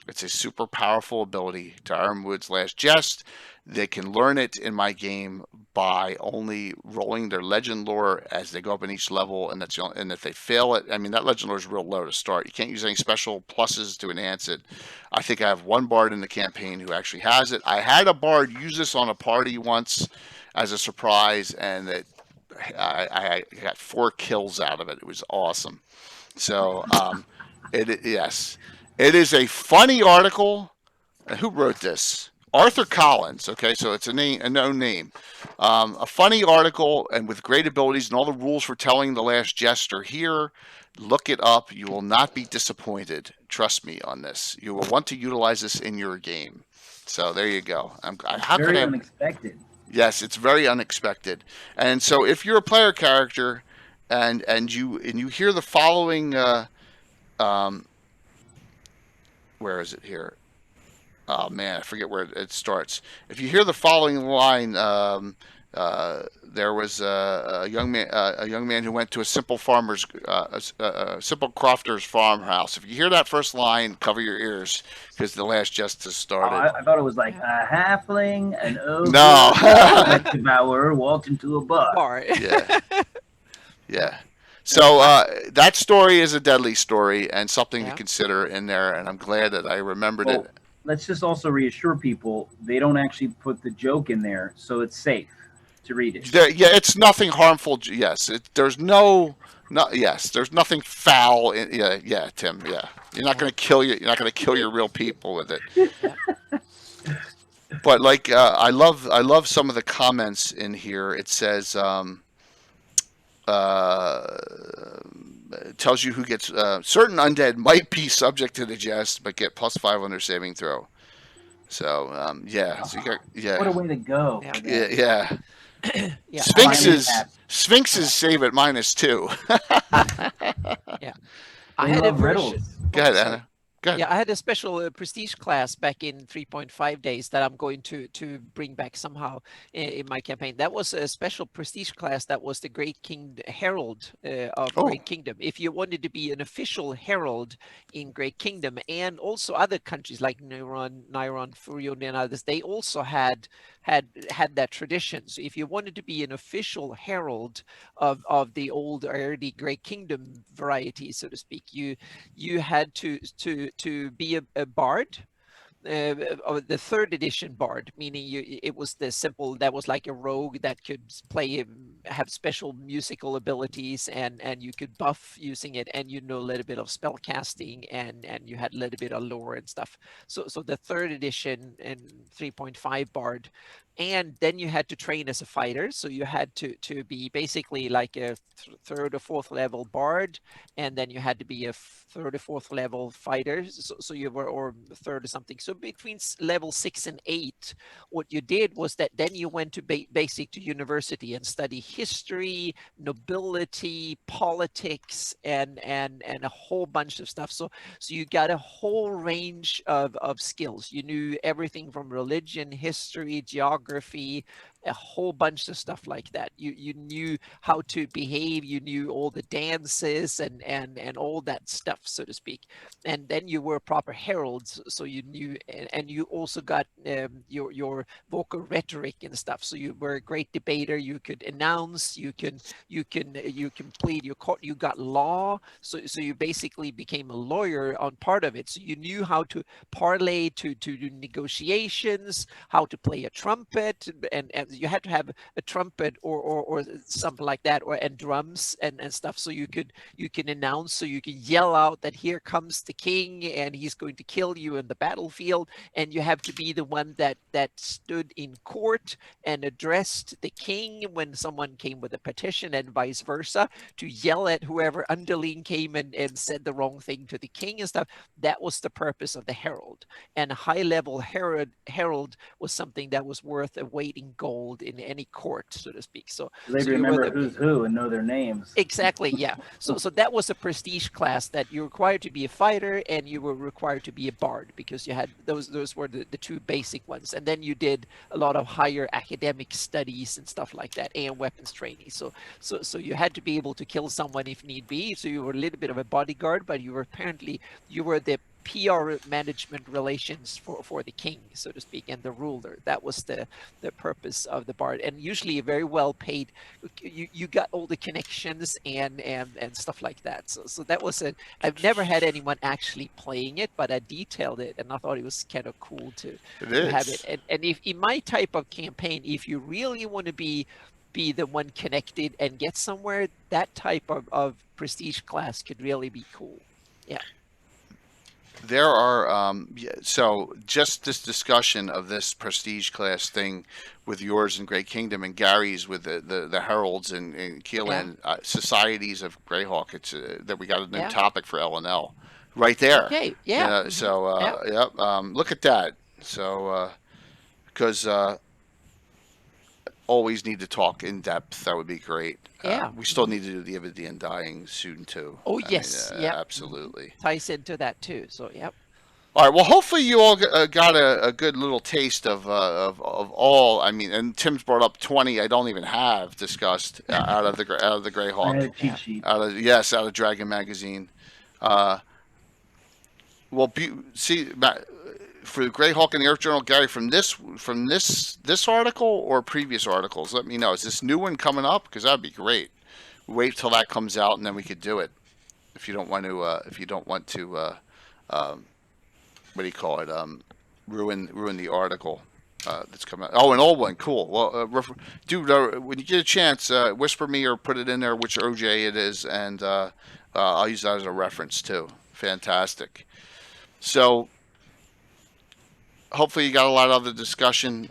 It's a super powerful ability. Dire Muad's Last Jest. They can learn it in my game by only rolling their legend lore as they go up in each level, and and if they fail it, I mean, that legend lore is real low to start. You can't use any special pluses to enhance it. I think I have 1 bard in the campaign who actually has it. I had a bard use this on a party once as a surprise, and I got 4 kills out of it. It was awesome. So, yes, it is a funny article. Who wrote this? Arthur Collins. Okay, so it's a known name. A funny article, and with great abilities, and all the rules for telling the last jest are here. Look it up. You will not be disappointed. Trust me on this. You will want to utilize this in your game. So there you go. Very unexpected. Yes, it's very unexpected. And so if you're a player character, and you hear the following, where is it here? Oh man, I forget where it starts. If you hear the following line, There was a young man who went to a simple simple crofter's farmhouse. If you hear that first line, cover your ears because the last just has started. I thought it was like a halfling, an ogre, No. a devourer walked into a bar. Yeah. Yeah. So that story is a deadly story and something to consider in there, and I'm glad that I remembered it. Let's just also reassure people they don't actually put the joke in there, so it's safe to read it. It's nothing harmful. Yes, there's there's nothing foul. Tim. Yeah, you're not going to kill you. You're not going to kill your real people with it. But like, I love some of the comments in here. It says, it tells you who gets certain undead might be subject to the jest, but get +5 on their saving throw. So so you got, what a way to go! Yeah. Sphinxes save at -2. I had a version. Go ahead, Anna. Yeah, I had a special prestige class back in 3.5 days that I'm going to bring back somehow in my campaign. That was a special prestige class that was the Great King Herald of Great Kingdom. If you wanted to be an official herald in Great Kingdom, and also other countries like Niron, Furion, and others, they also had that tradition. So if you wanted to be an official herald of the old early Great Kingdom variety, so to speak, you had to be a bard, of the 3rd edition bard, meaning it was the simple, that was like a rogue that could have special musical abilities, and you could buff using it, and a little bit of spell casting, and you had a little bit of lore and stuff. So the 3rd edition and 3.5 bard. And then you had to train as a fighter, so you had to be basically like a 3rd or 4th level bard, and then you had to be a 3rd or 4th level fighter, so you were, or 3rd or something. So between level 6 and 8, what you did was that then you went to basic to university and study history, nobility, politics, and a whole bunch of stuff. So you got a whole range of skills. You knew everything from religion, history, geography, a whole bunch of stuff like that. You knew how to behave, you knew all the dances and all that stuff, so to speak. And then you were proper heralds, so you knew, and you also got your vocal rhetoric and stuff. So you were a great debater. You could announce, you can plead your court. You got law, so you basically became a lawyer on part of it. So you knew how to parlay, to do negotiations, how to play a trumpet, and you had to have a trumpet or something like that, and drums and stuff, so you can announce, so you can yell out that here comes the king and he's going to kill you in the battlefield, and you have to be the one that stood in court and addressed the king when someone came with a petition, and vice versa, to yell at whoever underling came and said the wrong thing to the king and stuff. That was the purpose of the herald. And a high level herald was something that was worth a weight in gold in any court, so to speak. So they remember who's who and know their names. Exactly, yeah. So that was a prestige class that you were required to be a fighter, and you were required to be a bard, because you had those were the 2 basic ones. And then you did a lot of higher academic studies and stuff like that, and weapons training. So you had to be able to kill someone if need be. So you were a little bit of a bodyguard, but you were the PR management relations for the king, so to speak, and the ruler. That was the purpose of the bard, and usually very well paid. You got all the connections and stuff like that. So that was I've never had anyone actually playing it, but I detailed it, and I thought it was kind of cool to have it. And if in my type of campaign, if you really want to be the one connected and get somewhere, that type of prestige class could really be cool. Yeah. There are so just this discussion of this prestige class thing with yours in Great Kingdom and Gary's with the heralds and Keelan societies of Greyhawk. It's that we got a new topic for L&L right there. Okay, yeah. Look at that. So because always need to talk in depth. That would be great. Yeah. We still need to do the Of the Undying soon too. Oh, yes. Absolutely. Ties into that too. So, yep. All right. Well, hopefully you all got a good little taste of all. I mean, and Tim's brought up 20. I don't even have discussed out of the I had a Greyhawk. cheat sheet. Out of Dragon Magazine. Well, see, for the Greyhawk and the Earth Journal, Gary, from this article or previous articles, let me know. Is this new one coming up? Because that'd be great. Wait till that comes out, and then we could do it. If you don't want to, what do you call it? Ruin the article that's coming out. Oh, an old one. Cool. Well, when you get a chance, whisper me or put it in there which OJ it is, and I'll use that as a reference too. Fantastic. So hopefully you got a lot of the discussion.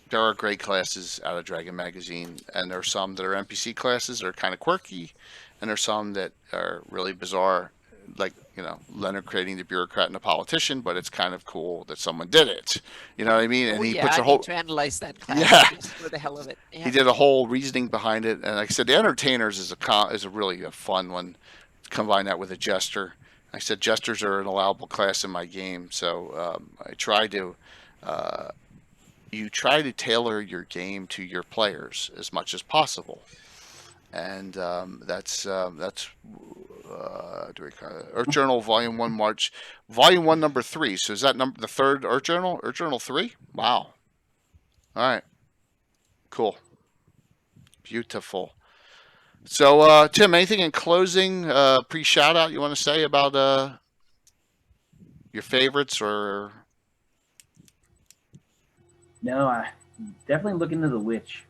There are great classes out of Dragon Magazine, and there are some that are NPC classes that are kind of quirky, and there's some that are really bizarre, like, Leonard creating the bureaucrat and the politician, but it's kind of cool that someone did it. You know what I mean? And he puts a whole need to analyze that class just for the hell of it. Yeah. He did a whole reasoning behind it, and like I said, the entertainers is a really fun one. Combine that with a jester. I said jesters are an allowable class in my game, so I try to. You try to tailor your game to your players as much as possible, and that's Earth Journal Volume 1 March, Volume 1 number 3. So is that the third Earth Journal? Earth Journal 3? Wow. All right. Cool. Beautiful. So Tim, anything in closing, pre shout out you want to say about your favorites or? No, I definitely look into the Witch.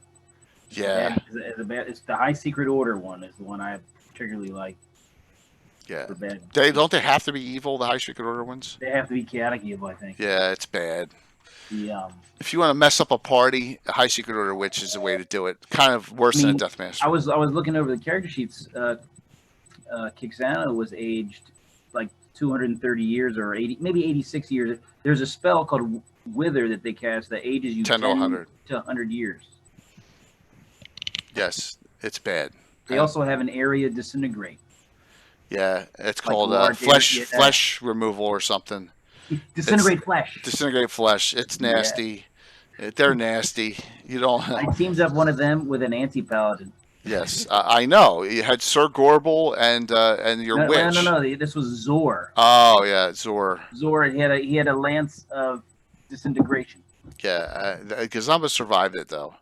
Yeah. It's the High Secret Order one is the one I particularly like. Yeah. Don't they have to be evil, the High Secret Order ones? They have to be chaotic evil, I think. Yeah, it's bad. The, if you want to mess up a party, the High Secret Order Witch is the way to do it. Kind of worse than a Deathmaster. I was looking over the character sheets. Kixana was aged like 230 years or 80, maybe 86 years. There's a spell called Wither that they cast that ages you 10 to 100 to 100 years. Yes, it's bad. They also have an area disintegrate. Yeah, it's called flesh removal or something. Disintegrate flesh. Disintegrate flesh. It's nasty. Yeah. They're nasty. You don't. I teamed up one of them with an anti-paladin. Yes, I know. You had Sir Gorbel and your witch. No. This was Zor. Oh yeah, Zor. Zor. He had a lance of disintegration. Yeah, Gazamba survived it though.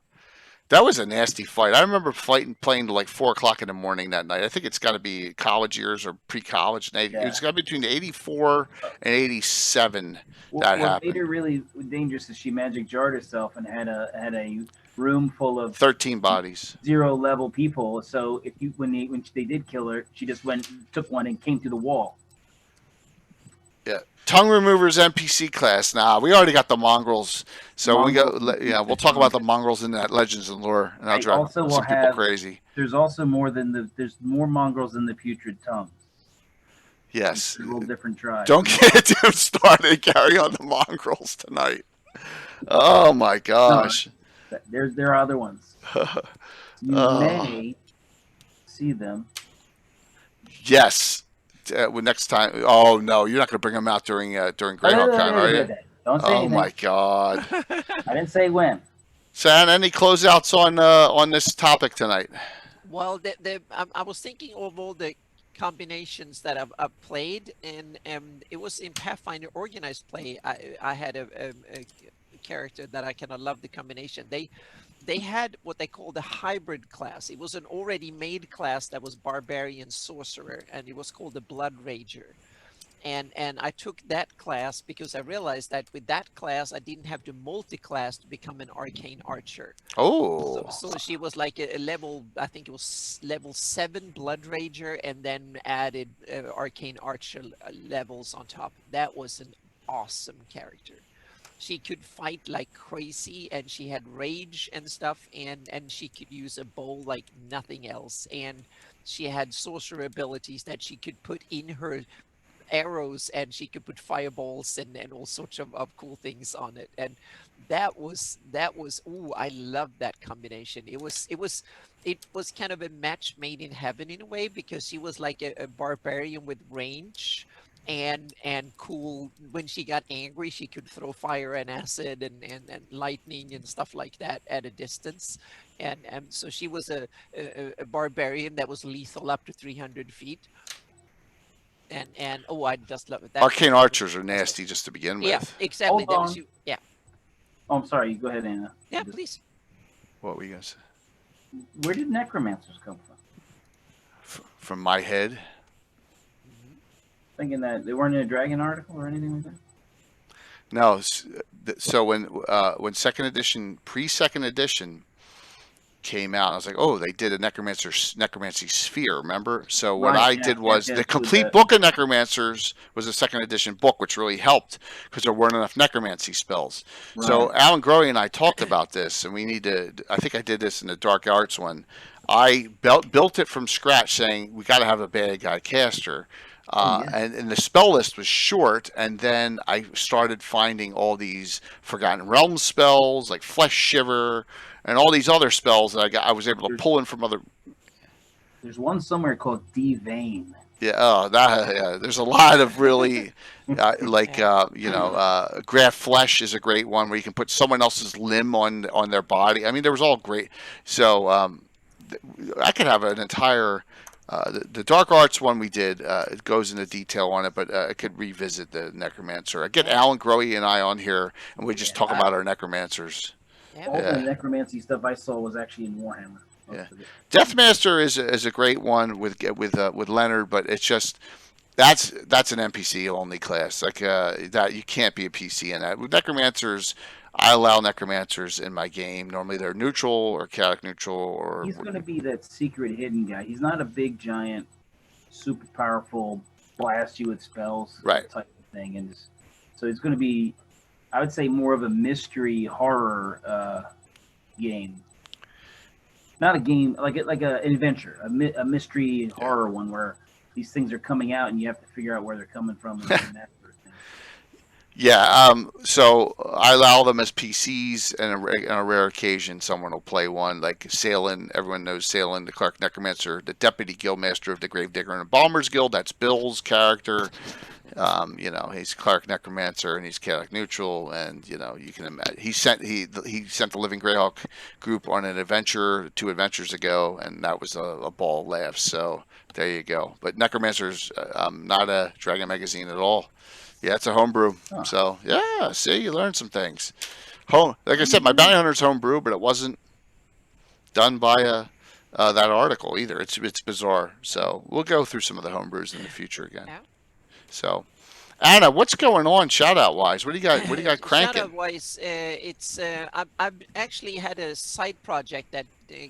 That was a nasty fight. I remember playing to like 4 o'clock in the morning that night. I think it's got to be college years or pre-college. It's got to be between 84 and 87 that happened. What made her really dangerous is she magic jarred herself and had a room full of 13 bodies, 0 level people. So when they did kill her, she just took one and came through the wall. Yeah. Tongue Remover's NPC class. Nah, we already got the mongrels. So we'll talk about the mongrels in that Legends and Lore, and I'll drive some people crazy. There's also there's more mongrels than the putrid tongues. Yes. It's a little different tribes. Don't get him started, Gary, on the mongrels tonight. Oh my gosh. No, there are other ones. You may see them. Yes. Next time. Oh no, you're not going to bring them out during Greyhawk Con, are you? Don't say anything. My God. I didn't say when. San, any closeouts on this topic tonight? Well, I was thinking of all the combinations that I've played, and it was in Pathfinder Organized Play. I had a character that I kind of loved the combination. They had what they called a hybrid class. It was an already made class that was Barbarian Sorcerer, and it was called the Blood Rager. And I took that class because I realized that with that class, I didn't have to multi-class to become an Arcane Archer. Oh. So she was like a level, I think it was level 7 Blood Rager, and then added Arcane Archer levels on top. That was an awesome character. She could fight like crazy, and she had rage and stuff, and she could use a bow like nothing else. And she had sorcerer abilities that she could put in her arrows, and she could put fireballs and all sorts of cool things on it. And that was ooh, I loved that combination. It was kind of a match made in heaven in a way, because she was like a barbarian with range, and cool. When she got angry, she could throw fire and acid and lightning and stuff like that at a distance. And so she was a barbarian that was lethal up to 300 feet. And oh, I just love it. That Arcane archers are nasty just to begin yeah, with. exactly. Hold That was on. you. Yeah. Oh, I'm sorry. Go ahead, Anna. Yeah, please. What were you gonna say? Where did necromancers come from? From my head. Mhm. Thinking that they weren't in a dragon article or anything like that. No. So when second edition, pre-second edition came out, I was like, oh, they did a necromancy sphere, remember? So what Right. I Yeah, did was yeah, the with complete book of necromancers was a second edition book, which really helped because there weren't enough necromancy spells. Right. So Alan Growy and I talked about this, and we need to. I think I did this in the Dark Arts one. I built it from scratch, saying we got to have a bad guy caster. Oh, yeah. And the spell list was short, and then I started finding all these Forgotten Realms spells, like Flesh Shiver, and all these other spells that I was able to pull in from other. There's one somewhere called Devane. Yeah, there's a lot of really, Graft Flesh is a great one where you can put someone else's limb on their body. I mean, there was all great. So I could have an entire. The Dark Arts one we did, it goes into detail on it, but I could revisit the Necromancer. I get Alan Growy and I on here, and we just talk about our Necromancers. All the necromancy stuff I saw was actually in Warhammer. Yeah, Deathmaster is a great one with Leonard, but it's just that's an NPC only class. Like that, you can't be a PC in that. With Necromancers, I allow Necromancers in my game. Normally they're neutral or chaotic neutral. Or he's going to be that secret hidden guy. He's not a big giant, super powerful, blast you with spells type of thing, and so it's going to be, I would say, more of a mystery horror game. Not a game like an adventure, a mystery horror one where these things are coming out and you have to figure out where they're coming from and that sort of thing. Yeah, so I allow them as PCs, and on a rare occasion, someone will play one, like Salen. Everyone knows Salen, the Clark Necromancer, the Deputy Guildmaster of the Gravedigger and Bombers Guild. That's Bill's character. He's Clark Necromancer, and he's chaotic neutral, and you can imagine he sent the Living Greyhawk group on an adventure 2 adventures ago, and that was a ball of laughs. So there you go. But Necromancer's not a Dragon magazine at all. Yeah, it's a homebrew. Oh. So yeah, see, you learned some things. Like I said, my Bounty Hunter's homebrew, but it wasn't done by that article either. It's bizarre. So we'll go through some of the homebrews in the future again. Yeah. So, Anna, what's going on shout out wise? What do you got cranking? Shout out wise, I've actually had a side project that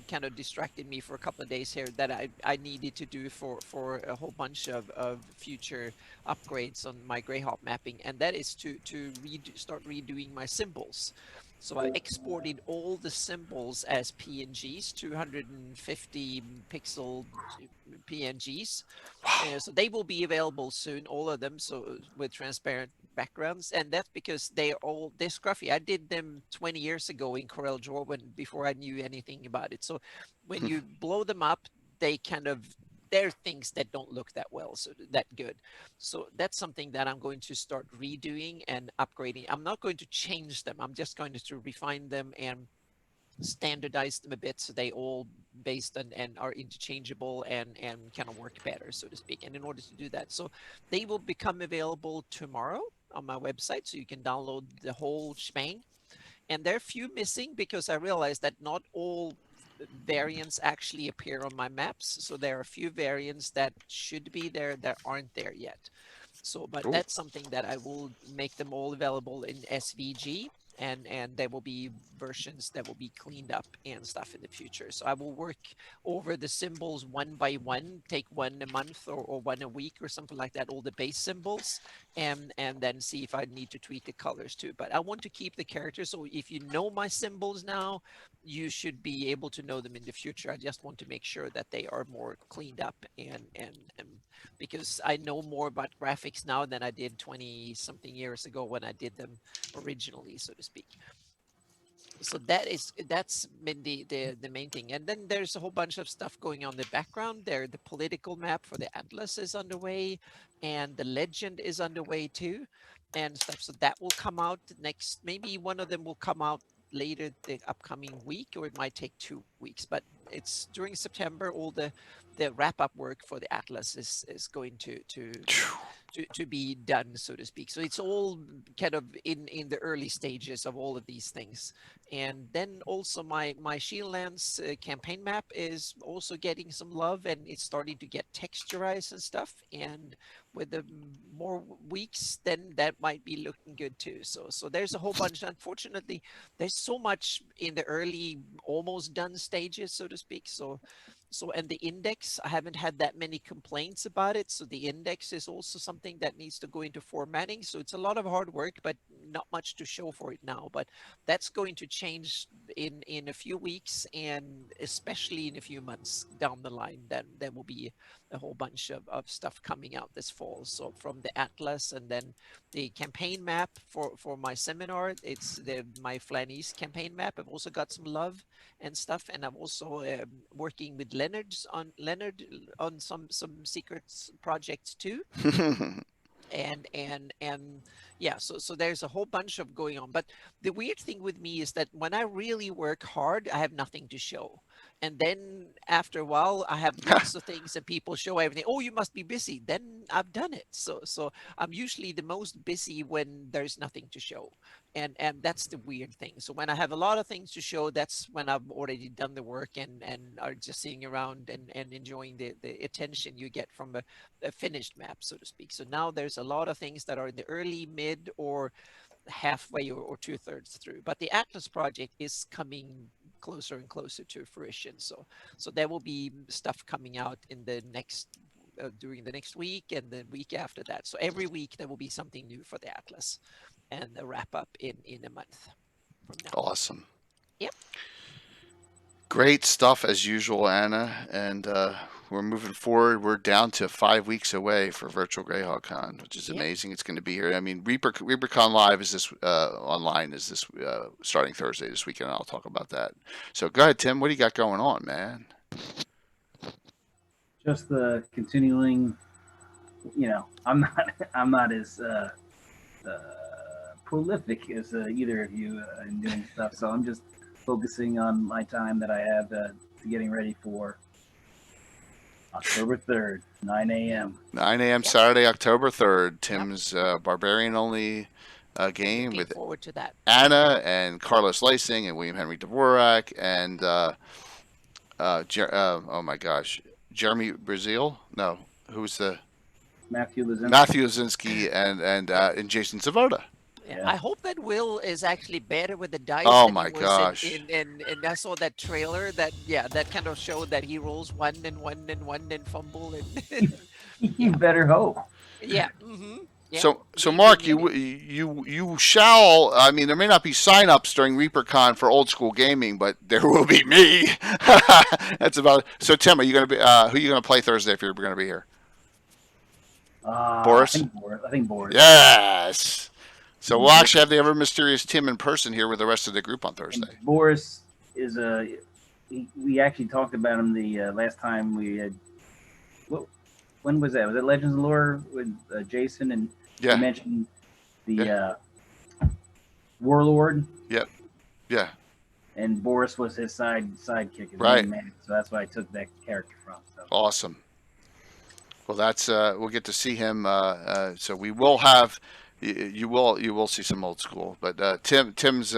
kind of distracted me for a couple of days here that I needed to do for a whole bunch of future upgrades on my Greyhawk mapping, and that is to start redoing my symbols. So I exported all the symbols as PNGs, 250 pixel PNGs. So they will be available soon, all of them, so with transparent backgrounds. And that's because they're scruffy. I did them 20 years ago in Corel Draw before I knew anything about it. So when you blow them up, they're things that don't look that well, so that good. So that's something that I'm going to start redoing and upgrading. I'm not going to change them. I'm just going to refine them and standardize them a bit so they all based on and are interchangeable and kind of work better, so to speak. And in order to do that, so they will become available tomorrow on my website, so you can download the whole shebang. And there are few missing because I realized that not all variants actually appear on my maps. So there are a few variants that should be there that aren't there yet. So, but that's something that I will make them all available in SVG, and there will be versions that will be cleaned up and stuff in the future. So I will work over the symbols one by one, take one a month or one a week or something like that, all the base symbols, and then see if I need to tweak the colors too. But I want to keep the characters. So if you know my symbols now, you should be able to know them in the future. I just want to make sure that they are more cleaned up and because I know more about graphics now than I did 20 something years ago when I did them originally, so to speak. So that's been the main thing. And then there's a whole bunch of stuff going on in the background there. The political map for the Atlas is underway, and the legend is underway too, and stuff. So that will come out next. Maybe one of them will come out later the upcoming week, or it might take 2 weeks. But it's during September. All the wrap up work for the Atlas is going to be done, so to speak. So it's all kind of in the early stages of all of these things. And then also my Shieldlands campaign map is also getting some love, and it's starting to get texturized and stuff. And with the more weeks, then that might be looking good too. So there's a whole bunch. Unfortunately, there's so much in the early, almost done stages, so to speak. And the index, I haven't had that many complaints about it. So the index is also something that needs to go into formatting. So it's a lot of hard work, but not much to show for it now. But that's going to change in a few weeks, and especially in a few months down the line. Then there will be a whole bunch of stuff coming out this fall. So from the Atlas, and then the campaign map for my seminar, it's my Flanese campaign map. I've also got some love and stuff, and I'm also working with Leonard on some secrets projects too. and yeah, so there's a whole bunch of going on. But the weird thing with me is that when I really work hard, I have nothing to show. And then after a while, I have lots of things, and people show everything. Oh, you must be busy. Then I've done it. So I'm usually the most busy when there's nothing to show. And that's the weird thing. So when I have a lot of things to show, that's when I've already done the work and are just sitting around and enjoying the attention you get from a finished map, so to speak. So now there's a lot of things that are in the early, mid, or halfway or 2/3 through. But the Atlas project is coming closer and closer to fruition. So there will be stuff coming out in the next during the next week and the week after that. So every week there will be something new for the Atlas, and a wrap up in a month from now. Awesome. Yep. Great stuff as usual, Anna. And we're moving forward. We're down to 5 weeks away for Virtual Greyhawk Con, which is amazing. It's going to be here. I mean, ReaperCon Live is this online is this starting Thursday this weekend. I'll talk about that. So go ahead, Tim. What do you got going on, man? Just the continuing. I'm not as prolific as either of you in doing stuff. So I'm just focusing on my time that I have getting ready for October 3rd, 9 a.m. 9 a.m. Saturday, October 3rd. Tim's Barbarian only game Looking with forward to that. Anna and Carlos Lysing and William Henry Dvorak and oh my gosh, Jeremy Brazil? No, who's the Matthew Lazinski and Jason Zavoda. Yeah. I hope that Will is actually better with the dice. Oh than my he was gosh! And I saw that trailer that kind of showed that he rolls one and fumble and. You better hope. Yeah. Mm-hmm. Yeah. So Mark, you shall. I mean, there may not be sign-ups during ReaperCon for old school gaming, but there will be me. That's about it. So Tim, are you going to be? Who are you going to play Thursday if you're going to be here? Boris. I think Boris. Yes. So we'll actually have the ever mysterious Tim in person here with the rest of the group on Thursday. And Boris is we actually talked about him the last time we had. When was that? Was it Legends and Lore with Jason and you mentioned the Warlord? Yep. Yeah. And Boris was his sidekick. Right. So that's why I took that character from. So. Awesome. Well, that's we'll get to see him. So we will have. You will see some old school, but Tim's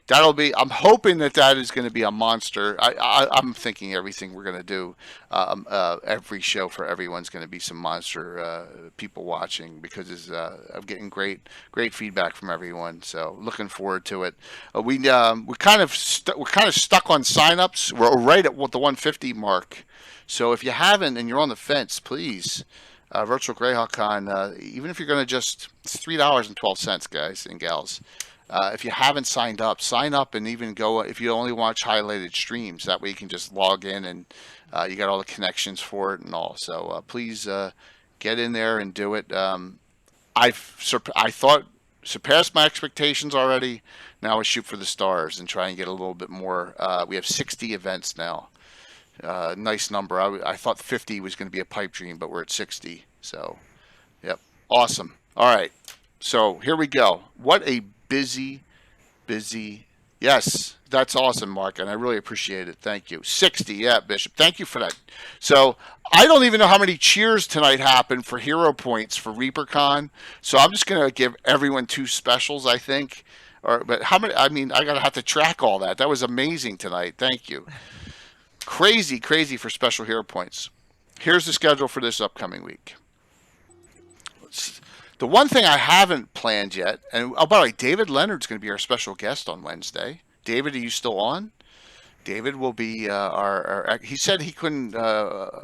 that'll be. I'm hoping that is going to be a monster. I'm thinking everything we're going to do, every show for everyone's going to be some monster people watching because I'm getting great feedback from everyone. So looking forward to it. We're kind of stuck on signups. We're right at the 150 mark. So if you haven't and you're on the fence, please. Virtual Greyhawk Con, even if you're going to it's $3.12, guys and gals. If you haven't signed up, sign up and even go if you only watch highlighted streams. That way you can just log in and you got all the connections for it and all. So please get in there and do it. I thought surpassed my expectations already. Now I shoot for the stars and try and get a little bit more. We have 60 events now. Nice number. I thought 50 was going to be a pipe dream, but we're at 60. So, yep, awesome. All right, so here we go. What a busy. Yes, that's awesome, Mark, and I really appreciate it. Thank you. 60, yeah, Bishop. Thank you for that. So I don't even know how many cheers tonight happened for hero points for ReaperCon. So I'm just gonna give everyone 2 specials, I think. But how many? I mean, I gotta have to track all that. That was amazing tonight. Thank you. Crazy for special hero points. Here's the schedule for this upcoming week. The one thing I haven't planned yet, and by the way, David Leonard's going to be our special guest on Wednesday. David, are you still on? David will be our he said he couldn't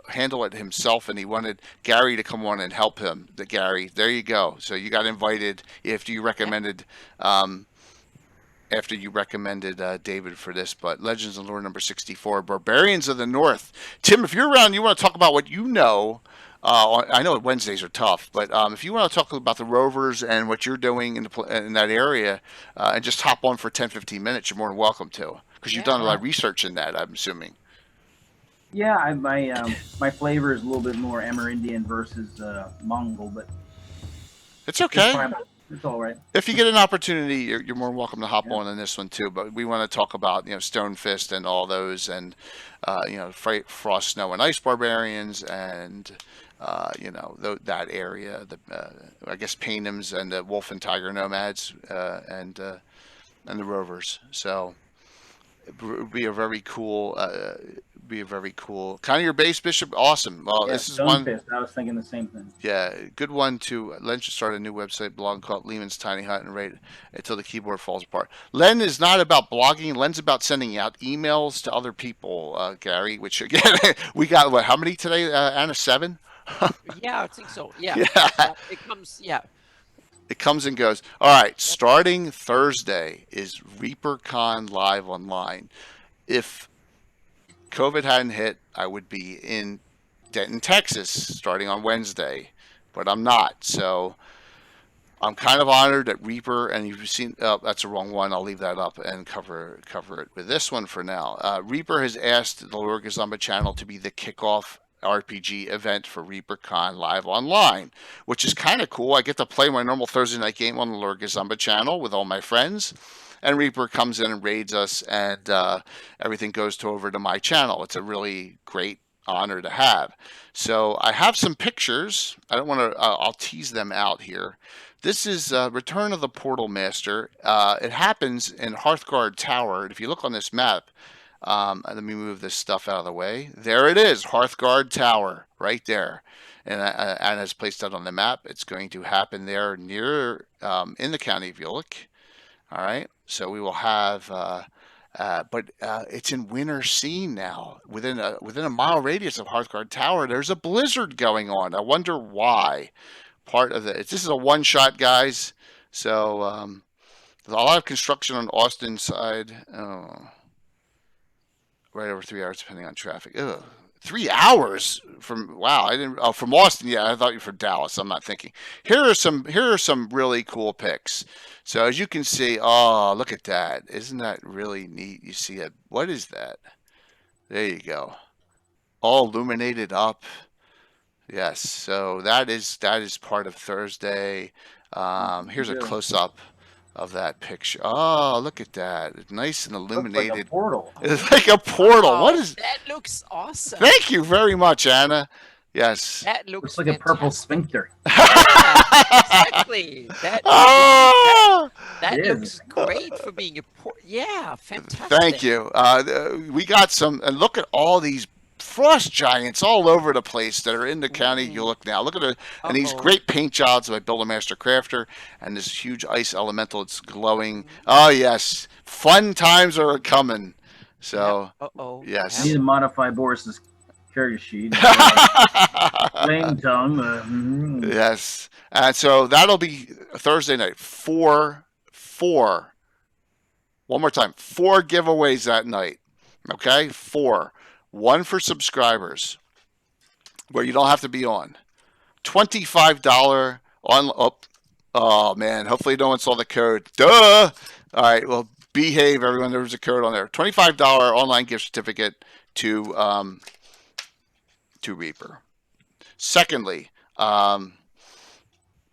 handle it himself, and he wanted Gary to come on and help him. Gary, there you go. So you got invited after you recommended David for this. But Legends and Lore number 64, Barbarians of the North. Tim, if you're around, you want to talk about what you know. I know Wednesdays are tough, but if you want to talk about the Rovers and what you're doing in that area, and just hop on for 10, 15 minutes, you're more than welcome to, because you've done a lot of research in that, I'm assuming. Yeah, my flavor is a little bit more Amerindian versus Mongol, but it's okay. It's all right. If you get an opportunity, you're more than welcome to hop on in this one too. But we want to talk about Stonefist and all those, and Frost, Snow, and Ice Barbarians, and that area. I guess Paynhams and the Wolf and Tiger Nomads, and the Rovers. So it would be a very cool. Kind of your base, Bishop. Awesome. Well, this is one. I was thinking the same thing. Yeah, good one too. Len should start a new website blog called Lehman's Tiny Hut and rate until the keyboard falls apart. Len is not about blogging. Len's about sending out emails to other people, Gary, which again, we got, what, how many today, Anna? 7? Yeah, I think so. Yeah. It comes, It comes and goes. All right, starting Thursday is ReaperCon Live Online. If COVID hadn't hit, I would be in Denton, Texas, starting on Wednesday, but I'm not. So I'm kind of honored that Reaper, and you've seen, that's the wrong one. I'll leave that up and cover it with this one for now. Reaper has asked the Lure Gazumba channel to be the kickoff RPG event for ReaperCon Live Online, which is kind of cool. I get to play my normal Thursday night game on the Lure Gazumba channel with all my friends, and Reaper comes in and raids us, and everything goes over to my channel. It's a really great honor to have. So I have some pictures. I don't want to, I'll tease them out here. This is Return of the Portal Master. It happens in Hearthguard Tower. And if you look on this map, let me move this stuff out of the way. There it is, Hearthguard Tower, right there. And as placed out on the map, it's going to happen there near, in the county of Ulick. All right, so we will have, but it's in winter scene now. Within a mile radius of Hearthguard Tower, there's a blizzard going on. I wonder why. Part of this is a one-shot, guys. So there's a lot of construction on Austin side. Oh, right over 3 hours, depending on traffic. Ugh. 3 hours from, wow, I didn't, oh, from Austin. Yeah, I thought you were from Dallas. I'm not thinking. Here are some really cool pics. So as you can see, oh, look at that. Isn't that really neat? You see it. What is that? There you go. All illuminated up. Yes. So that is part of Thursday. Here's a close up of that picture. Oh, look at that. It's nice and illuminated. Looks like a portal. It's like a portal. Oh, what is that? Looks awesome. Thank you very much, Anna. Yes. That looks like a purple sphincter. Exactly. That looks great for being a portal. Yeah, fantastic. Thank you. We got some, and look at all these frost giants all over the place that are in the county. You look now. Look at it, and these great paint jobs by Build a Master Crafter, and this huge ice elemental. It's glowing. Oh yes, fun times are coming. So yes, I need to modify Boris's character sheet. Flame tongue. Yes, and so that'll be Thursday night. 4. One more time. 4 giveaways that night. Okay, 4. 1 for subscribers, where you don't have to be on. $25 on. Oh man, hopefully no one saw the code. Duh. All right, well, behave, everyone. There was a code on there. $25 online gift certificate to Reaper. Secondly,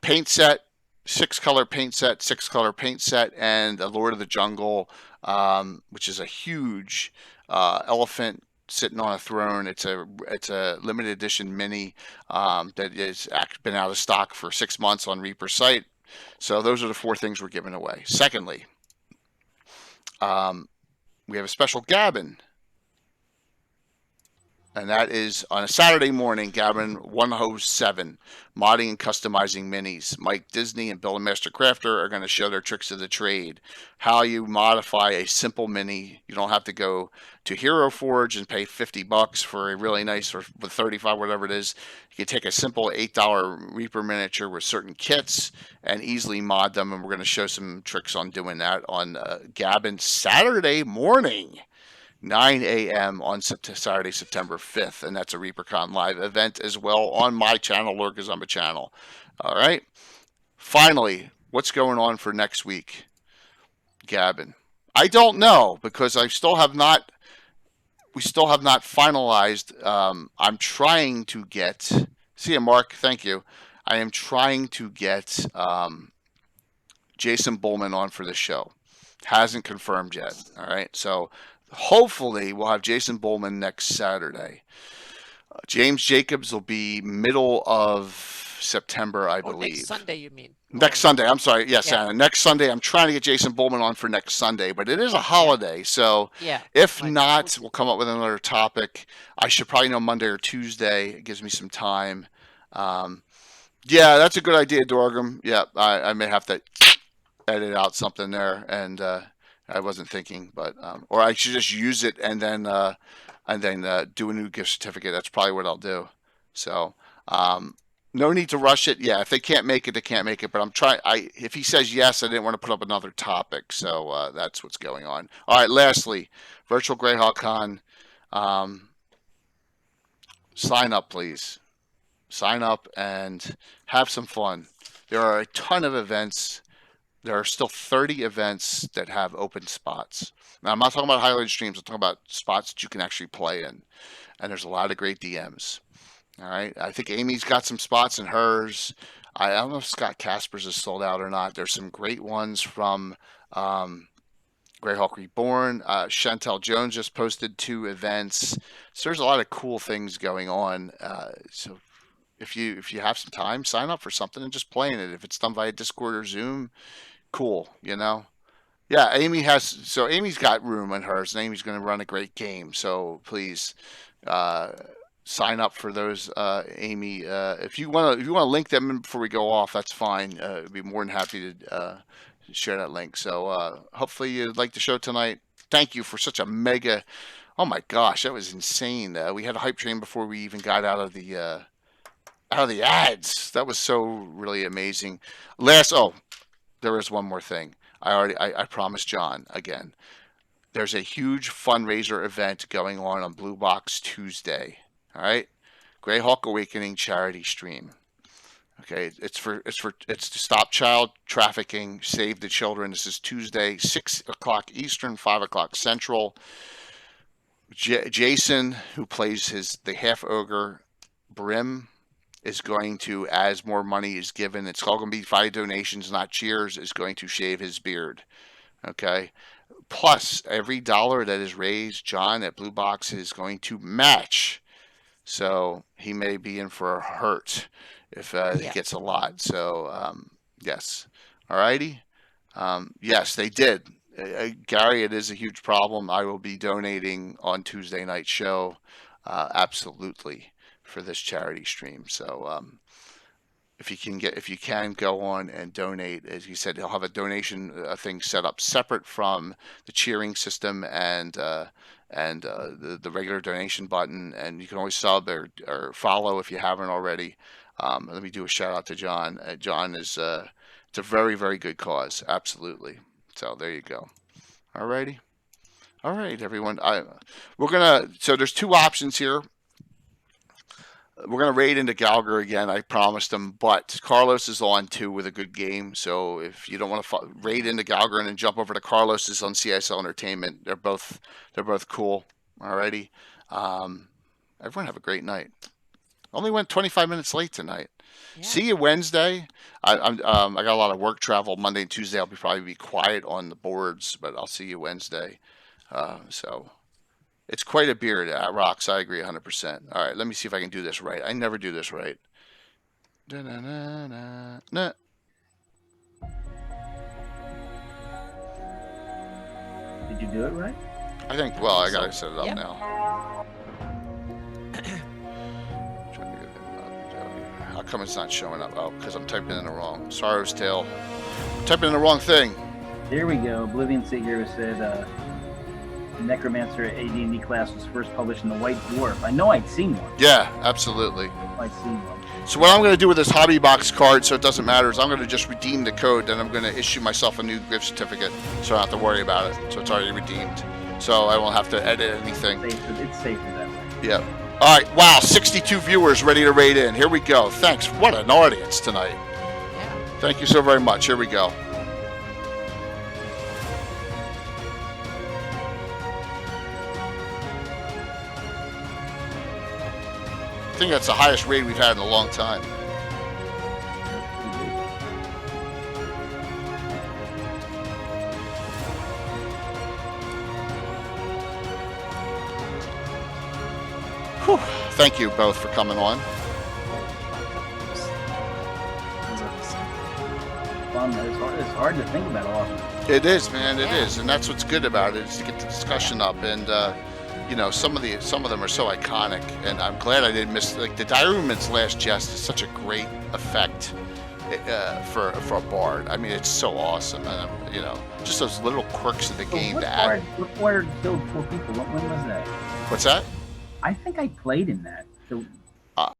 paint set, 6-color paint set, and a Lord of the Jungle, which is a huge elephant sitting on a throne. It's a limited edition mini that has been out of stock for 6 months on Reaper's site. So those are the 4 things we're giving away. Secondly, we have a special Gabbin. And that is on a Saturday morning, Gabbin 107, modding and customizing minis. Mike Disney and Bill and Master Crafter are going to show their tricks of the trade. How you modify a simple mini. You don't have to go to Hero Forge and pay $50 for a really nice, or with 35, whatever it is. You can take a simple $8 Reaper miniature with certain kits and easily mod them. And we're going to show some tricks on doing that on Gabbin Saturday morning. 9 a.m. on Saturday, September 5th, and that's a ReaperCon live event as well on my channel, Lorgazumba channel. All right. Finally, what's going on for next week, Gabbin? I don't know, because we still have not finalized. I'm trying to get. See you, Mark. Thank you. I am trying to get Jason Bullman on for the show. Hasn't confirmed yet. All right, so. Hopefully, we'll have Jason Bullman next Saturday. James Jacobs will be middle of September, I believe. Next Sunday, you mean? Next Sunday. I'm sorry. Yes, yeah. Anna. Next Sunday. I'm trying to get Jason Bullman on for next Sunday, but it is a holiday. So if not, we'll come up with another topic. I should probably know Monday or Tuesday. It gives me some time. Yeah, that's a good idea, Dorgum. Yeah, I may have to edit out something there, and I wasn't thinking, but or I should just use it and then do a new gift certificate. That's probably what I'll do. So no need to rush it. Yeah, if they can't make it, they can't make it. But I'm trying. If he says yes, I didn't want to put up another topic. So that's what's going on. All right. Lastly, Virtual Greyhawk Con. Sign up, please. Sign up and have some fun. There are a ton of events. There are still 30 events that have open spots. Now, I'm not talking about highlighted streams. I'm talking about spots that you can actually play in. And there's a lot of great DMs. All right. I think Amy's got some spots in hers. I don't know if Scott Casper's is sold out or not. There's some great ones from Greyhawk Reborn. Chantel Jones just posted 2 events. So there's a lot of cool things going on. So if you have some time, sign up for something and just play in it. If it's done via Discord or Zoom, cool, you know. Yeah, Amy's got room in hers, and Amy's going to run a great game. So please sign up for those, Amy. If you want to link them in before we go off, that's fine. I'd be more than happy to share that link. So hopefully you like the show tonight. Thank you for such a mega. Oh my gosh, that was insane. We had a hype train before we even got out of the ads. That was so really amazing. There is one more thing. I promised John again. There's a huge fundraiser event going on Blue Box Tuesday. All right, Greyhawk Awakening charity stream. Okay, it's to stop child trafficking, save the children. This is Tuesday, 6 o'clock Eastern, 5 o'clock Central. Jason, who plays the half ogre Brim, is going to, as more money is given, it's all going to be via donations, not cheers, is going to shave his beard. Okay. Plus, every dollar that is raised, John at Blue Box is going to match. So he may be in for a hurt if he gets a lot. So, yes. All righty. Yes, they did. Gary, it is a huge problem. I will be donating on Tuesday night show. Absolutely. For this charity stream. So if you can go on and donate, as you said, he'll have a donation thing set up separate from the cheering system and the regular donation button, and you can always sub or follow if you haven't already. Let me do a shout out to John. John is it's a very, very good cause. Absolutely. So there you go. Alrighty. All right, everyone. So there's 2 options here. We're going to raid into Gallagher again. I promised him, but Carlos is on too with a good game. So if you don't want to raid into Gallagher and then jump over to Carlos's on CSL Entertainment, they're both cool. Alrighty. Everyone have a great night. Only went 25 minutes late tonight. Yeah. See you Wednesday. I got a lot of work travel Monday and Tuesday. I'll probably be quiet on the boards, but I'll see you Wednesday. So it's quite a beard, Rocks. I agree 100%. All right, let me see if I can do this right. I never do this right. Da-na-na-na-na. Did you do it right? I think. Well, I gotta set it up now. How come it's not showing up? Oh, because I'm typing in the wrong. Sorrow's Tale. I'm typing in the wrong thing. There we go. Oblivion Seeker said Necromancer AD&D class was first published in the White Dwarf. I know I'd seen one. Yeah, absolutely. I'd seen one. So what I'm going to do with this hobby box card, so it doesn't matter, is I'm going to just redeem the code, then I'm going to issue myself a new gift certificate, so I don't have to worry about it. So it's already redeemed. So I won't have to edit anything. It's safer that way. Yeah. All right. Wow. 62 viewers ready to raid in. Here we go. Thanks. What an audience tonight. Yeah. Thank you so very much. Here we go. I think that's the highest raid we've had in a long time. Whew. Thank you both for coming on. It's hard to think about all of it. It is, man. It is, and that's what's good about it, is to get the discussion up. And you know, some of them are so iconic, and I'm glad I didn't miss. Like the Diaryman's Last Jest is such a great effect for a bard. I mean, it's so awesome, and you know, just those little quirks of the game to add. What bard killed 4 people? When was that? What's that? I think I played in that.